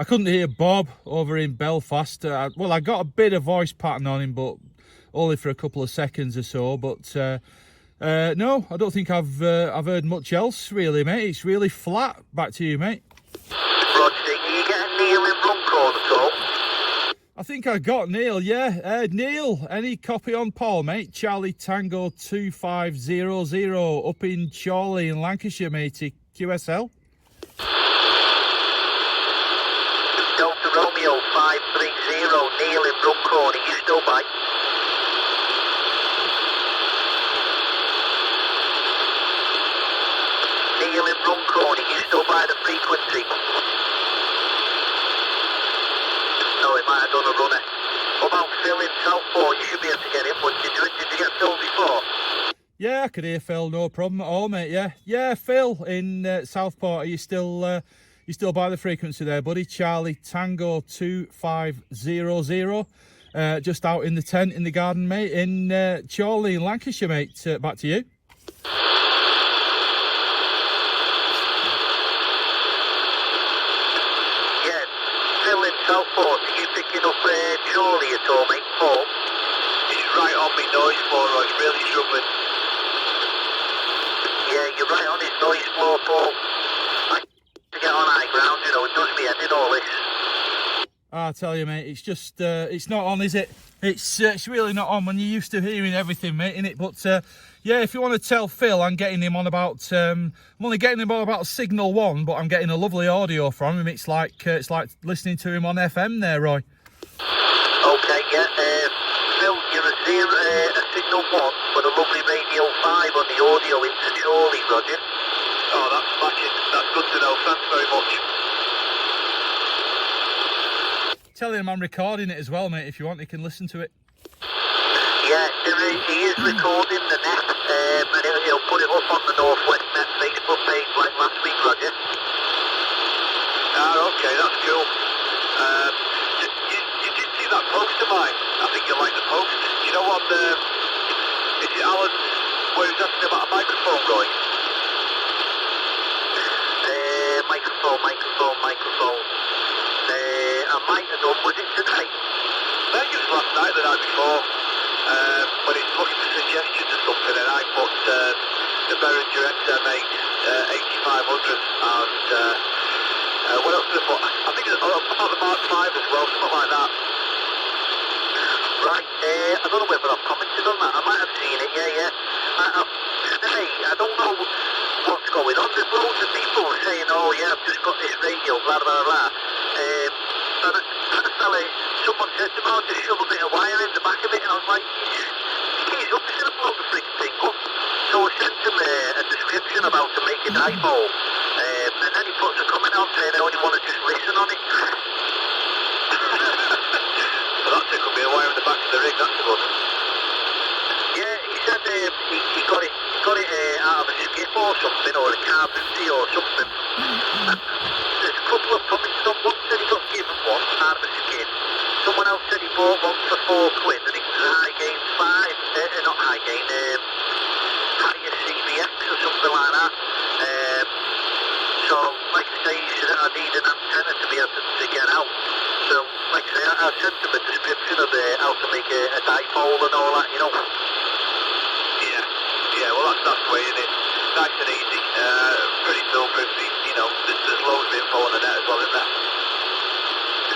I couldn't hear Bob over in Belfast. Well, I got a bit of voice pattern on him, but only for a couple of seconds or so. But no, I don't think I've heard much else really, mate. It's really flat. Back to you, mate. Roger, are you getting Neil in Runcorn at all? I think I got Neil, yeah. Neil, any copy on Paul, mate? Charlie Tango 2500 up in Chorley in Lancashire, matey. QSL. Delta Romeo 530, Neil in Runcorn, are you still by? Neil in Runcorn, are you still by the frequency? might have done a runner. What about Phil in Telford? You should be able to get him, wouldn't you? Did you get Phil before? Yeah, I could hear Phil, no problem at all, mate. Yeah, Phil in Southport. Are you still by the frequency there, buddy? Charlie Tango 2500. Just out in the tent in the garden, mate, in Chorley in Lancashire, mate. Back to you. Yeah, Phil in Telford. Are you picking up Chorley at all, mate? Paul? He's right on me noise floor, he's really struggling. Yeah, you're right on his noise floor, Paul. I to get on high ground, you know, it does me head in all this. I tell you, mate, it's just, it's not on, is it? It's really not on when you're used to hearing everything, mate, innit? But, yeah, if you want to tell Phil, I'm getting him on about, I'm only getting him on about Signal 1, but I'm getting a lovely audio from him. It's like listening to him on FM there, Roy. Okay, yeah, Phil, you're a Signal 1, but a lovely Radio 5 on the audio into Chorley, Roger. Oh, that's smashing. That's good to know. Thanks very much. Tell him I'm recording it as well, mate. If you want, you can listen to it. Yeah, he is recording the net, and he'll put it up on the Northwest Net Facebook page like last week, Roger. Ah, okay, that's cool. You did see that post of mine? I think you like the post. You know what, is it Alan, where he was asking about a microphone, Roy? Microphone. I might have done, was it tonight? I think it was last night, the night before. When he's looking for suggestions or something, and I put the Behringer XM8 8500 and what else did I put? I think it's about the Mark 5 as well, something like that. Right, I don't know whether I've commented on that. I might have seen it, yeah. I don't know what's going on. There's loads of people saying, oh yeah, I've just got this radio, blah, blah, blah. And a fella, someone said to me, I'll just shove a bit of wire in the back of it, and I was like, he's up, he's going to blow the freaking thing up. So I sent him a description about to make a dipole, and then he puts a comment on saying, I only want to just listen on it. So that took me a wire in the back of the rig, that's good. Yeah, he said he got it out of a skip or something, or a car booty or something. There's a couple of comments on one said he got given one out of a skip. Someone else said he bought one for £4 and it was a high gain 5, not high gain, higher CBX or something like that. So, like I say, he said I need an antenna to be able to get out. So, like I say, I sent him a description of how to make a dipole and all that, you know. Yeah, well that's the way, isn't it? Nice and easy, pretty foolproof, you know, there's loads of info on the net as well, isn't there?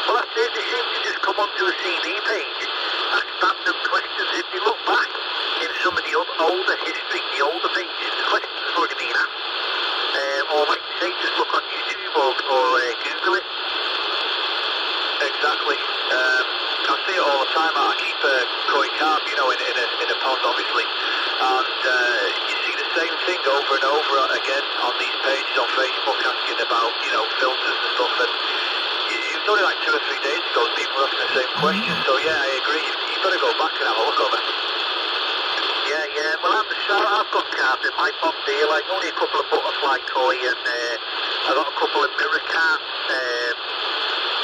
Well, that's it, they seem to just come onto a CV page, ask random questions. If you look back in some of the older history, the older pages, the questions have already been asked. Or like you say, just look on YouTube or Google it. Exactly. I see it all the time. I keep a koi carp, you know, in a pond, obviously, and you see the same thing over and over again on these pages on Facebook asking about, you know, filters and stuff. And it was only like 2 or 3 days ago people were asking the same question. So yeah, I agree. You've got to go back and have a look over. Yeah. Well, I've got carp in my pond here, like only a couple of butterfly koi, and I've got a couple of mirror carp.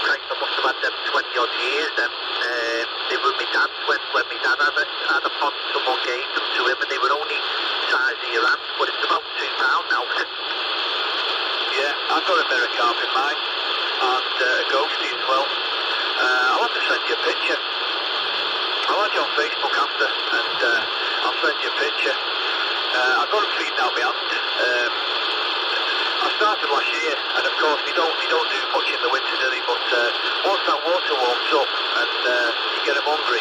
I must have had them 20 odd years, and they were my dad's when my dad had a pond. Someone gave them to him, and they were only size of your hand, but it's about £2 now. Yeah, I've got a mirror carp in mine, and a ghostie as well. I'll have to send you a picture. I'll add you on Facebook after, and I'll send you a picture. I've got them feeding out my hand. I started last year, and of course they don't do much in the winter, do they? But once that water warms up and you get them hungry,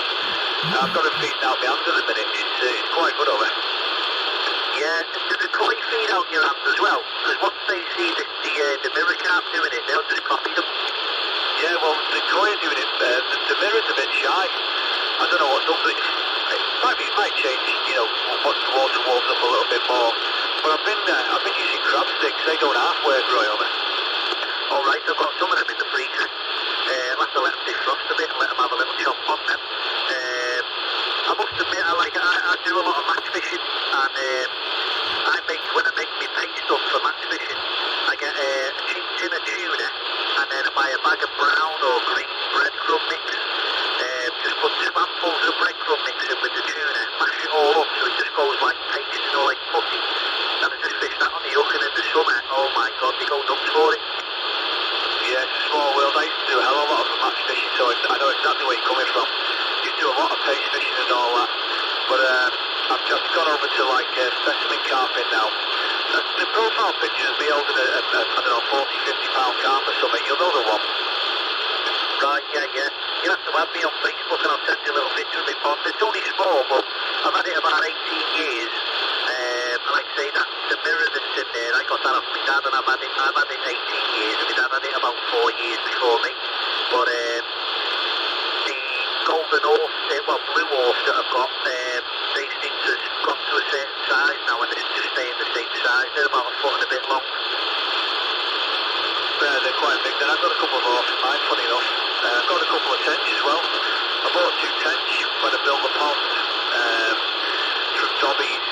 I've got them feeding out my hand at the minute. It's quite good over. Yeah, do the koi feed out your hand as well? Because once they see the mirror carp doing it, they'll just copy them. Yeah, well, the koi are doing it. The mirror's a bit shy. I don't know what's up with it. It might change, you know, once the water warms up a little bit more. But I've been using crab sticks. They don't half work, Roy, on it. All right, I've got some of them in the freezer. I'll have to let them defrost a bit and let them have a little chop on them. I must admit, I do a lot of match fishing, and when I make my bait stuff for match fishing, I get a cheap tin of tuna, and then I buy a bag of brown or green breadcrumb mix. Just put spoonfuls of breadcrumb mix in with the tuna, mash it all up so it just goes like paste, like putty. And I just fish that on the hook, and in the summer, oh my god, they go nuts for it. Yeah, it's a small world. I used to do a hell of a lot of match fishing, so I know exactly where you're coming from. Used to do a lot of pace fishing and all that, but I've just gone over to like specimen carping now. The profile pictures be holding I don't know, 40, 50 pound carp or something. You'll know the one. Right, yeah. You have to add me on Facebook and I'll send you a little picture of my pond. It's only small, but I've had it about 18 years. And like I say, that's the mirror that's in there. I got that off my dad, and I've had it 18 years, and my dad had it about 4 years before me. But the golden horse, blue horse that I've got, they seem to have got to a certain size now, and they're just staying the same size. They're about a foot and a bit long. They're quite big. Then I've got a couple of horses in mine, funny enough. I've got a couple of tench as well. I bought 2 tench when I built the pond from Dobby's.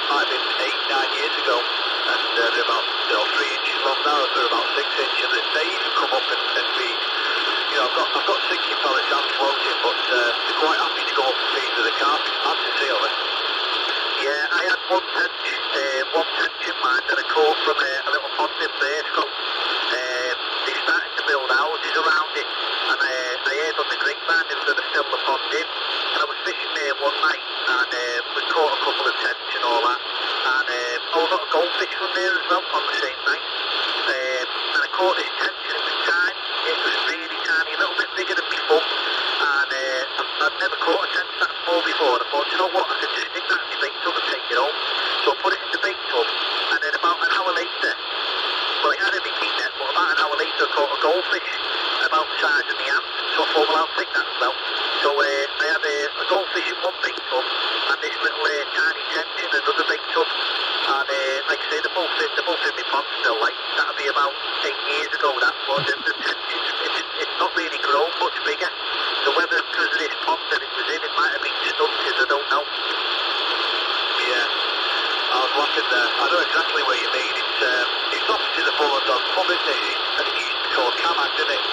Might have been 8-9 years ago, and they're about 3 inches long now. They're about 6 inches, and they even come up and feed. You know, I've got sinking pellets and floating, but they're quite happy to go up and feed with the carp. It's mad to see of it. Yeah, I had one tench in mine that I caught from a little pond in Bearscombe. They started to build houses around it, and I heard on the grapevine they were going to fill the pond in. And I was fishing there one night, and we caught a couple of tench and all that. And I got a goldfish from there as well on the same night. And I caught this tench, and it was tiny. It was really tiny, a little bit bigger than my thumb. And I'd never caught a tench that small before. And I thought, you know what, I could just stick that in my bait tub and take it home. So I put it in the bait tub, and then about an hour later, well, I had a bikini net, but about an hour later I caught a goldfish about the size of my hand. So I thought, well, I'll take that as well. So I had a goldfish in one bait tub, and this little tiny tench in another bait tub. And like I say, they're both in my pond still. Like, that'll be about 8 years ago, that was. And the tench, it's not really grown much bigger. So whether because of this pond that it was in, it might have been stunted, I don't know. Yeah. I was laughing there. I know exactly what you mean. It's opposite the Bull and Dog pub, isn't it? I think it used to be called Camac, didn't it?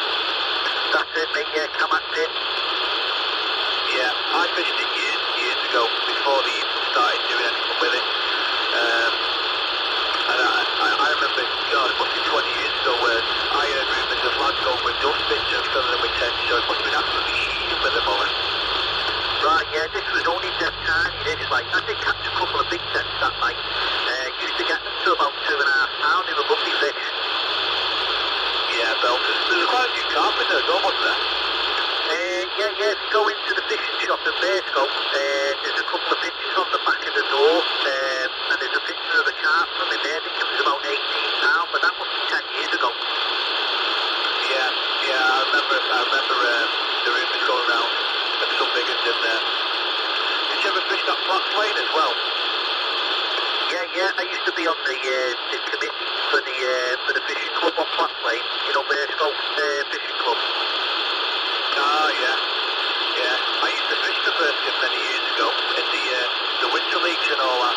That's it, mate, yeah, Camac pit. Yeah, I fished it years ago, before they even started doing anything with it. And I remember, God, it must be 20 years ago, where I heard rumours of lads going with dustbins and filling them with tench, so it must have been absolutely heaving with them on it. Right, yeah, this was only dead tiny. This is like, I did catch a couple of big tench that night. Used to get them to about 2.5 pounds. They were lovely fish. Yeah, belters. There was quite a few carp in there as well, wasn't there? Yeah, if you go into the fishing shop in Bearscombe, there's a couple of pictures on the back of the door, and there's a picture of a carp from in there. I think it was about 18 pounds, but that must be 10 years ago. Yeah, I remember the rumours going around of some big ones in there. Did you ever fish that Platts Lane as well? Yeah, I used to be on the committee for the fishing club on Platts Lane, you know, Bearscombe Fishing Club. Ah, yeah. I used to fish the first tip many years ago in the winter leagues and all that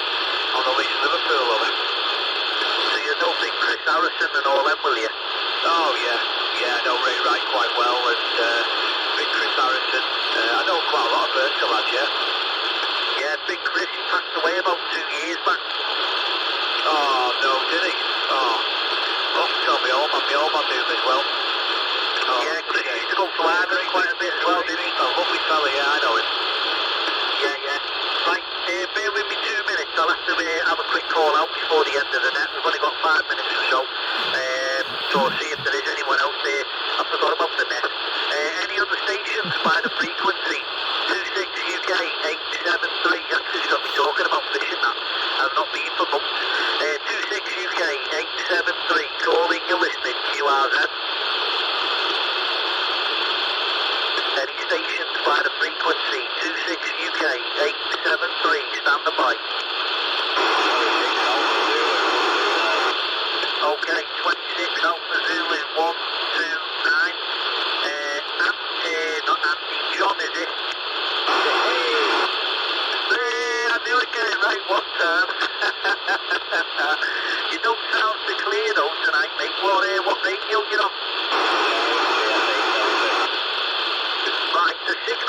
on the Leeds Liverpool over. So you know Big Chris Harrison and all them, will you? Oh yeah, I know Ray Wright quite well, and Big Chris Harrison. I know quite a lot of Vertical lads, yeah. Yeah, Big Chris, he passed away about 2 years back. Oh no, did he? Oh, off to tell me old man knew him as well. Oh, yeah, Chris used to go to Ireland quite a bit as well, didn't he? A lovely fella, yeah, I know him. Yeah. Right, bear with me 2 minutes. I'll have to have a quick call out before the end of the net. We've only got 5 minutes or so. So I'll see if there is anyone else there. I forgot about the net. Any other stations by the frequency? 26 UK 873. Actually, got me talking about fishing that. I've not been for months. 26 UK 873. Calling, you're listening. QRZ. Any stations by the frequency 26 UK 873, stand by. Okay, 26 Alpha Zulu 129.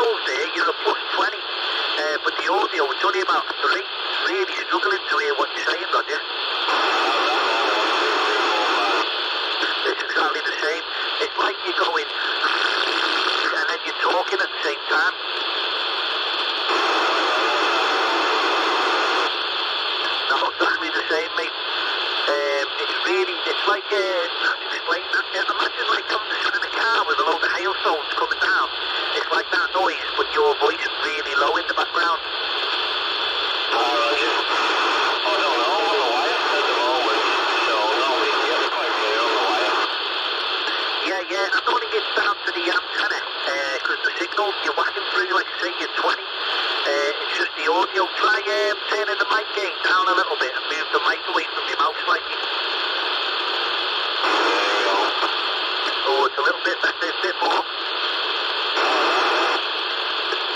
signals there, you're a plus 20. But the audio, it's only about 3. It's really struggling to hear what you're saying, Roger. It's exactly the same. It's like you're going, and then you're talking at the same time. No, exactly the same, mate. It's like, imagine like coming to sit in a car with a load of hailstones coming down. It's like that noise, but your voice is really low in the background. Roger. Oh, no, on the wire at the moment, so normally you get quite clear on the wire. Yeah, I don't think it's down to the antenna, because the signal, you're whacking through, like I say, you're 20. It's just the audio. Try turning the mic gain down a little bit and move the mic away from your mouth slightly. Oh, it's a little bit better, a bit more.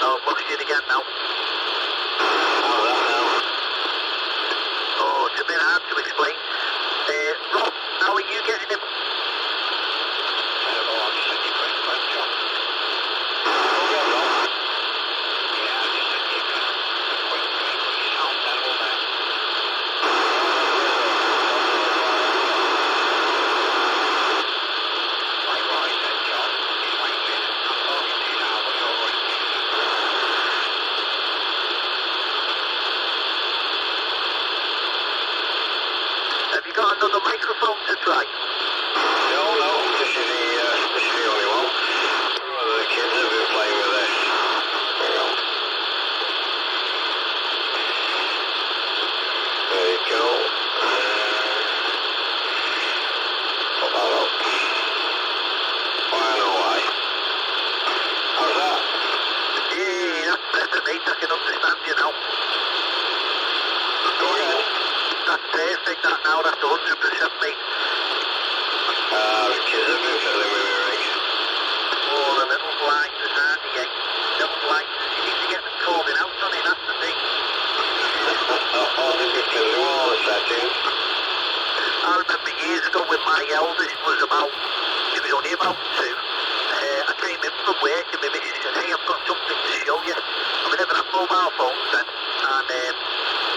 Oh, lost it again now. Oh, it's a bit hard to explain. Rob, how are you getting him? Got another microphone to try? No, this is the only one. The kids have been playing with this. There you go. There you go. Put that up. Oh, I know why. How's that? Yeah, that's better, mate. I can understand you now. Go ahead. That's perfect, that now, that's 100%, mate. The kids have been fiddling with me, Rick. Oh, the little blinders, aren't they, eh? Little blinders, you need to get them calling out on it, that's the thing. Oh, they've been fiddling with all the settings. I remember years ago when my eldest was only about 2. I came in from work and my missus said, hey, I've got something to show you. And we never had mobile phones then. And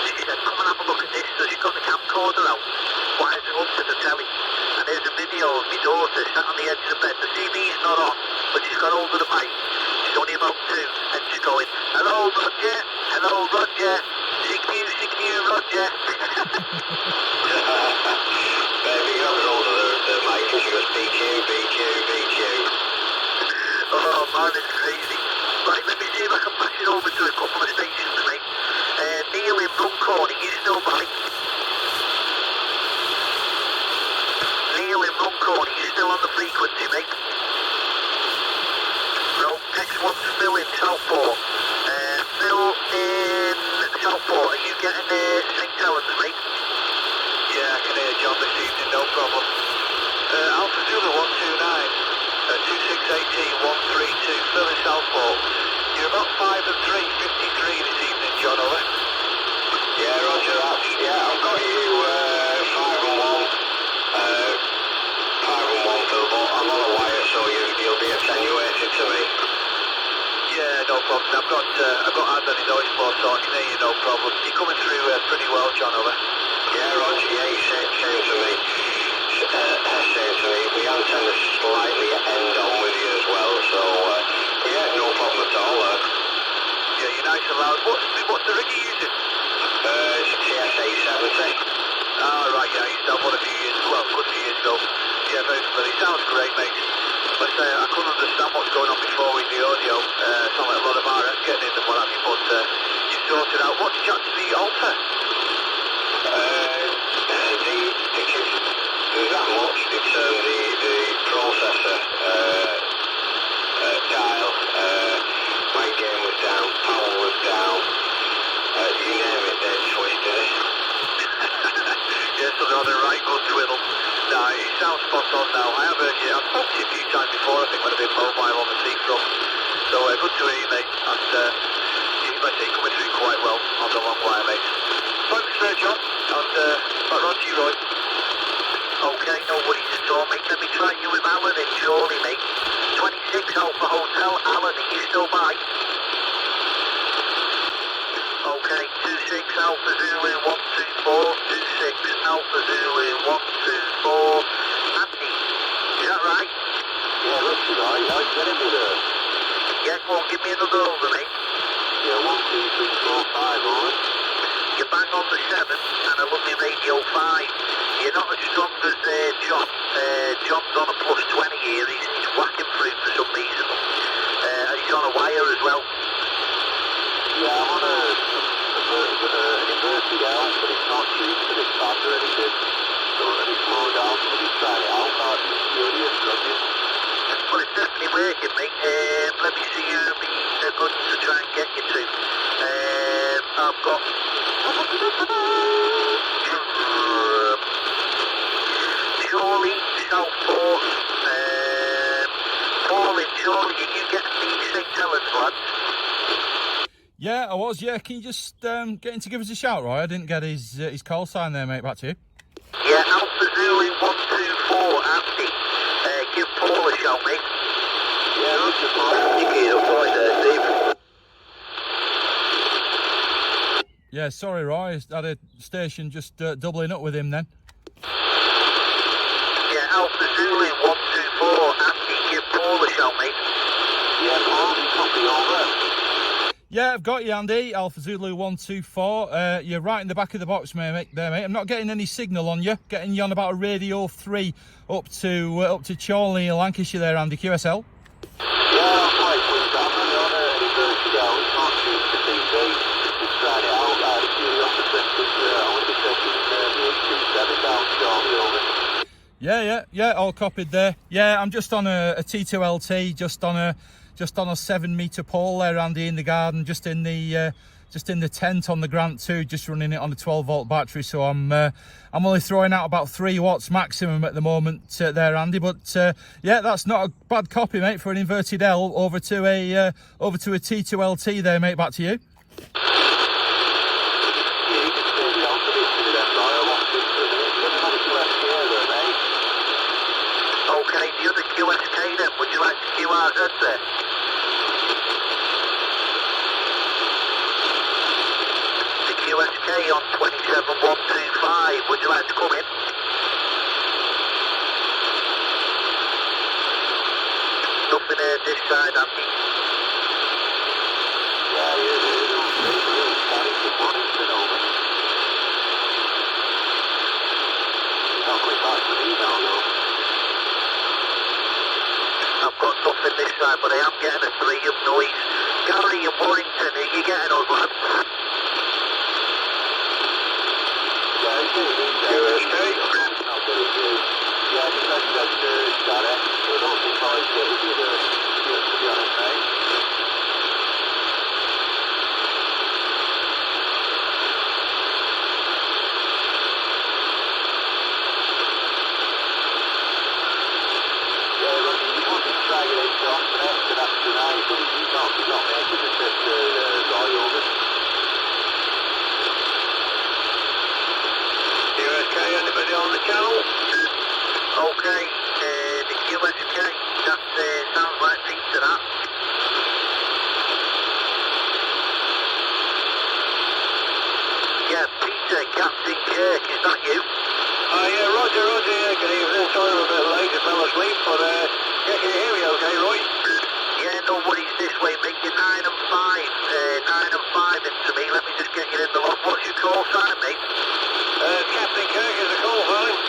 she said, come and have a look at this. So she got the camcorder out, wires it up to the telly. And there's a video of my daughter sat on the edge of the bed. The TV's not on, but she's got hold of the mic. She's only about 2. And she's going, hello, Roger. Hello, Roger. CQ, Roger. Baby got hold of the mic and she goes, BQ. Oh man, it's crazy. Right, let me see if I can pass it over to a couple of stations, mate. Neil in Runcorn, are you still by? Neil in Runcorn, are you still on the frequency, mate? No, next one's Phil in Southport. Phil in Southport, are you getting St. Helens, mate? Yeah, I can hear John this evening, no problem. Alpha Zulu 129. 2680-132, Phil in Southport. You're about 5 and 3, 53 this evening, John, over. Yeah, Roger that. Yeah, I've got you 5 and 1. 5 and 1, Phil, but I'm on a wire, so you'll be attenuated to me. Yeah, no problem. I've got Ad on his voice board, so I can hear you, no problem. You're coming through pretty well, John, over. Yeah, Roger, yeah, same to me. Same to me. The antenna slightly end on with you as well, so yeah, no problem at all. Yeah, you're nice and loud. What's the rig you're using? It's a TS870. Right, yeah, I used to have one a few years ago. Well, a good few years ago. Yeah, very familiar. Sounds great, mate. Let's say I couldn't understand what's going on before with the audio. Sound like a lot of RF getting in and what have you, but you sorted out. What did you actually alter? The kids. There's that much. They turned the processor dial. My game was down, power was down. You name it, they twisted it. Yeah, so they're on a right good twiddle. Nah, it sounds spot on now. I have heard you. I've spoken to you a few times before, I think, when I've been mobile on the seafront. So good to hear you, mate. And like I say, coming through quite well on the long wire, mate. Thanks, John. And back on to you, Roy. Okay, no worries at all, mate. Let me try you with Alan in Chorley, mate. 26 Alpha Hotel. Alan, are you still by? Okay, 26 Alpha Zulu 124, 26 Alpha Zulu 124. Andy, is that right? Yeah, that's right. I get him with her. Yeah, go on, give me another over, mate. Yeah, 1, 2, 3, 4, 5, alright. You bang on the 7 and a lovely radio 5. You're not as strong as John. John's on a plus 20 here. He's whacking through for some reason. And he's on a wire as well. Yeah, I'm on an inverted L, but it's not tuned to this band or anything. So it's slowed down, so we've tried it out. That's furious, Roger. Well, it's definitely working, mate. Let me see who the buttons to try and get you to. I've got... Chorley, Southport, Paul in Chorley. Are you getting the St. Helens, lads? Yeah, I was. Yeah, can you just get him to give us a shout, Roy? I didn't get his call sign there, mate. Back to you. Yeah, Alpha Zulu 124, Andy. Give Paul a shout, mate. Yeah, that's just fine. You get up right there, Steve. Yeah, sorry, Roy. I had a station just doubling up with him then. Yeah, Alpha Zulu 124, Andy. Give Paul a shout, mate. Yeah, Paul, you copy over. Yeah, I've got you, Andy. Alpha Zulu 124. You're right in the back of the box, mate. I'm not getting any signal on you. Getting you on about a radio 3 up to Chorley, Lancashire there, Andy. QSL. Yeah, I'm quite pleased. I'm running on an inverted L. It's not tuned to TV. Just tried it out out of curiosity. I want to be taking the 827 down Chorley over. Yeah, all copied there. Yeah, I'm just on a T2LT, just on a 7-metre pole there, Andy, in the garden, just in the tent on the Grant 2, just running it on a 12-volt battery. So I'm only throwing out about 3 watts maximum at the moment there, Andy. But yeah, that's not a bad copy, mate, for an inverted L over to a T2LT there, mate. Back to you. Okay, the other QSK then. Would you like to QRZ there? QSK on 27125, would you like to come in? Nothing here this side, Andy. I've got nothing this side, but I am getting a 3 of noise. Gary and Warrington, are you getting us, lads? Okay, the QSK, that sounds like Peter, that. Yeah, Peter, Captain Kirk, is that you? Yeah, Roger, yeah, good evening. Sorry I'm a bit late, I fell asleep, but yeah, can you hear me okay, Roy? Yeah, no worries this way, mate. You're 9 and 5 into me. Let me just get you in the log. What's your call sign, mate? Captain Kirk is the call, darling.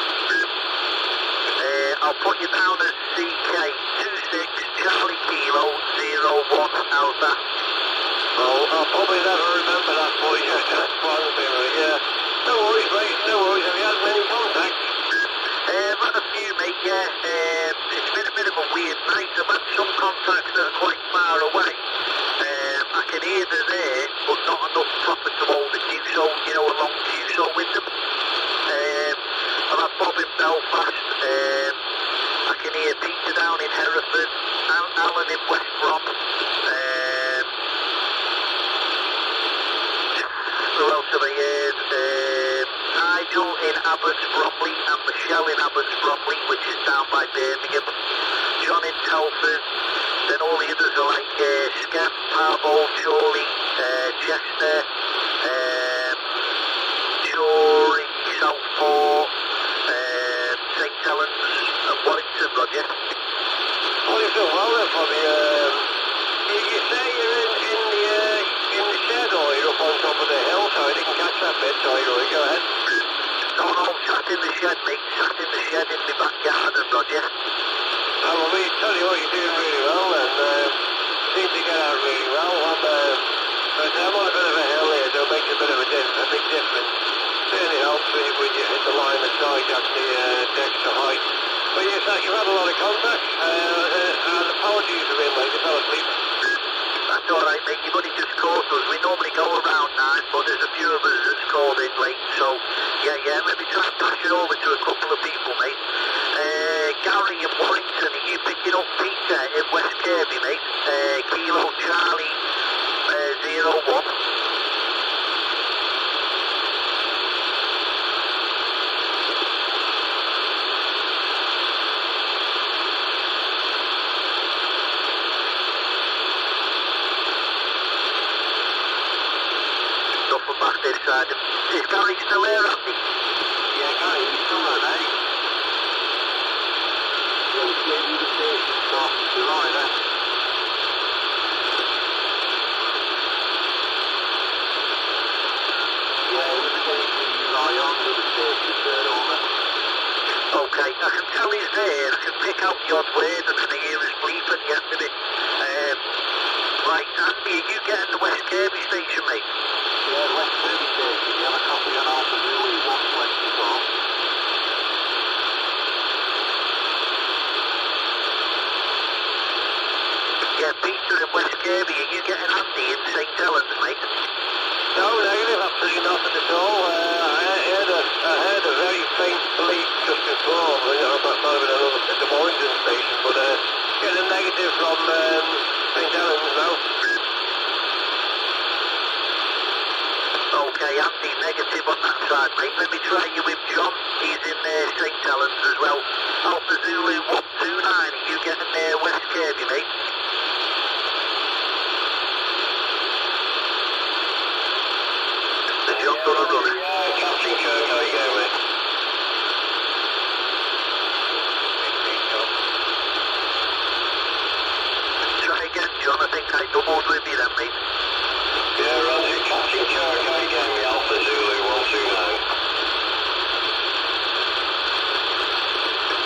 I'll put you down as CK26 Charlie Kilo 01. How's that? Oh, I'll probably never remember that voice. That's part of me, right? Yeah. No worries, mate. No worries. Have you had many contacts? I've had a few, mate, yeah. It's been a bit of a weird night. I've had some contacts that are quite far away. I can hear they're there, but not enough proper to hold a QSO, you know, a long QSO with them. I've had Bob in Belfast. I can hear Peter down in Hereford, Alan in West Brom. Who else have I heard? Hyde Nigel in Abbots Bromley and Michelle in Abbots Bromley, which is down by Birmingham. John in Telford. Then all the others are like Skeff, Parvo, Chorley, Chester, Chorley, Southport, St Helens and Warrington, Roger. Well, you've done well then for me. You say you're in the shed or you're up on top of the hill, so I didn't catch that bit, so go ahead. No, sat in the shed, mate. Sat in the shed in the back garden, Roger. Oh, well, we tell you what, you're doing really well, and seem to get out really well. I'm on a bit of a hill here, so it makes a bit of a big difference. Certainly helps when you hit the line of sight at the extra height. But yes, you've had a lot of contact, and apologies for being late, I fell asleep. That's alright, mate. You've only just caught us. We normally go around 9, but there's a few of us that's called in late. So, yeah, let me try and pass it over to a couple of people, mate. Gary in Warrington, are you picking up Peter in West Kirby, mate? Kilo Charlie 01. Nothing back this side. Is Gary still there, Andy? Yeah, Gary, you're still there, mate. You're right, eh? Okay, I can tell he's there. I can pick out the odd word and I hear his bleep at the end of it. Right, Andy, are you getting the West Kirby station, mate? Yeah, West Kirby station. You have a copy on Alpha Zulu 124. Yeah, Peter in West Kirby, are you getting Andy in St Helens, mate? No, negative, absolutely nothing at all. I heard a very faint bleep just before. That might have been another the Warrington station, but getting a negative from St Helens now. Okay, Andy, negative on that side, mate. Let me try you with John. He's in St Helens as well. Alpha Zulu 129, are you getting West Kirby, mate? John got a runner. Captain Kirk, how you going, mate? Try again, John. I think I doubled with you then, mate. Yeah, Roger, Captain Kirk, how you going, mate? Alpha Zulu 129.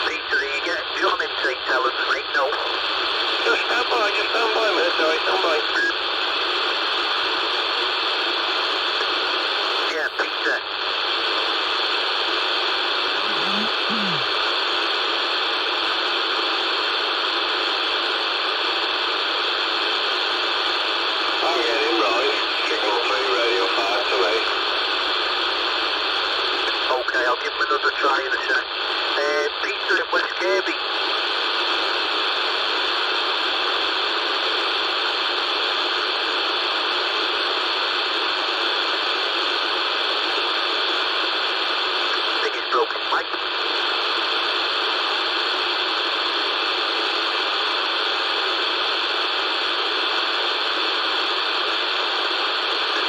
Peter, are you getting John in St Helens, mate? No. Just stand by a minute, sorry, stand by. Yeah, Peter. I'm getting right. Signal 3, radio 5 to me. Okay, I'll give him another try in a sec. Peter in West Kirby. I think he's broken mic.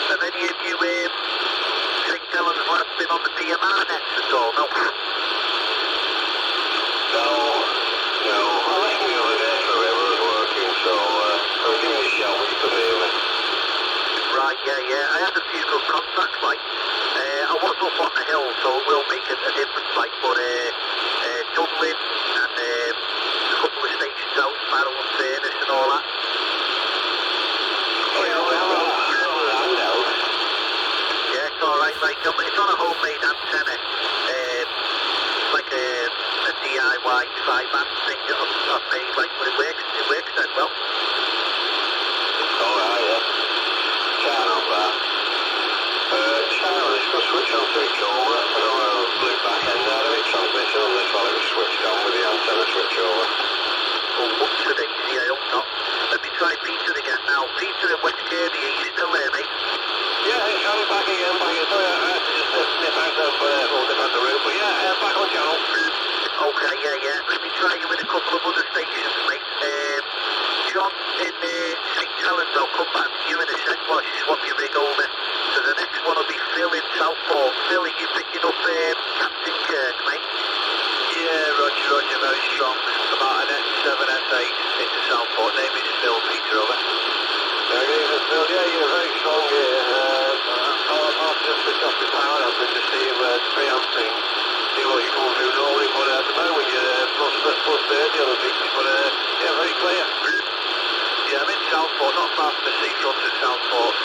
Have any of you St Helens lads been on the PMR nets at all? No. No. I listened the other day for whoever was working, so I'll give me a shout when you can hear me. Right, yeah. I had a few good contacts, like. I was up on the hill, so it will make a difference, like. But Dublin and a couple of stations out, Barrow and Furness and all that. Yeah, it's alright, like, it's on a homemade antenna. Like a DIY 5-band thing that I've made, like, but it works then well. Alright, yeah. Can't help that. Channel is going to switch on switch over. I don't know the blue back end out of it, transmission on this while it was switched on with the antenna switch over. Oh, what's the daisy? I hope not. Let me try Peter again now. Peter in West Kirby, are you still there, mate? Yeah, I'm back again. Sorry, I had to just nip out of all Telford, I'll come back to you in a sec while you swap your rig over. So the next one will be Phil in Southport. Phil, are you picking up Captain Kirk, mate? Yeah, Roger, very strong. About an S7, S8 into Southport. Name is Phil, Peter, over. Good evening, Phil. Yeah, you're very strong here. I'll just switch off the power up and just see the preamp thing, see what you come through normally, but at the moment you're plus 30 on the big, but yeah, very clear. Yeah, I'm in Southport, not far from the seafront at Southport.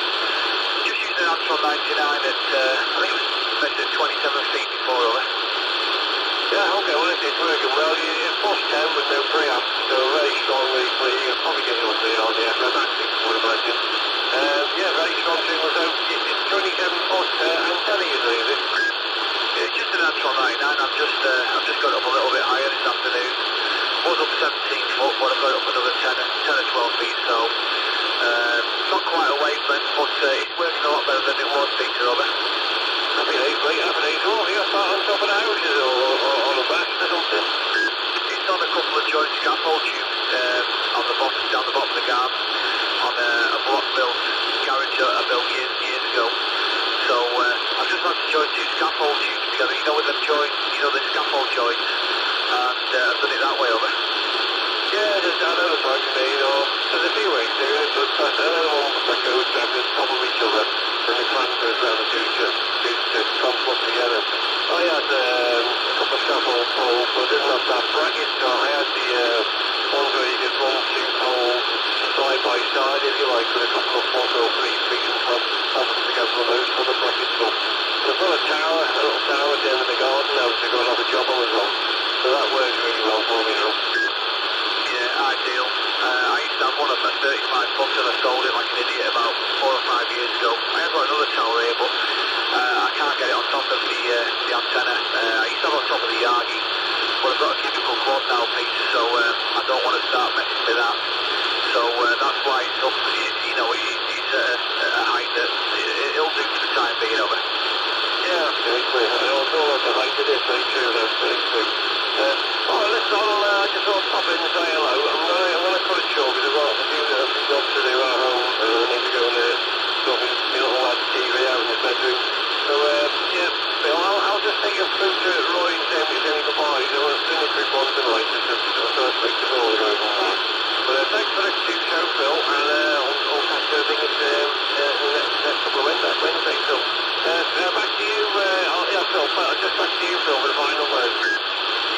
Just using an Antron 99 at, I think it was measured 27 feet before, over. Yeah, okay, well it's working well. You're plus 10 with no preamp, so very strong, very clear. You can probably get it on the FM acting, I would imagine. Yeah, very strong signal, so it's 27 foot antenna you're doing, is it? Yeah, it's just an Antron 99, I've just got it up a little bit higher this afternoon. Was up 17 foot, but I've got it up another 10 or 12 feet, so not quite a wavelength, but it's working a lot better than it was, Peter, over. Happy days, mate, happy days. What have you got on top of the houses or on a mast or something? It's on a couple of joint scaffold tubes on the bottom, down the bottom of the garden, on a block built garage I built years ago. So I've just had to join two scaffold tubes together, you know, with them joints, you know, the scaffold joints, and I've done it that way, over. Yeah, I know the type of thing, there's a few ways to do it, but another one that goes down to the top of each other, and the clamp goes around the two to clump together. I had a couple of scaffold poles, but I didn't have that bracket, so I had the ones where you could run two poles side by side, if you like, with a couple of 4 or 3 feet and clamp them together on those for the brackets. So I've got a little tower at the end of the garden now, so I've got another job on as well. So that works really well for me now. Yeah, ideal. I used to have one of my 35 foot and I sold it like an idiot about 4 or 5 years ago. I have got another tower here, but I can't get it on top of the antenna. I used to have it on top of the Yagi, but I've got a cubicle quad now, Peter, so I don't want to start messing with that. So that's why it's up, you know, it's at a height that it'll do for the time being, over. Yeah, absolutely. I also like the height of this, very true, that's very true. Alright, listen, I just want to pop in and say hello. I'm going to cut it short because I've got a few jobs to do at home and I need to go and sort my little lad's TV out in his bedroom. So, yeah, Bill, I'll just take you through to Roy and say we're saying goodbye. I want to sing a quick one tonight, just a first week to all the guys on that. But thanks for the show, Phil, and I'll catch you, I think it's in the next couple of Wednesdays. So, back to you, Phil, just back to you, Phil, with the final word.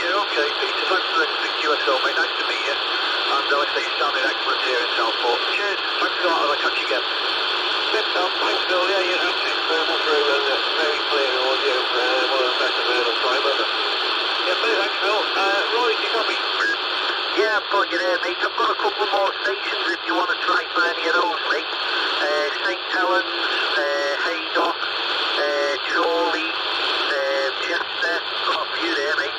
Yeah, okay, Peter. Thanks for the QSO, mate. Nice to meet you. And like I say, you sounded excellent here in Southport. Cheers. Thanks a lot, and I'll catch you again. Thanks, Phil. Yeah, you're absolutely moving through and very clear audio. One of the best I've heard on time ever. Yeah, thanks, Phil. Roy, you got me? Yeah, I've got you there, mate. I've got a couple more stations if you want to try for any of those, mate. St. Helens, Haydock, Chorley, Chester. Got a few there, mate.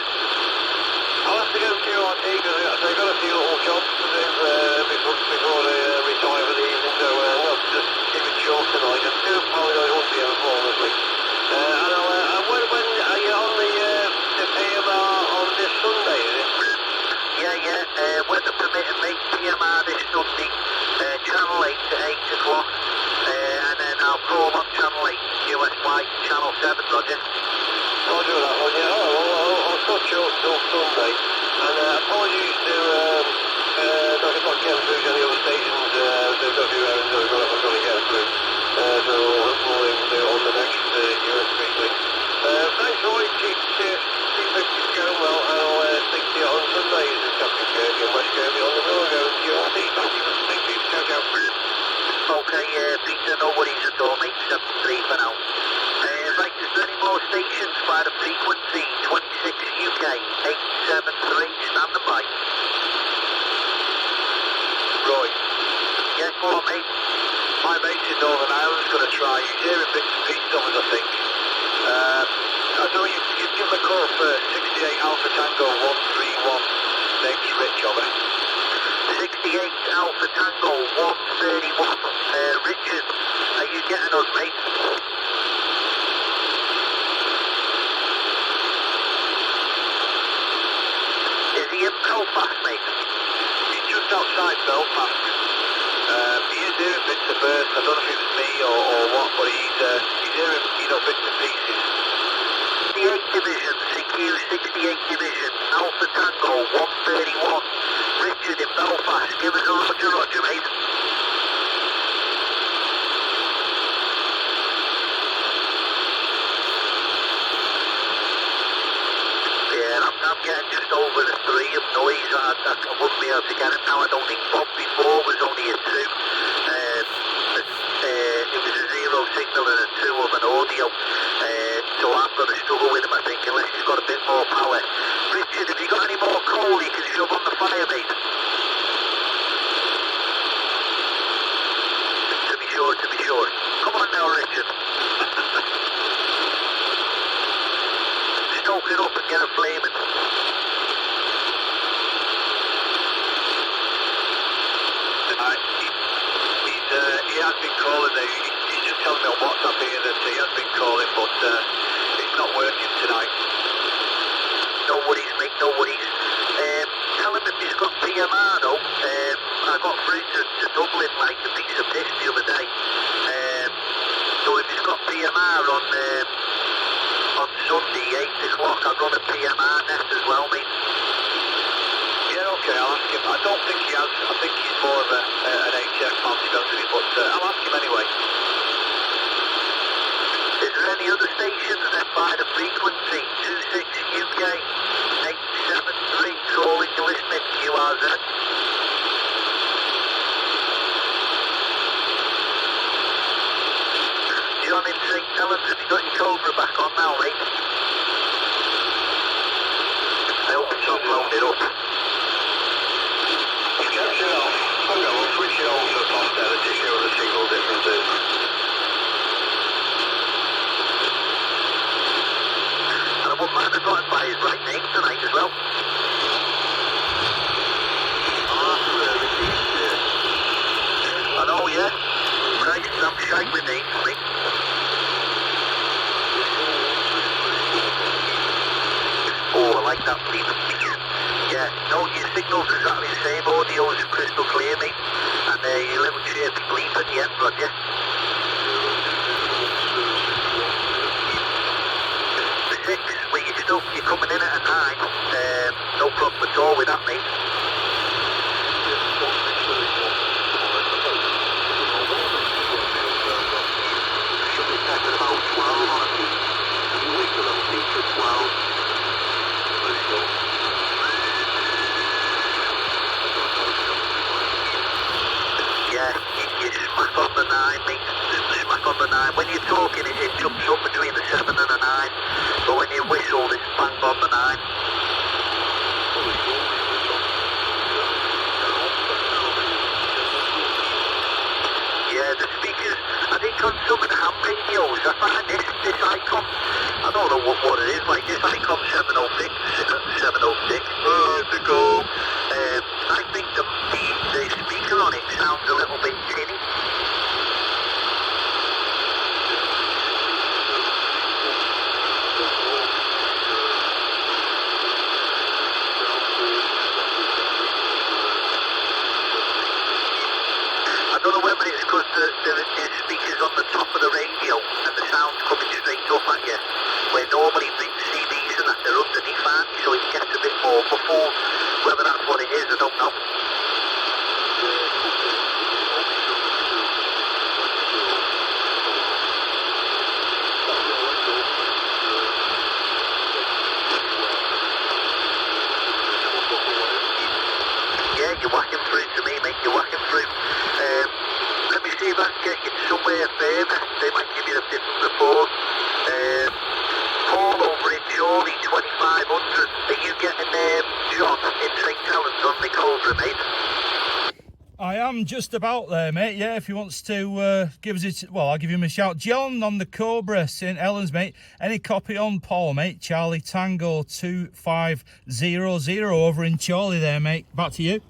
I'll have to go to QRT because they've got a few little jobs to do before they retire for the evening, so I'll just keep it short tonight. I do apologise, I won't be able to fall this week. And when are you on the PMR on this Sunday, is it? Yeah, weather permitting, mate. PMR this Sunday, Channel 8 to 8 o'clock, and then I'll call on Channel 8, USY, Channel 7, Roger. Roger that one, yeah. I'll cut short until Sunday. And apologies to not get through to any other stations. They've got a few errands I've got to get through. So hopefully we'll do it on the next USB thing. Thanks, Roy. Keep it going well. And I'll speak to you on Sunday. This is Captain Kirby and West Kirby on the Go. QRT. Thank you. Ciao, ciao. Okay, Peter, no worries at all, mate. 73 for now. Right, is there any more stations by the frequency 26 UK 873, standing by. Roy. Yeah, go on, mate. My mate in Northern Ireland's going to try. He's hearing bits and pieces of us, I think. I know you've given a call for 68 Alpha Tango 131. Name's Rich, over. 68 Alpha Tango 131. Richard, are you getting us, mate? Is he in Belfast, mate? He's just outside Belfast. He is first. I don't know if it was me or what, but he's hearing, bits and pieces. 68 Division, CQ 68 Division, Alpha Tango 131. Richard in Belfast, give us a roger, mate. Yeah, I'm getting just over the 3 of noise. I wouldn't be able to get it now. I don't think Bob before was only a 2. It was a 0 signal and a 2 of an audio. So I'm going to struggle with him, I think, unless he's got a bit more power. Richard, have you got any more coal you can shove on the fire, mate? To be sure. Come on now, Richard. Stoke it up and get it flaming. He has been calling there. He's just telling me on WhatsApp here that he has been calling, but it's not working tonight. No worries, mate, no worries. Tell him if he's got PMR though. I got through to Dublin like a piece of piss the other day. So if he's got PMR on Sunday, 8 o'clock, I'll run a PMR nest as well, mate. Yeah, okay, I'll ask him. I don't think he has. I think he's more of an HF man, to be honest with you, but I'll ask him anyway. Is there any other stations then by the frequency? 26 UK 873, calling to listening, QRZ. John in St. Helens, have you got your Cobra back on now, mate? I hope it's not blown it up. Capture it off. Okay, we'll switch it on to posterity, see what the signal difference is. And I wouldn't mind if I by his right name tonight as well. I know, yeah. Christ, I'm shy with names, mate. Oh, I like that bleeding beat. Yeah, no, your signal's exactly the same. Audio is crystal clear, mate. And your little chirpy bleep at the end, Roger. The 6, where you're coming in at a 9. No problem at all with that, mate. Yeah, you smack on the 9, mate. Smack on the 9. When you're talking, it jumps up between the 7 and the 9. But when you whistle, it's bang on the 9. Yeah, the speakers, I think on some of the ham radios, I find this icon, I don't know what it is, like this icon 706, to go. I think the speaker on it sounds a little bit tinny. I don't know whether it's because the speaker's on the top of the radio and the sound's coming straight up at you, where normally the CDs and that they're underneath, aren't you, so it gets a bit more muffled. Whether that's what it is, I don't know. Yeah, you're whacking through to me, mate, you're whacking through. Let me see if I can get you somewhere further. They might give you a different report. Paul over in Chorley, 2500. Are you getting John in St. Helens on the Cobra, mate? I am just about there, mate. Yeah, if he wants to give us it, well, I'll give him a shout. John on the Cobra, St. Helens, mate. Any copy on Paul, mate? Charlie Tango 2500 over in Chorley there, mate. Back to you.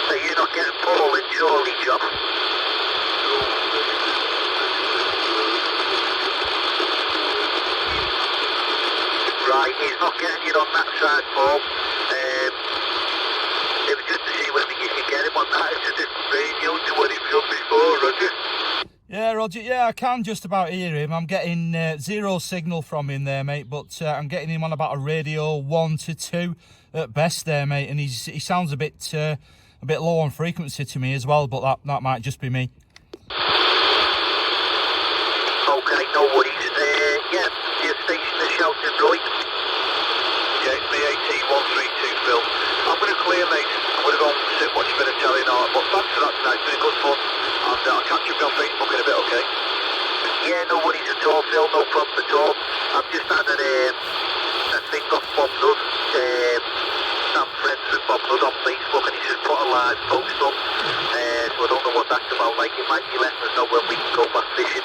Are you not getting Paul in Chorley, John? Right, he's not getting you on that side, Paul. It was just to see whether you could get him on that. It's a different radio to what he's done before, Roger. Yeah, Roger, yeah, I can just about hear him. I'm getting zero signal from him there, mate, but I'm getting him on about a radio 1 to 2 at best there, mate, and he sounds a bit low on frequency to me as well, but that might just be me. Okay, no worries. Yeah, your station is shouting right. Yeah, it's me, AT132, Phil. I'm going to clear, mate. I'm going to go and sit, watch a bit of telly now. But thanks for that tonight. It's been good fun. And I'll catch you on Facebook in a bit, okay? Yeah, no worries at all, Phil. No problem at all. I've just had a thing off Bob Nudd. I'm friends with Bob Nudd on Facebook, and he's just put a live post up. So I don't know what that's about. Like, it might be letting us know when we can go back fishing.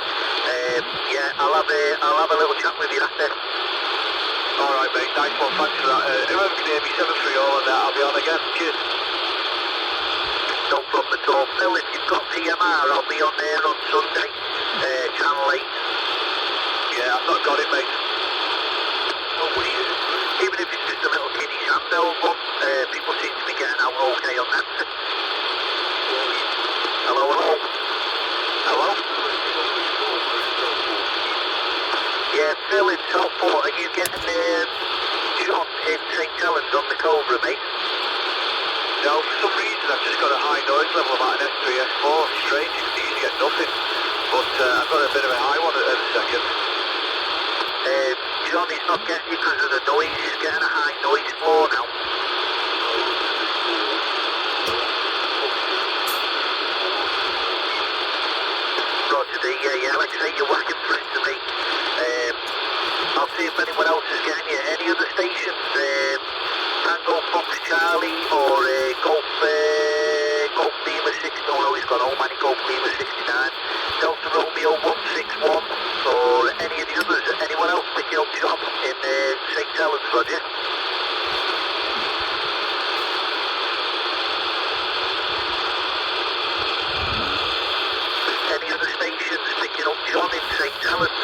Yeah, I'll have a little chat with you after. Alright, mate. Nice one. Thanks for that. Whoever can hear me, 730 and I'll be on again. Cheers. No problem at all, Phil. If you've got PMR, I'll be on there on Sunday, Channel 8. Yeah, I've not got it, mate. No worries. Even if it's just a little kiddie handheld one, people seem to be getting out okay on that. Hello, hello? Hello? Yeah, Phil in Telford, are you getting John in St. Helens on the Cobra, mate? No, for some reason I've just got a high noise level about an S3, S4. It's strange, it's easy to get nothing. But I've got a bit of a high one at the second. John, he's not getting you because of the noise. He's getting a high noise floor now. Roger D, yeah, like I say, you're whacking through to me. I'll see if anyone else is getting you. Any other stations? Tango Fox Charlie or Golf Lima 6, no, he's got home, and Golf Lima 69, Delta Romeo 161, or any of the others. Anyone else picking up John in St. Helens, Roger? Any other stations picking up John in St. Helens?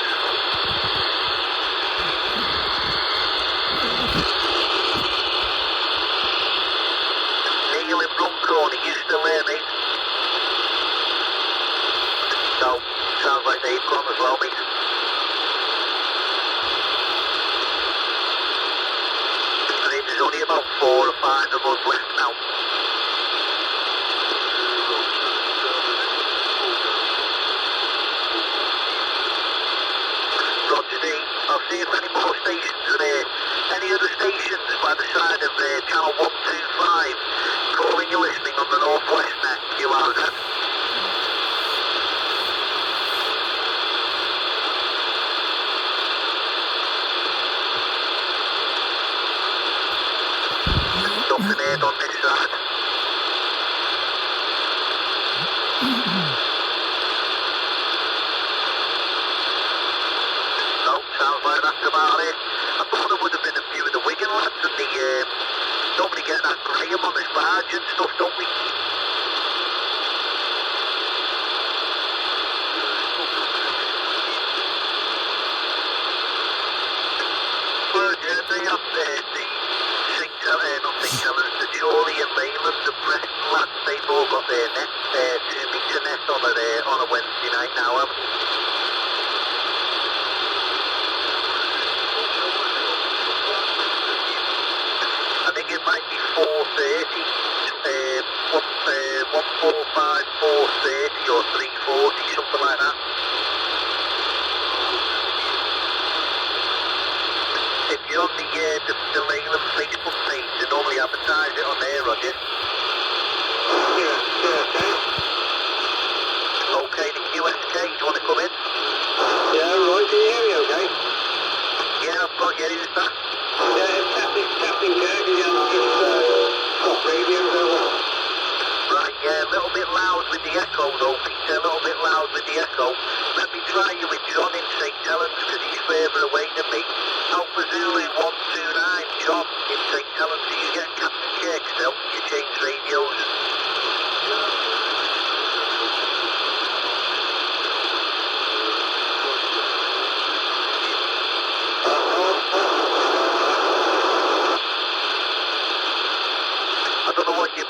Are you still there, mate? No, sounds like they've gone as well, mate. I think there's only about 4 or 5 of us left now. Roger D, I'll see if any more stations are there. Any other stations by the side of Channel 125? Calling you listening on the northwest net, you are there. Nothing heard on this side. No, sounds like that's about it. I thought there would have been a few of the Wigan lads and the nobody get that Graham on this barge and stuff, don't we? Well, yeah, they have the Chorley and Leyland, the Preston lads, they've all got their net, 2-metre net on a Wednesday night now, haven't they? I think it might be 430, 145, 430 or 340, something like that. If you're on the Leyland Facebook page, they normally advertise it on there, Roger. Yeah, okay. Okay, the QSK, do you want to come in? Yeah, right, can you hear me okay? Yeah, I've got you, who's that? Yeah, it's Captain Kirk again. I've just got radios over. Right, yeah, a little bit loud with the echo though, Peter, a little bit loud with the echo. Let me try you with John in St. Helens, because he's further away than me. Alpha Zulu 129, John in St. Helens. Do you get Captain Kirk still? You change radios.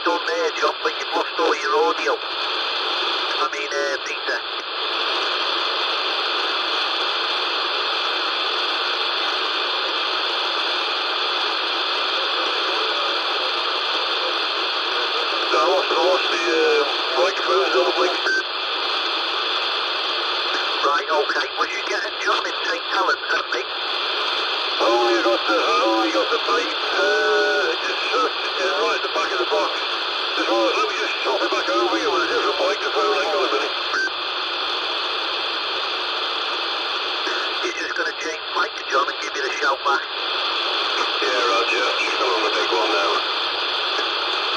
done there, John, but you've lost all your audio. I mean, Peter. I lost the microphones on, please. Right, okay. Was you getting John in St. Helens, haven't we? I only got the pipe, right at the back of the box. Just let me just swap it back over here with a different microphone. Hang on a minute. He's just going to change mic to John and give you the shout back. Yeah, Roger. Just got on the big one now.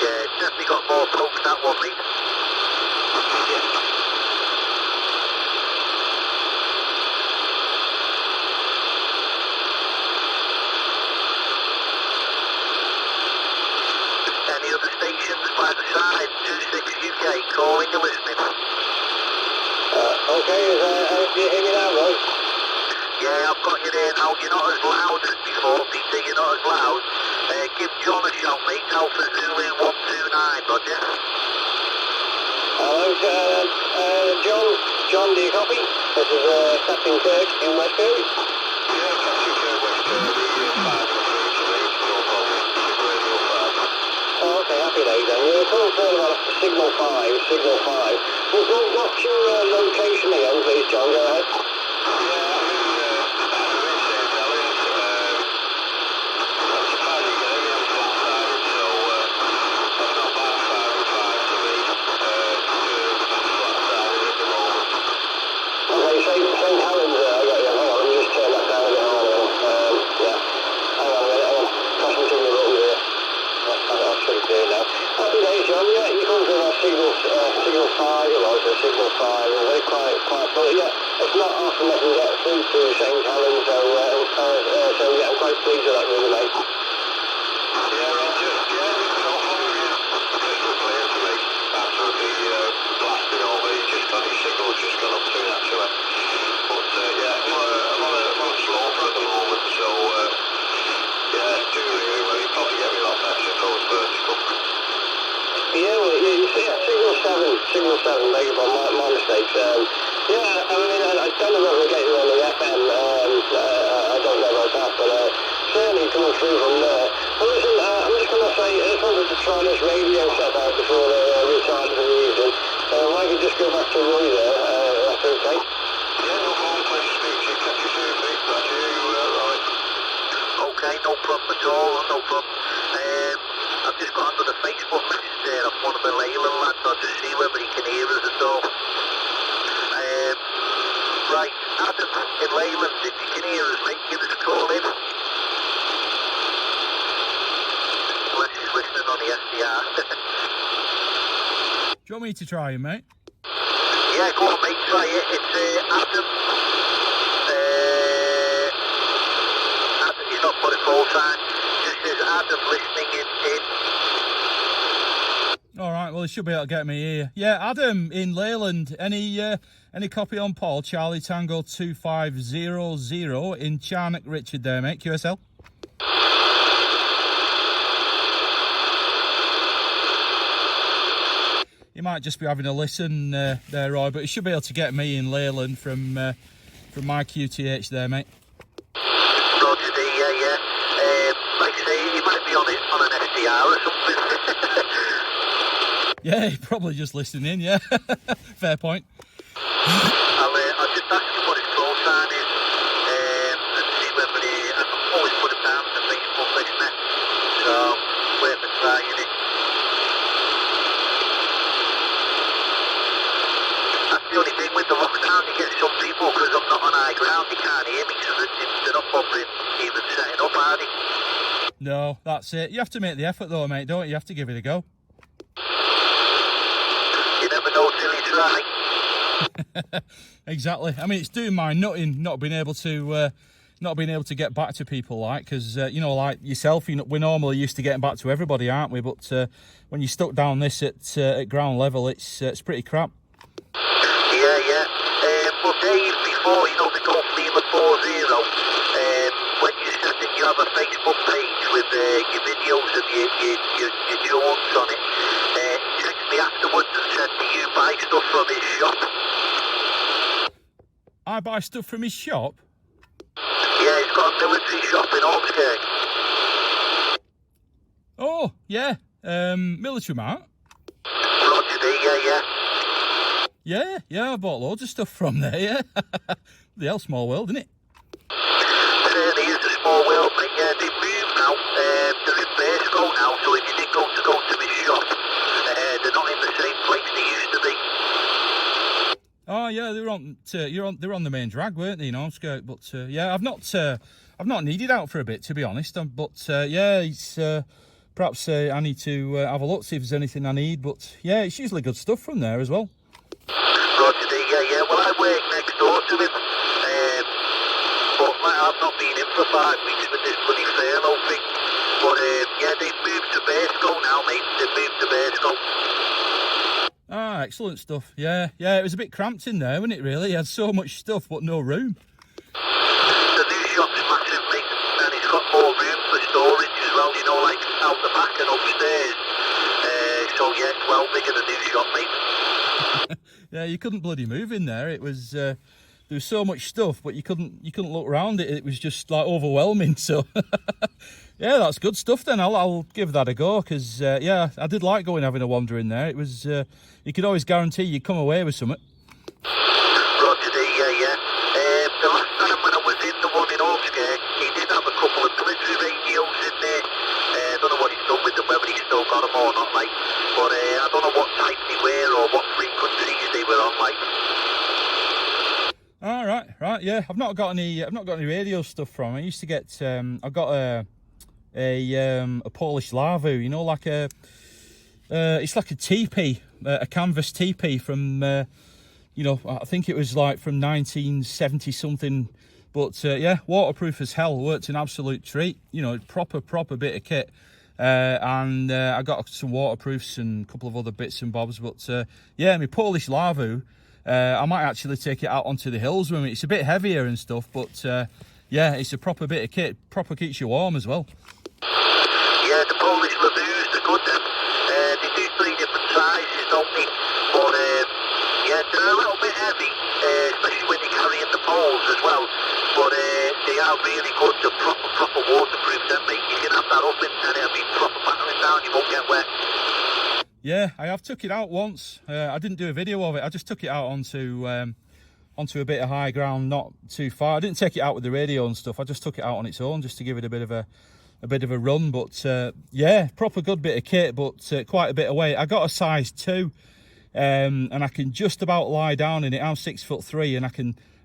Yeah, it's definitely got more poke that one, mate. Any other stations by the side, 26 UK, calling you listening. Okay, do you hear me now, Roy? Yeah, I've got you there now. You're not as loud as before, Peter. You're not as loud. Give John a shout, mate. Alpha Zulu 129, Roger. Hello, John, do you copy? This is Captain Kirk in West Derby. Yeah, Captain Kirk, West Derby, 5 to me, no problem. Radio 5. Oh, okay, happy days then. You're calling for about Signal 5. What's your location again, please, John? Go ahead. Yeah, I'm in St. Helens. That's Paddy, I'm flat side, so that's not bad, 5 and 5 for me. Flat side at the moment. Okay, St. Helens, I got you. Hang on, let me just turn that down a bit more. Yeah. Hang on a minute, I'm pressing too many buttons here. That should be clear now. Happy days, John. Yeah, you come through our signal 5, it was a signal 5. It was very quiet, but yeah, it's not often I can get through to St. Helens, so yeah, I'm quite pleased with that, really, mate. Yeah, Roger. Yeah, no problem. Crystal clear to me. Absolutely blasting over. Just got his signal's just gone up soon, actually. But yeah, I'm on a sloper at the moment, so yeah, do really well. You probably get me a lot better if I was vertical. Yeah, well, signal 7, beg your pardon, my mistakes. Yeah, I mean, I don't know whether we're getting on the FM, I don't know about that, but certainly coming through from there. Well, listen, I'm just going to say, I just wanted to try this radio set out before the retard for the evening. If I could just go back to Roy there, that's okay. Yeah, no problem, pleasure to speak to you. Catch you soon, mate. Glad to hear you, Roy. Okay, no problem at all, no problem. I've just got another Facebook message there of one of the Leyland lads. I'll just see whether he can hear us at all. Right, Adam in Leyland, if you can hear us, mate, give us a call in. Unless he's listening on the SDR. Do you want me to try him, mate? Yeah, go on, mate, try it. It's Adam. Adam, he's not put a call sign. Just says Adam listening in. All right, well, he should be able to get me here. Yeah, Adam in Leyland. Any copy on Paul? Charlie Tango 2500 in Charnock, Richard there, mate. QSL. You might just be having a listen there, Roy, but he should be able to get me in Leyland from my QTH there, mate. Roger D, yeah. Like I say, he might be on an SDR or something. Yeah, he probably just listening in, yeah. Fair point. I'll just ask him what his call sign is and see whether I can always put him down to the Facebook listener. So, worth a try, innit? That's the only thing with the lockdown, you get some people, because I'm not on high ground, they can't hear me, so they're not bothering even setting up, are they? No, that's it. You have to make the effort though, mate, don't you? You have to give it a go. You never know till you try. Exactly. I mean, it's doing my nutting not being able to get back to people, like, because you know, like yourself, we're normally used to getting back to everybody, aren't we? But when you're stuck down this at ground level, it's pretty crap. Yeah. But days before, the Gulf Lima 40, when you said that you have a Facebook page with your videos of your Jones on it, buy stuff from his shop. I buy stuff from his shop? Yeah, he's got a military shop in Oxgate. Oh, yeah. Military Mart? Roger D, yeah. Yeah, I bought loads of stuff from there, yeah. The hell small world, isn't it? Certainly is a small world, mate. Yeah, they've moved now. They're in Bearscough now, so if you did go to his shop, they're not in the same place they used to be. Oh yeah, they were on the main drag, weren't they? You know, but yeah, I've not needed out for a bit, to be honest. But yeah, it's perhaps I need to have a look, see if there's anything I need. But yeah, it's usually good stuff from there as well. Roger D, yeah. Well, I work next door to him, but I've not been in for 5 weeks with this bloody furlough thing. But yeah, they've moved to Bearscough now, mate. They've moved to Bearscough. Ah, excellent stuff. Yeah, it was a bit cramped in there, wasn't it, really? It had so much stuff, but no room. The new shop's massive, mate, and it's got more room for storage as well, you know, like out the back and upstairs. So yeah, it's well bigger than the new shop, mate. Yeah, you couldn't bloody move in there. It was there was so much stuff, but you couldn't look around it. It was just like overwhelming. So yeah, that's good stuff. Then I'll give that a go, because yeah, I did like going having a wander in there. It was you could always guarantee you'd come away with something. Roger D, yeah. The last time when I was in the one in Oxgate, he did have a couple of military radios in there. I don't know what he's done with them, whether he's still got them or not, like. But I don't know what type they were or what frequencies they were on, like. All right, yeah. I've not got any radio stuff from. I used to get. I got a Polish Lavu, you know, like it's like a teepee, a canvas teepee from, you know, I think it was like from 1970 something. But yeah, waterproof as hell. Worked an absolute treat. You know, proper bit of kit. And I got some waterproofs and a couple of other bits and bobs. But yeah, my Polish Lavu. I might actually take it out onto the hills with me. It's a bit heavier and stuff, but yeah, it's a proper bit of kit. Proper keeps you warm as well. Yeah, the Polish Lavus, they're good then. They do 3 different sizes, don't they? But yeah, they're a little bit heavy, especially when you're carrying the poles as well. But they are really good. They're proper waterproof, then, mate. You can have that up and it'll be proper battering down. You won't get wet. Yeah, I have took it out once. I didn't do a video of it. I just took it out onto a bit of high ground, not too far. I didn't take it out with the radio and stuff. I just took it out on its own just to give it a bit of a run. But yeah, proper good bit of kit, but quite a bit of weight. I got a size 2, and I can just about lie down in it. I'm 6'3", and I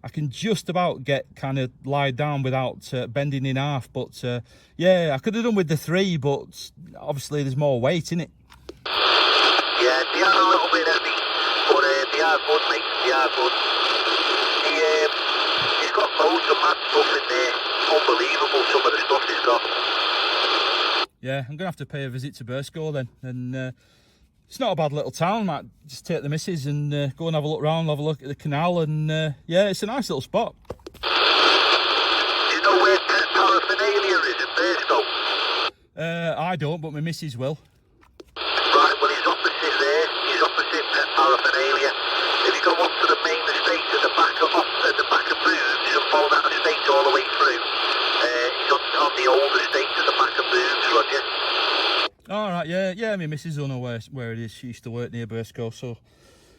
can just about get kind of lie down without bending in half. But yeah, I could have done with the 3, but obviously there's more weight in it. Yeah, they are a little bit heavy, but they are good, mate. They are good. He's got loads of mad stuff in there. Unbelievable, some of the stuff he's got. Yeah, I'm going to have to pay a visit to Bearscough then. And it's not a bad little town. Might just take the missus and go and have a look round, have a look at the canal. And yeah, it's a nice little spot. Do you know where Pet Paraphernalia is in Bearscough? I don't, but my missus will. Right, well, he's opposite there. He's opposite Pet Paraphernalia. If you go up to the main estate at the back of Booths and follow that estate all the way through, he's on the old estate at the back of Booths, Roger. All right, yeah. My missus will know where it is. She used to work near Bearscough, so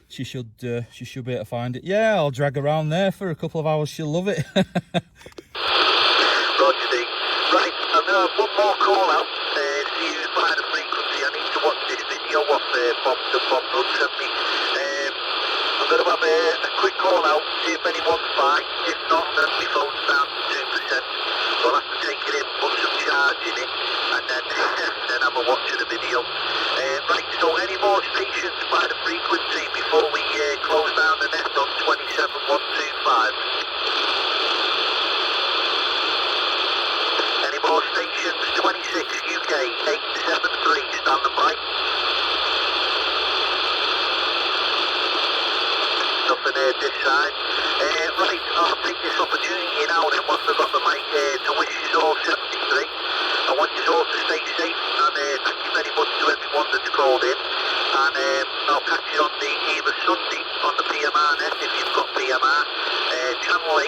she should be able to find it. Yeah, I'll drag around there for a couple of hours. She'll love it. Roger D. Right, I'm going to have one more call out. See who's by the frequency. I need to watch this video off Bob Rudd sent me. I'm going to have a quick call out, see if anyone's by. If not, then my phone's down to 2%. So I'll have to take it in, put some charge in it, and then have a watch of the video. Right, so any more stations by the frequency before we close down the net on 27125? Any more stations? 26 UK 873, stand by. Nothing this side. Right, I'll take this opportunity now then once I've got the mic to wish you all 73. I want you all to stay safe, and thank you very much to everyone that's called in. And I'll catch you on the either Sunday on the PMR net if you've got PMR, Channel 8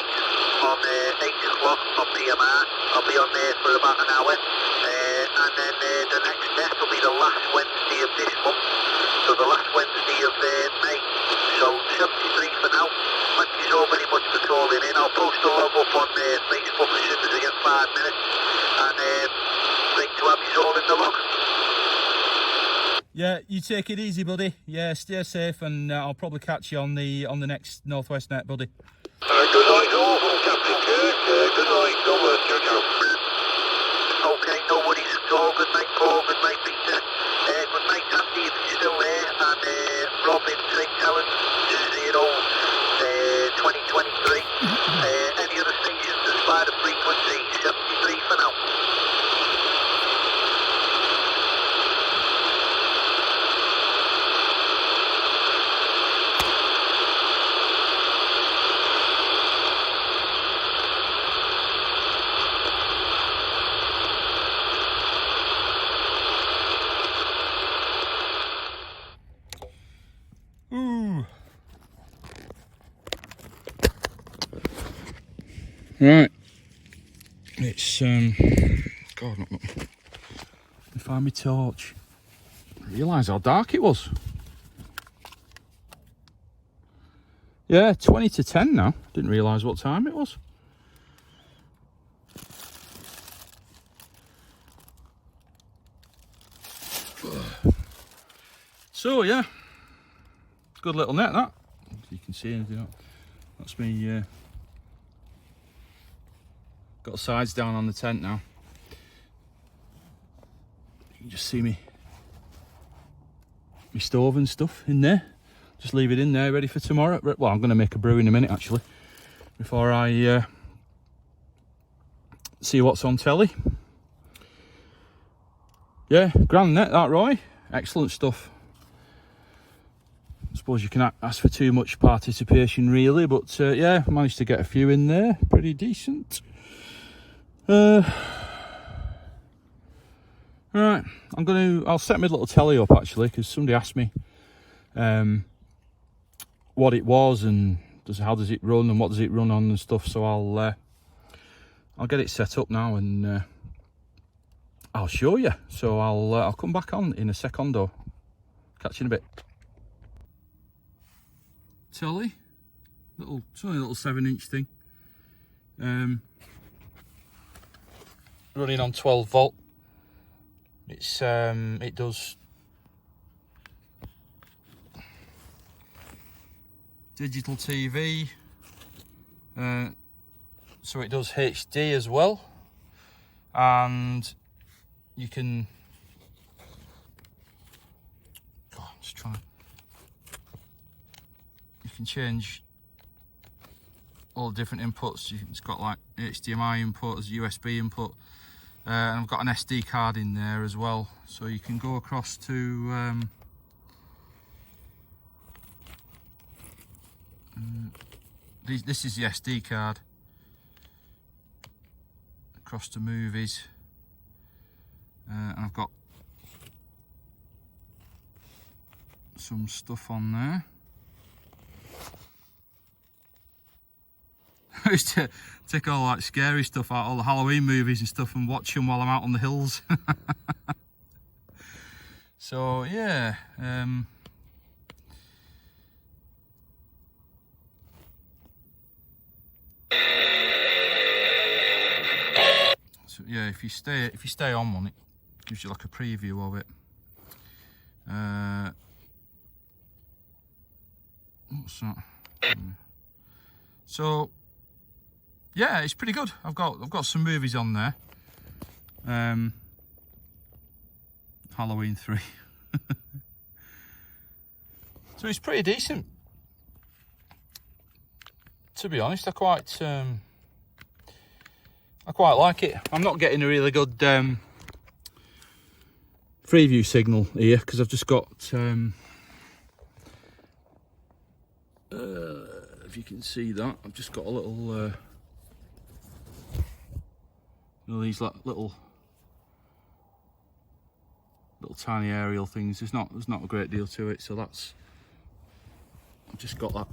on 8 o'clock on PMR. I'll be on there for about an hour, and then the next net will be the last Wednesday of this month, so the last Wednesday of May. So 73 for now. Thank you so very much for calling in. I'll post a log up on Facebook as soon as I get 5 minutes, and great to have you all in the log. Yeah, you take it easy, buddy. Yeah, stay safe, and I'll probably catch you on the next Northwest net, buddy. Good night all from Captain Kirk. Good night, over. Ciao, ciao. Okay, no worries at all. Good night, Paul. Good night, Peter. Good night, Andy, if you're still there. And Robin, St. Helens, 2023. Any other stations as far as frequency, 73 for now. Ooh. Right. It's God, let me find my torch. I realise how dark it was. Yeah, 20 to 10 now. Didn't realise what time it was. So yeah, good little net that. If you can see anything. That's me. Got the sides down on the tent now. You can just see me stove and stuff in there. Just leave it in there ready for tomorrow. Well, I'm going to make a brew in a minute actually, before I see what's on telly. Yeah, grand net that, Roy. Excellent stuff. I suppose you can ask for too much participation really, but yeah, managed to get a few in there. Pretty decent. Right, I'll set my little telly up actually, because somebody asked me what it was and how does it run and what does it run on and stuff. So I'll get it set up now and I'll show you. So I'll come back on in a secondo. Catch you in a bit. Telly, it's only a little 7-inch thing. Running on 12 volt. It's it does digital TV, so it does HD as well, and you can. God, I'm just trying to. You can change all the different inputs. It's got like HDMI input, as USB input. And I've got an SD card in there as well, so you can go across to this is the SD card, across to movies, and I've got some stuff on there. I used to take all that scary stuff out, all the Halloween movies and stuff, and watch them while I'm out on the hills. So yeah, so yeah, if you stay on one, it gives you like a preview of it. What's that? So yeah, it's pretty good. I've got some movies on there. Halloween 3. So it's pretty decent. To be honest, I quite like it. I'm not getting a really good freeview signal here because I've just got if you can see that, I've just got a little these little little tiny aerial things. There's not a great deal to it, so that's, I've just got that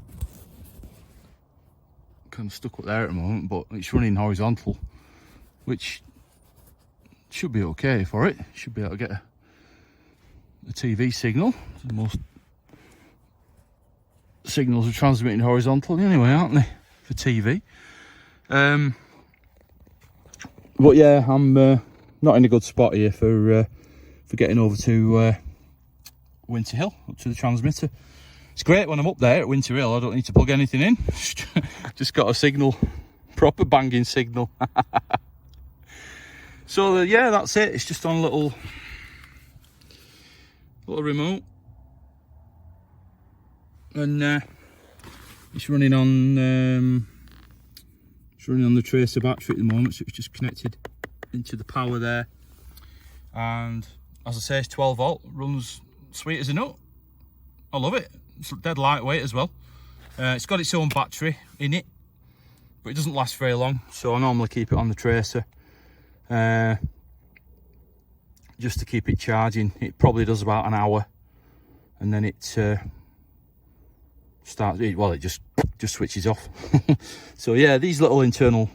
kind of stuck up there at the moment, but it's running horizontal, which should be okay for it. Should be able to get a TV signal. Most signals are transmitting horizontally anyway, aren't they, for TV? But yeah, I'm not in a good spot here for getting over to Winter Hill, up to the transmitter. It's great when I'm up there at Winter Hill, I don't need to plug anything in. Just got a signal, proper banging signal. So yeah, that's it. It's just on a little remote, and it's running on the tracer battery at the moment, so it's just connected into the power there. And as I say, it's 12 volt, runs sweet as a nut. I love it. It's dead lightweight as well. It's got its own battery in it, but it doesn't last very long, so I normally keep it on the tracer just to keep it charging. It probably does about an hour, and then it starts, well, it just switches off. So yeah, these little internal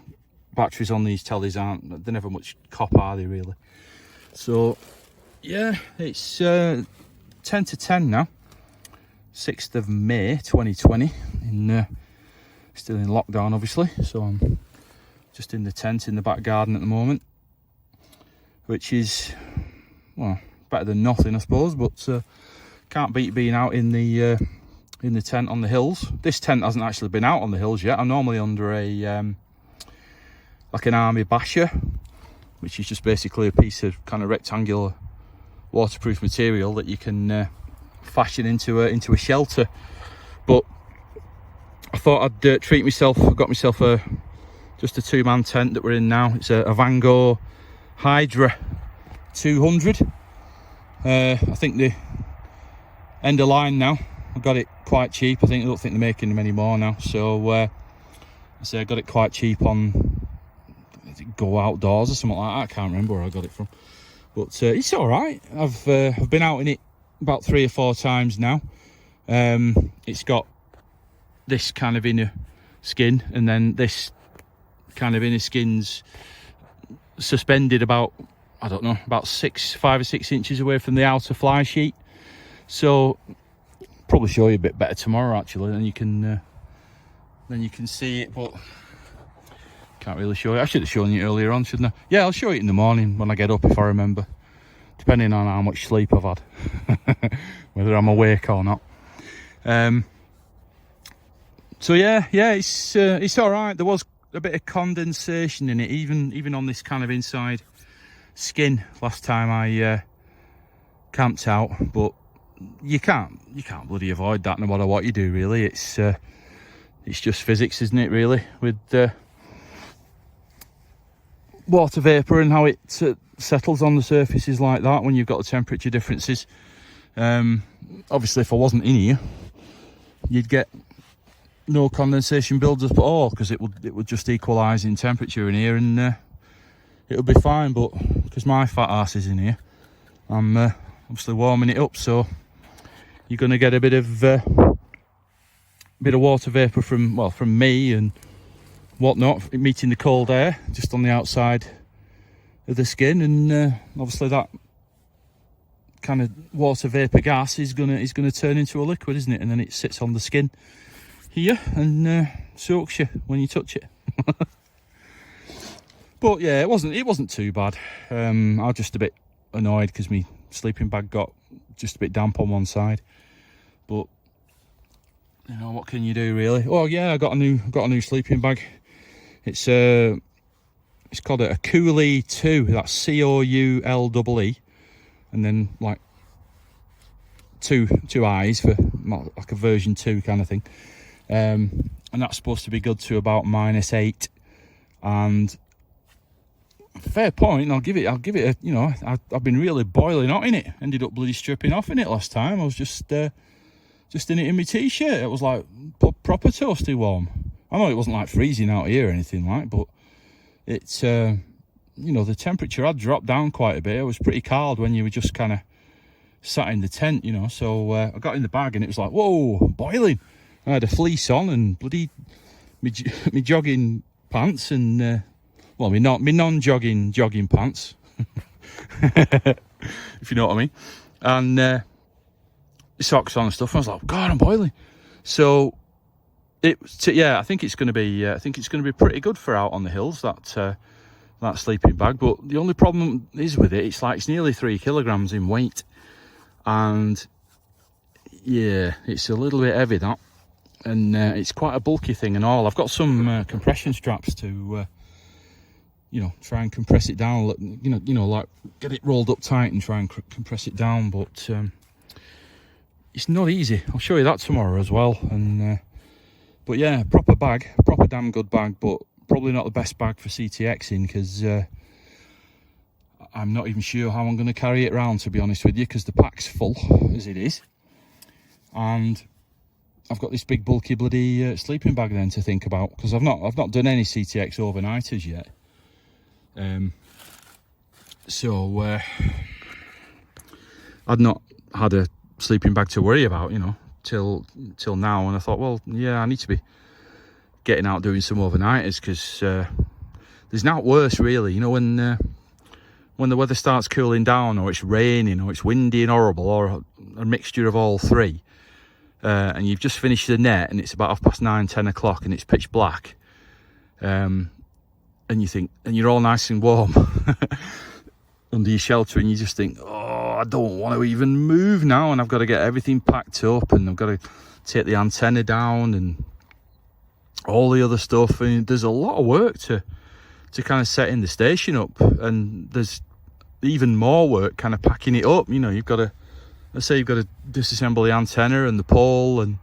batteries on these tellies they're never much cop, are they, really? So yeah, it's 10 to 10 now, 6th of May 2020, still in lockdown obviously, so I'm just in the tent in the back garden at the moment, which is, well, better than nothing I suppose, but can't beat being out in the tent on the hills. This tent hasn't actually been out on the hills yet. I'm normally under a like an army basher, which is just basically a piece of kind of rectangular waterproof material that you can fashion into a shelter. But I thought I'd treat myself. I got myself just a 2-man tent that we're in now. It's a Van Gogh Hydra 200. I think the end of line now. I got it quite cheap. I don't think they're making them anymore now. So I say I got it quite cheap on Go Outdoors or something like that. I can't remember where I got it from, but it's all right. I've been out in it about 3 or 4 times now. It's got this kind of inner skin, and then this kind of inner skin's suspended about, I don't know, about 5 or 6 inches away from the outer fly sheet. So probably show you a bit better tomorrow actually, then you can see it, but can't really show you. I should have shown you earlier on, shouldn't I? Yeah, I'll show you in the morning when I get up, if I remember, depending on how much sleep I've had, whether I'm awake or not. So yeah, it's all right. There was a bit of condensation in it, even on this kind of inside skin last time I camped out, but you can't bloody avoid that no matter what you do, really. It's just physics, isn't it, really, with water vapour and how it settles on the surfaces like that when you've got the temperature differences. Obviously, if I wasn't in here, you'd get no condensation builds up at all, because it would just equalise in temperature in here, and it would be fine. But because my fat ass is in here, I'm obviously warming it up, so you're going to get a bit of water vapour from me and whatnot, meeting the cold air just on the outside of the skin, and obviously that kind of water vapour gas is gonna turn into a liquid, isn't it? And then it sits on the skin here and soaks you when you touch it. But yeah, it wasn't too bad. I was just a bit annoyed because my sleeping bag got just a bit damp on one side, but you know, what can you do, really? Oh yeah, I got a new sleeping bag. It's called a Coolie 2. That's COULEE, and then like two eyes for like a version 2 kind of thing. And that's supposed to be good to about -8. And fair point, I'll give it a, you know, I've been really boiling hot in it. Ended up bloody stripping off in it last time. I was just in it in my t-shirt. It was like proper toasty warm. I know it wasn't like freezing out here or anything like, but it's you know, the temperature had dropped down quite a bit. It was pretty cold when you were just kind of sat in the tent, you know. So I got in the bag and it was like, whoa, boiling. I had a fleece on and bloody me jogging pants and well, me non-jogging jogging pants, if you know what I mean, and socks on and stuff. And I was like, God, I'm boiling. So yeah, I think it's going to be pretty good for out on the hills, that sleeping bag. But the only problem is with it, it's nearly 3 kilograms in weight, and yeah, it's a little bit heavy, that, and it's quite a bulky thing and all. I've got some compression straps to you know, try and compress it down, you know, like get it rolled up tight and try and compress it down, but it's not easy. I'll show you that tomorrow as well. And but yeah, proper damn good bag, but probably not the best bag for CTXing, because I'm not even sure how I'm going to carry it around, to be honest with you, because the pack's full as it is, and I've got this big bulky bloody sleeping bag then to think about, because I've not done any CTX overnighters yet. So I'd not had a sleeping bag to worry about, you know, till now, and I thought, well, yeah, I need to be getting out doing some overnighters, because there's not worse, really, you know, when the weather starts cooling down, or it's raining, or it's windy and horrible, or a mixture of all three, and you've just finished the net and it's about 9:30, 10 o'clock and it's pitch black, and you think, and you're all nice and warm under your shelter, and you just think, oh, I don't want to even move now, and I've got to get everything packed up, and I've got to take the antenna down and all the other stuff, and there's a lot of work to kind of setting the station up, and there's even more work kind of packing it up. You know, you've got to, let's say you've got to disassemble the antenna and the pole and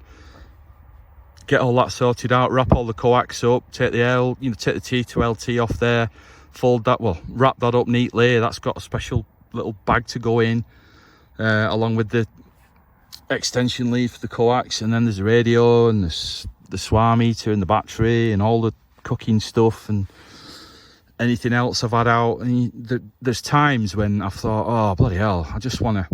get all that sorted out, wrap all the coax up, take the T2LT off there, fold that, well, wrap that up neatly. That's got a special little bag to go in, along with the extension lead for the coax, and then there's the radio and the SWAR meter and the battery and all the cooking stuff and anything else I've had out. And there's times when I've thought, oh, bloody hell, I just want to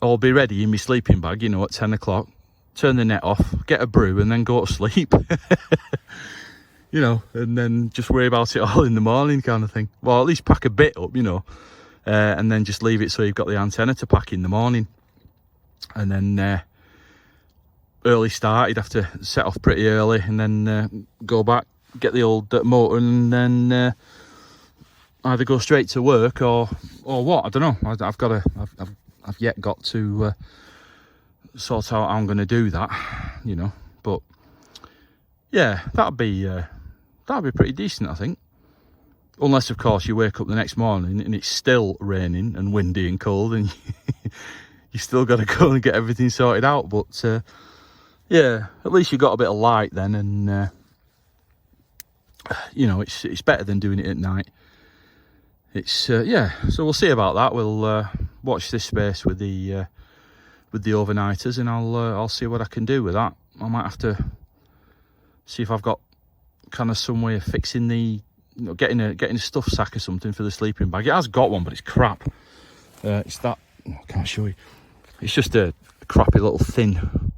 all be ready in my sleeping bag, you know, at 10 o'clock, turn the net off, get a brew, and then go to sleep. You know, and then just worry about it all in the morning, kind of thing. Well, at least pack a bit up, you know, and then just leave it so you've got the antenna to pack in the morning. And then early start, you'd have to set off pretty early, and then go back, get the old motor, and then either go straight to work or what, I don't know. I've yet got to sort out how I'm going to do that, you know. But yeah, that'd be pretty decent, I think. Unless, of course, you wake up the next morning and it's still raining and windy and cold, and you still got to go and get everything sorted out. But yeah, at least you got a bit of light then, and you know, it's better than doing it at night. It's yeah, so we'll see about that. We'll watch this space with the overnighters, and I'll see what I can do with that. I might have to see if I've got kind of some way of fixing the, you know, getting a stuff sack or something for the sleeping bag. It has got one, but it's crap. It's that, oh, I can't show you. It's just a crappy little thin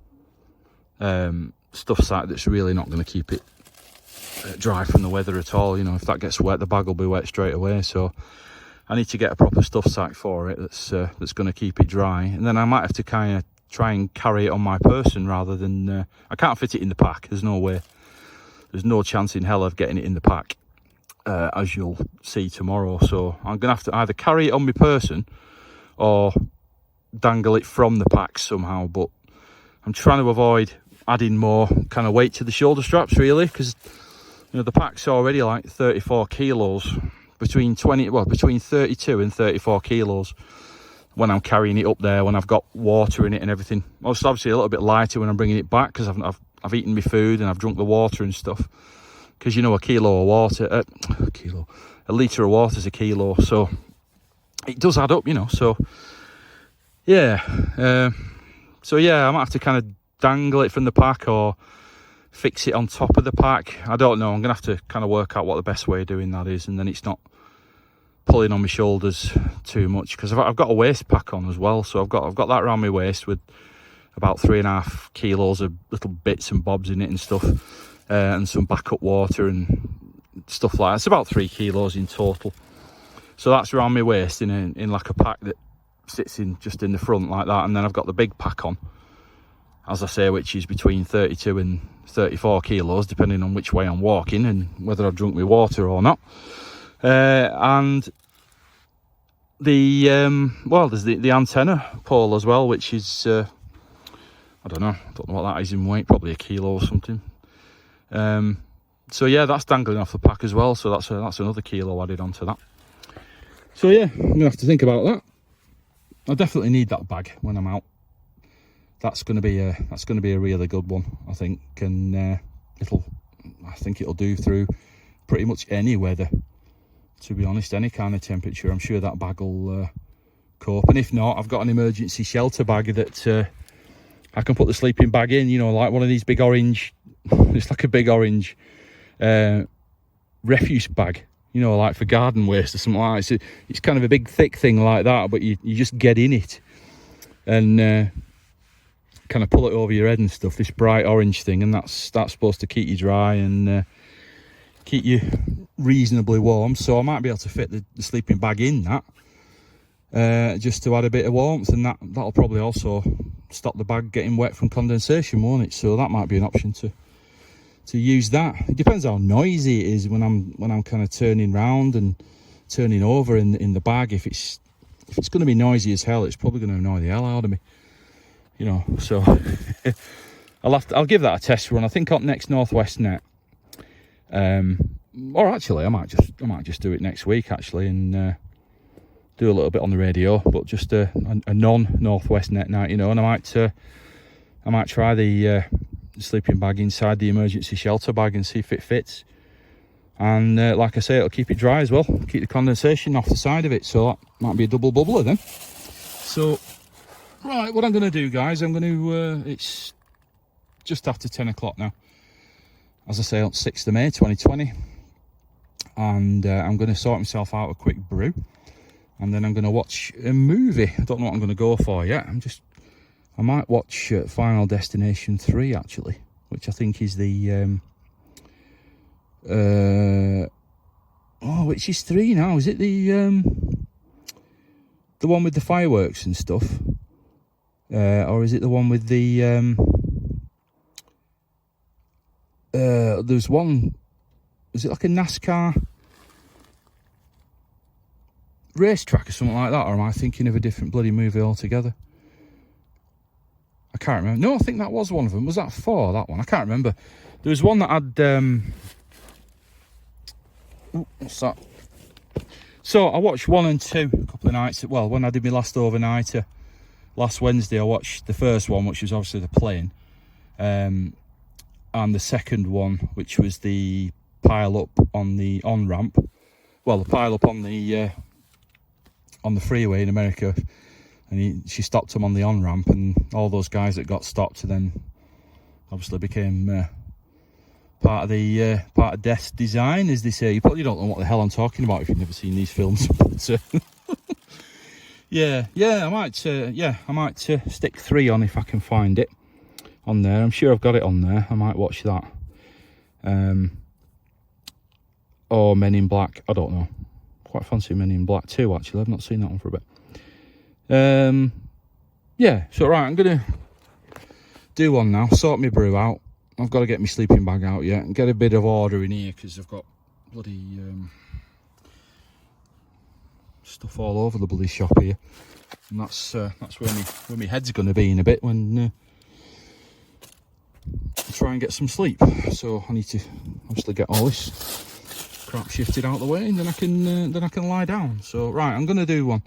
stuff sack that's really not going to keep it dry from the weather at all. You know, if that gets wet, the bag will be wet straight away. So I need to get a proper stuff sack for it that's going to keep it dry, and then I might have to kind of try and carry it on my person rather than I can't fit it in the pack. There's no way. There's no chance in hell of getting it in the pack, as you'll see tomorrow. So I'm gonna have to either carry it on my person or dangle it from the pack somehow. But I'm trying to avoid adding more kind of weight to the shoulder straps, really, because, you know, the pack's already like 34 kilos, between 32 and 34 kilos when I'm carrying it up there, when I've got water in it and everything. It's obviously a little bit lighter when I'm bringing it back, because I've eaten my food and I've drunk the water and stuff. Because, you know, a litre of water is a kilo, so it does add up, you know. So yeah, I might have to kind of dangle it from the pack or fix it on top of the pack. I don't know. I'm gonna have to kind of work out what the best way of doing that is, and then it's not pulling on my shoulders too much, because I've got a waist pack on as well, so I've got that around my waist with about 3.5 kilos of little bits and bobs in it and stuff, and some backup water and stuff like that. It's about 3 kilos in total, so that's around my waist in like a pack that sits in just in the front like that. And then I've got the big pack on, as I say, which is between 32 and 34 kilos depending on which way I'm walking and whether I've drunk my water or not. And the well, there's the antenna pole as well, which is I don't know what that is in weight, probably a kilo or something. So yeah, that's dangling off the pack as well, so that's another kilo added onto that. So yeah, I'm gonna have to think about that. I definitely need that bag when I'm out. That's gonna be a really good one, I think, and I think it'll do through pretty much any weather, to be honest, any kind of temperature. I'm sure that bag will cope. And if not, I've got an emergency shelter bag that I can put the sleeping bag in, you know, like one of these big orange, it's like a big orange refuse bag, you know, like for garden waste or something like that. It's kind of a big thick thing like that, but you just get in it and kind of pull it over your head and stuff, this bright orange thing, and that's supposed to keep you dry and keep you reasonably warm. So I might be able to fit the sleeping bag in that, just to add a bit of warmth, and that'll probably also stop the bag getting wet from condensation, won't it? So that might be an option to use that. It depends how noisy it is when I'm kind of turning round and turning over in the bag. If it's going to be noisy as hell, it's probably going to annoy the hell out of me, you know. So I'll give that a test run, I think, on next Northwest Net. Or actually I might just do it next week actually, and do a little bit on the radio, but just a non-Northwest Net night, you know. And I might try the sleeping bag inside the emergency shelter bag and see if it fits. And like I say, it'll keep it dry as well, keep the condensation off the side of it, so that might be a double bubbler then. So right, what I'm going to do, guys, I'm going to it's just after 10 o'clock now, as I say, on 6th of May 2020, and I'm going to sort myself out a quick brew, and then I'm going to watch a movie. I don't know what I'm going to go for yet. I might watch Final Destination 3 actually, which I think is the which is 3 now? Is it the one with the fireworks and stuff, or is it the one with the there's one, is it like a NASCAR racetrack or something like that, or am I thinking of a different bloody movie altogether? I can't remember. No, I think that was one of them. Was that 4, that one? I can't remember. There was one that had what's that? So I watched 1 and 2 a couple of nights. Well, when I did my last overnighter last Wednesday, I watched the first one, which was obviously the plane, and the second one, which was the pile up on the on-ramp. Well, the pile up on the freeway in America, and she stopped him on the on-ramp, and all those guys that got stopped then obviously became part of death's design, as they say. You probably don't know what the hell I'm talking about if you've never seen these films. But yeah, I might stick 3 on if I can find it on there. I'm sure I've got it on there. I might watch that. Or Men in Black. I don't know. Quite fancy Men in Black 2 actually. I've not seen that one for a bit. Yeah, so right, I'm gonna do one now, sort my brew out. I've got to get my sleeping bag out yet and get a bit of order in here, because I've got bloody stuff all over the bloody shop here, and that's where my head's going to be in a bit when I try and get some sleep. So I need to obviously get all this crap shifted out of the way, and then I can lie down. So right, I'm going to do one.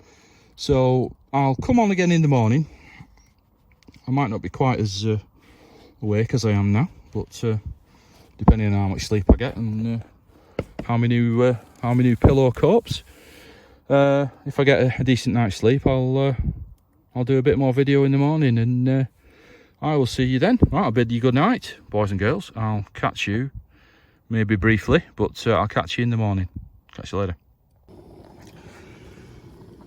So I'll come on again in the morning. I might not be quite as awake as I am now, but depending on how much sleep I get and how many new pillow copes, if I get a decent night's sleep, I'll do a bit more video in the morning, and I will see you then. Right, I'll bid you good night, boys and girls. I'll catch you maybe briefly, but I'll catch you in the morning. Catch you later.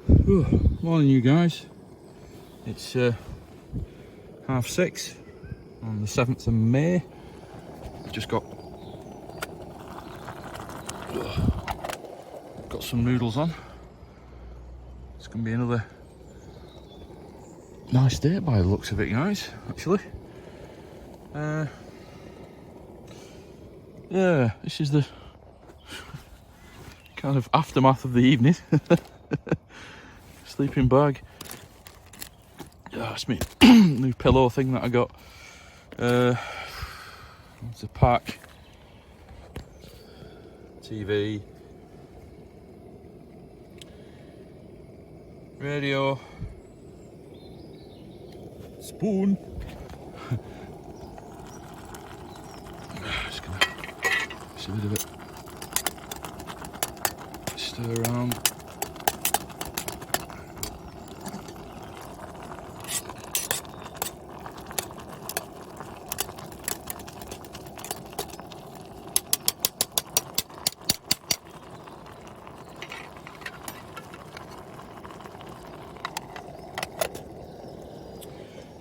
Morning, you guys. It's 6:30 on the 7th of May. I've just got some noodles on. It's going to be another nice day by the looks of it, guys, actually. Yeah, this is the kind of aftermath of the evening. Sleeping bag. Oh, it's my new pillow thing that I got. It's a pack. TV. Radio. Spoon. Just gonna see a bit of it. Stir around.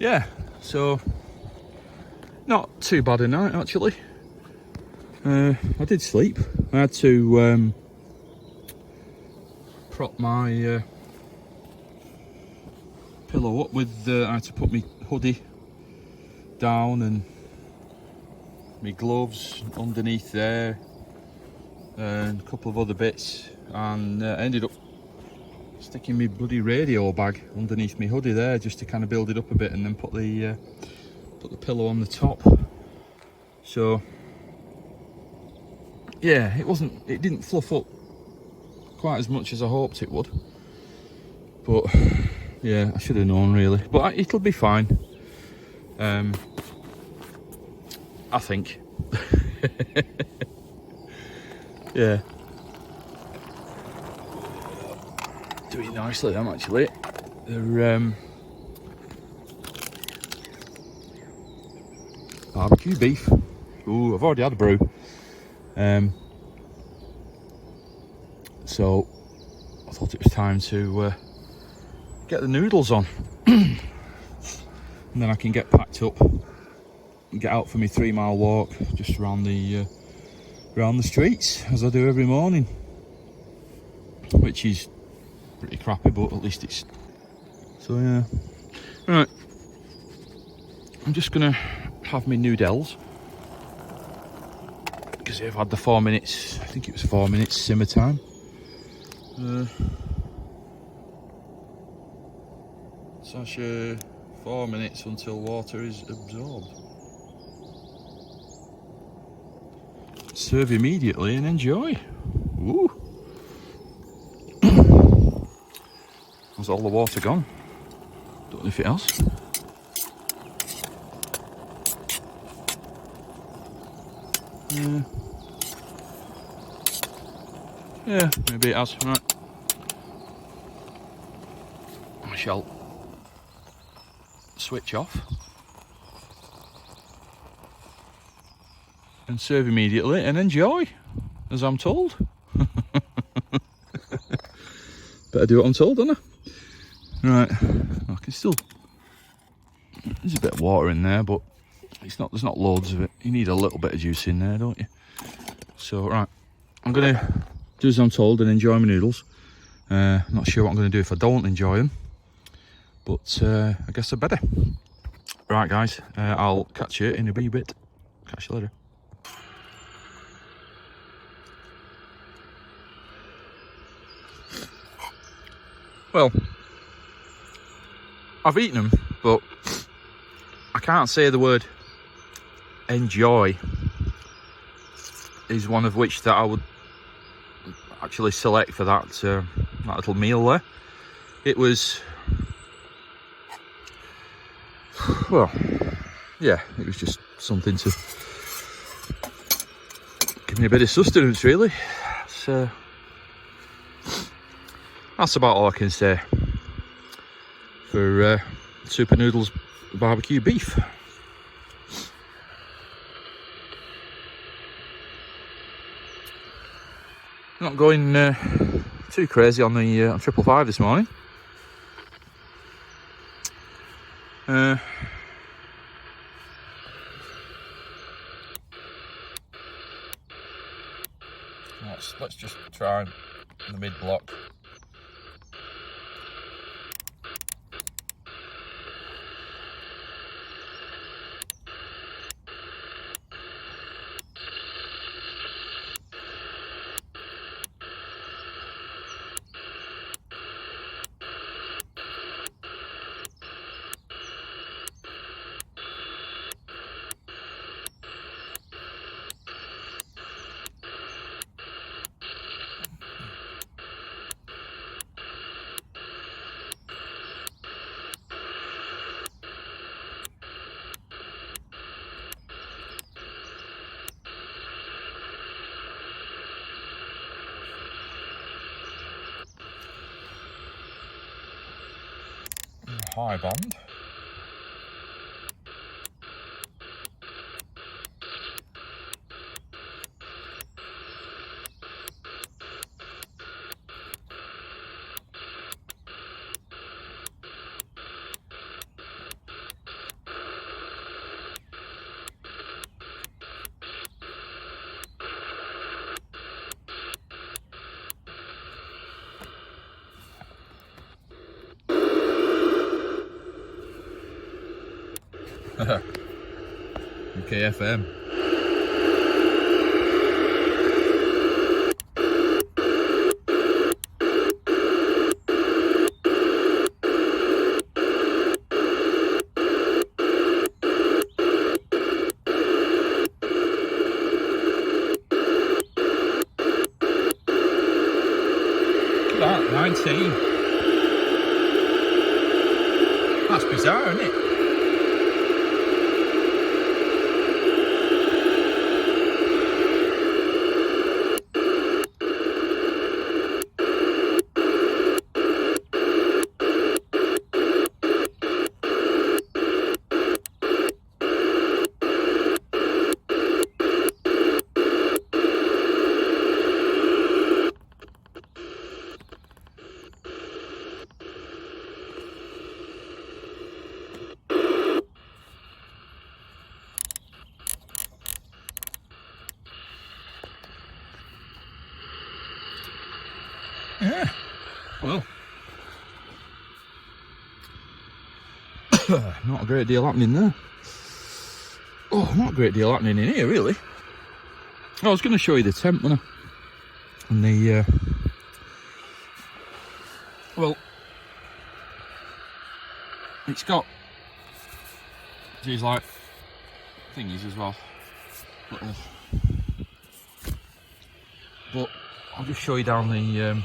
Yeah, so not too bad a night actually. I did sleep. I had to prop my pillow up with, I had to put my hoodie down and my gloves underneath there and a couple of other bits, and ended up sticking my bloody radio bag underneath my hoodie there just to kind of build it up a bit, and then put the pillow on the top. So yeah, it didn't fluff up quite as much as I hoped it would, but yeah, I should have known really, but it'll be fine. I think. Yeah, doing nicely them actually. They're barbecue beef. Ooh, I've already had a brew. So I thought it was time to get the noodles on. And then I can get packed up and get out for my 3-mile walk just around the streets, as I do every morning, which is pretty crappy, but at least it's... So yeah, right, I'm just gonna have my noodles because I've had the 4 minutes, I think it was 4 minutes simmer time. Sasha, 4 minutes until water is absorbed. Serve immediately and enjoy. Ooh. Was all the water gone? Don't know if it has. Yeah, maybe it has. Right. I shall switch off and serve immediately and enjoy, as I'm told. Better do what I'm told, don't I? Right, I can still... There's a bit of water in there, but there's not loads of it. You need a little bit of juice in there, don't you? So, right, I'm going to do as I'm told and enjoy my noodles. Not sure what I'm going to do if I don't enjoy them, but I guess I better. Right, guys, I'll catch you in a wee bit. Catch you later. Well, I've eaten them, but I can't say the word enjoy is one of which that I would actually select for that little meal there. It was, well, yeah, it was just something to give me a bit of sustenance, really. So that's about all I can say for Super Noodles barbecue beef. Not going too crazy on the on 555 this morning. Let's just try the mid block. High bond. KFM. Look at that, 19. That's bizarre, isn't it? Yeah, well, not a great deal happening there. Oh, not a great deal happening in here, really. I was going to show you the temp, wasn't I? And the, well, it's got these, like, thingies as well. Little. But I'll just show you down the,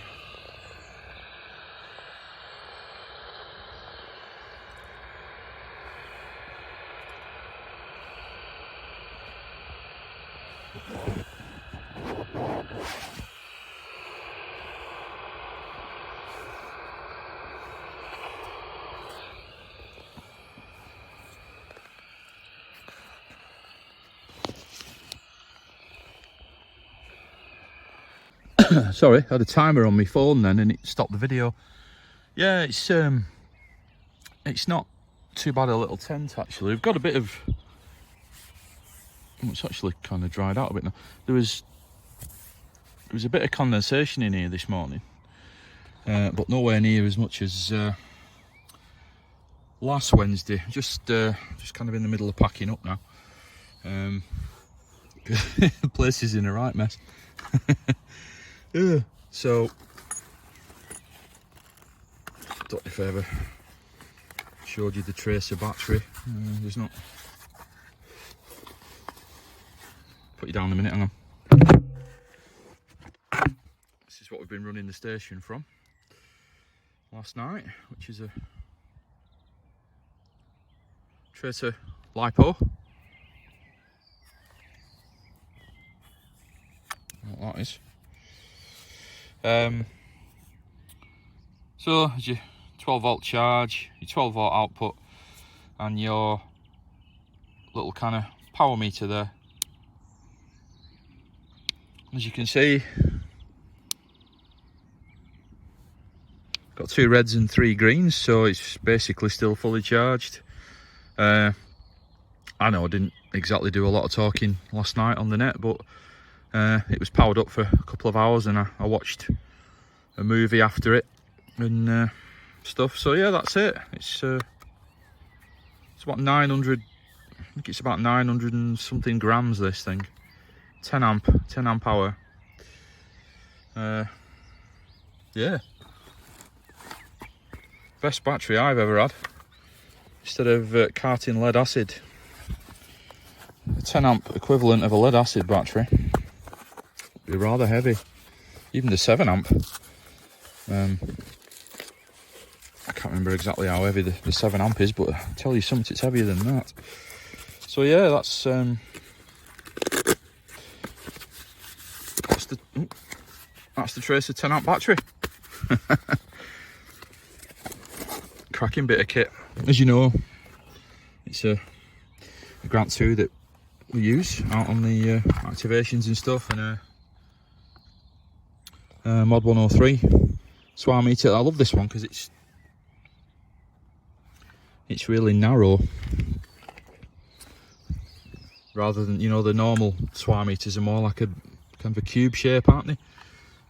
sorry, I had a timer on my phone then and it stopped the video. Yeah, it's not too bad a little tent actually. We've got a bit of, it's actually kind of dried out a bit now. There was a bit of condensation in here this morning, but nowhere near as much as last Wednesday. Just kind of in the middle of packing up now. The place is in a right mess. Yeah, so don't know if I ever showed you the tracer battery. There's not. Put you down a minute, hang on. This is what we've been running the station from last night, which is a tracer lipo. What that is. So as your 12 volt charge, your 12 volt output, and your little kind of power meter there. As you can see, got 2 reds and 3 greens, so it's basically still fully charged. I know I didn't exactly do a lot of talking last night on the net, but it was powered up for a couple of hours, and I watched a movie after it and stuff. So yeah, that's it. It's about 900. I think it's about 900 and something grams. This thing, 10 amp hour. Yeah, best battery I've ever had. Instead of carting lead acid, a 10 amp equivalent of a lead acid battery would be rather heavy. Even the 7 amp. I can't remember exactly how heavy the 7 amp is, but I'll tell you something, it's heavier than that. So yeah, that's the Tracer 10 amp battery. Cracking bit of kit. As you know, it's a Grant 2 that we use out on the activations and stuff, and Mod 103 SWA meter. I love this one because it's really narrow, rather than, you know, the normal SWA meters are more like a kind of a cube shape, aren't they?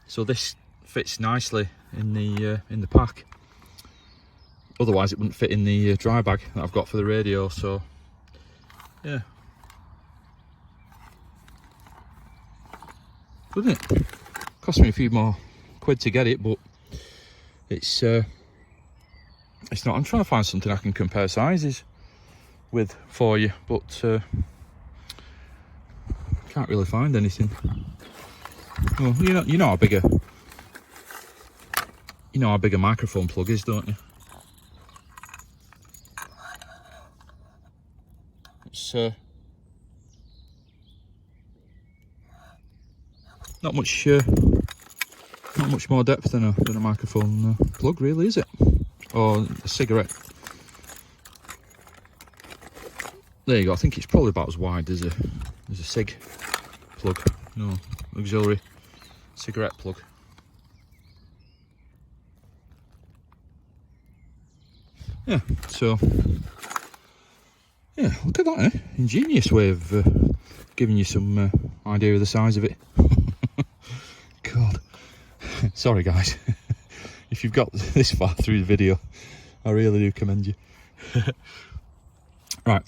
So this fits nicely in the pack. Otherwise it wouldn't fit in the dry bag that I've got for the radio. So yeah, wouldn't it? Cost me a few more quid to get it, but it's not. I'm trying to find something I can compare sizes with for you, but can't really find anything. Well, you know how big a microphone plug is, don't you? It's not much more depth than a microphone plug, really, is it? Or a cigarette. There you go. I think it's probably about as wide as a cig plug. No, auxiliary cigarette plug. Yeah, so yeah, look at that, eh? Ingenious way of giving you some idea of the size of it. God, sorry guys, if you've got this far through the video, I really do commend you. Right,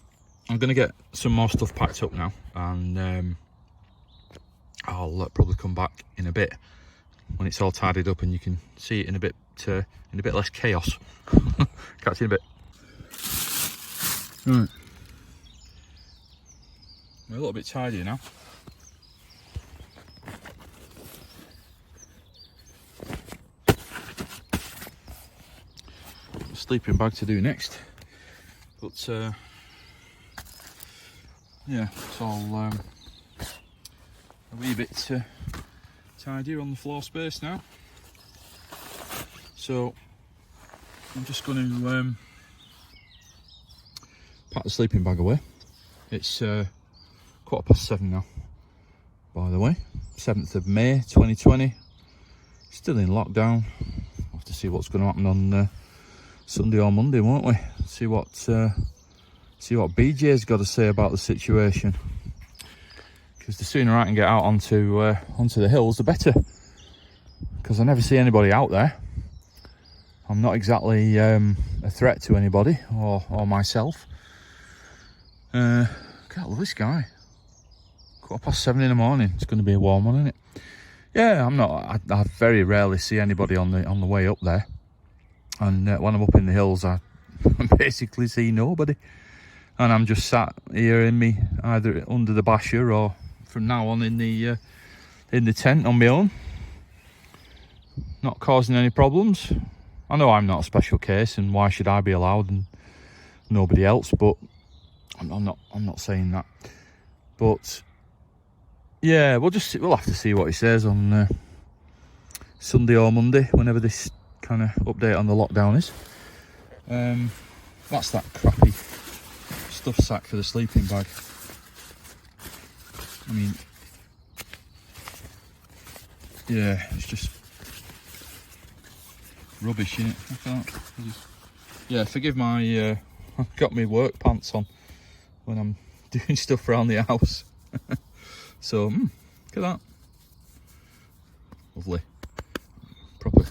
I'm gonna get some more stuff packed up now, and I'll probably come back in a bit when it's all tidied up and you can see it in a bit less chaos. Catch you in a bit. Right, we're a little bit tidier now. Sleeping bag to do next, but yeah, it's all a wee bit tidier on the floor space now. So I'm just going to pack the sleeping bag away. It's 7:15 now, by the way, 7th of May 2020. Still in lockdown. We'll have to see what's going to happen on Sunday or Monday, won't we? See what BJ's got to say about the situation. Because the sooner I can get out onto the hills, the better. Because I never see anybody out there. I'm not exactly a threat to anybody or myself. God, love this guy. 7:15 in the morning. It's going to be a warm one, isn't it? Yeah, I'm not. I very rarely see anybody on the way up there. And when I'm up in the hills, I basically see nobody. And I'm just sat here in me, either under the basher or from now on in the tent on my own, not causing any problems. I know I'm not a special case, and why should I be allowed and nobody else? But I'm not saying that. But yeah, we'll have to see what he says on Sunday or Monday, whenever this kind of update on the lockdown is. That's that crappy stuff sack for the sleeping bag. I mean, yeah, it's just rubbish, innit? Look at that. Yeah, forgive my, I've got my work pants on when I'm doing stuff around the house. So, look at that. Lovely. Proper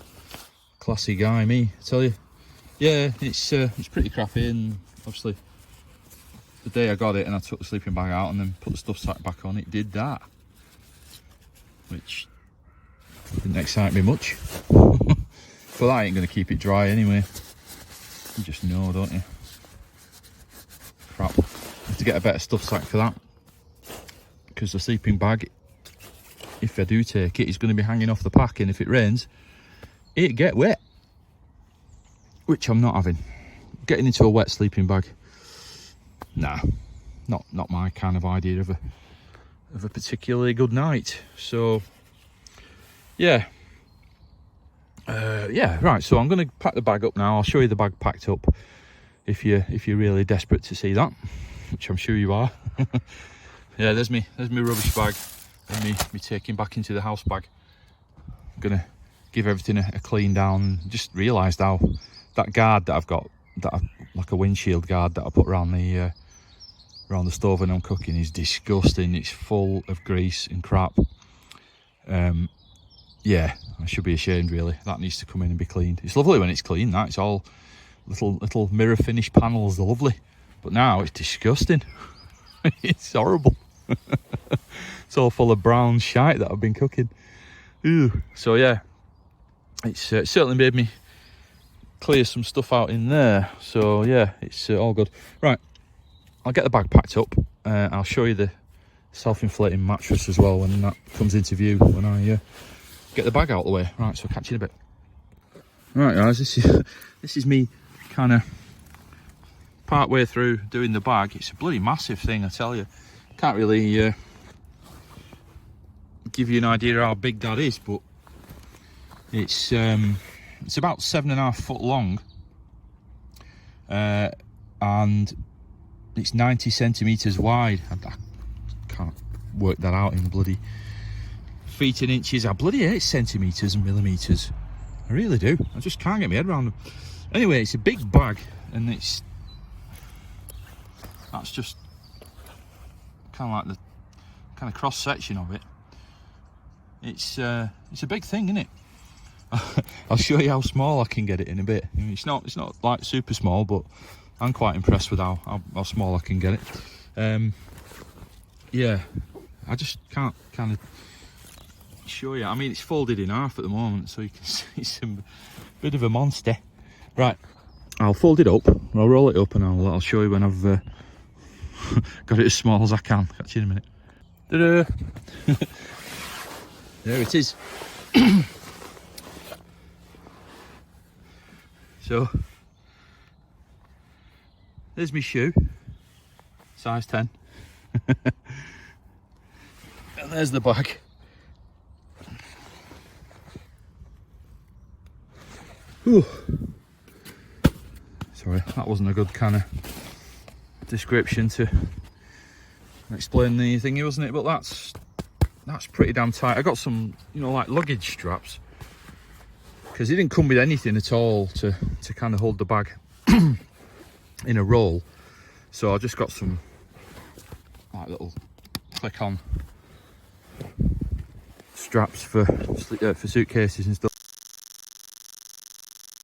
classy guy, me, I tell you. Yeah, it's pretty crappy, and obviously the day I got it and I took the sleeping bag out and then put the stuff sack back on, it did that. Which didn't excite me much. But that ain't going to keep it dry anyway. You just know, don't you? Crap. I have to get a better stuff sack for that. Because the sleeping bag, if I do take it, is going to be hanging off the pack, and if it rains, it get wet. Which I'm not having. Getting into a wet sleeping bag, nah, not my kind of idea of a particularly good night. So yeah, right. So I'm going to pack the bag up now. I'll show you the bag packed up if you're really desperate to see that, which I'm sure you are. Yeah, there's me rubbish bag and me taking back into the house bag. I'm gonna give everything a clean down. Just realised how that guard that I've got, like a windshield guard that I put around the stove when I'm cooking, is disgusting. It's full of grease and crap. Yeah, I should be ashamed really. That needs to come in and be cleaned. It's lovely when it's clean, that. It's all little mirror finish panels, are lovely. But now it's disgusting. It's horrible. It's all full of brown shite that I've been cooking. Ew. So yeah, it's certainly made me clear some stuff out in there. So yeah, it's all good. Right, I'll get the bag packed up. I'll show you the self-inflating mattress as well when that comes into view, when I get the bag out of the way. Right, so catch you in a bit. Right guys, this is me kind of part way through doing the bag. It's a bloody massive thing, I tell you. Can't really give you an idea how big that is, but it's about 7.5 foot long, and it's 90 centimeters wide. I can't work that out in bloody feet and inches. I bloody hate centimeters and millimeters. I really do. I just can't get my head around them. Anyway, it's a big bag, and that's just kind of like the kind of cross section of it. It's a big thing, isn't it? I'll show you how small I can get it in a bit. I mean, it's not like super small, but I'm quite impressed with how small I can get it. Yeah, I just can't kind of show you. I mean, it's folded in half at the moment, so you can see it's a bit of a monster. Right, I'll fold it up, I'll roll it up, and I'll show you when I've got it as small as I can. Catch you in a minute. Ta-da! There it is. So there's my shoe, size 10. And there's the bag. Ooh. Sorry, that wasn't a good kind of description to explain the thingy, wasn't it? But that's pretty damn tight. I got some, like luggage straps, because it didn't come with anything at all to kind of hold the bag in a roll. So I just got some like little click-on straps for suitcases and stuff.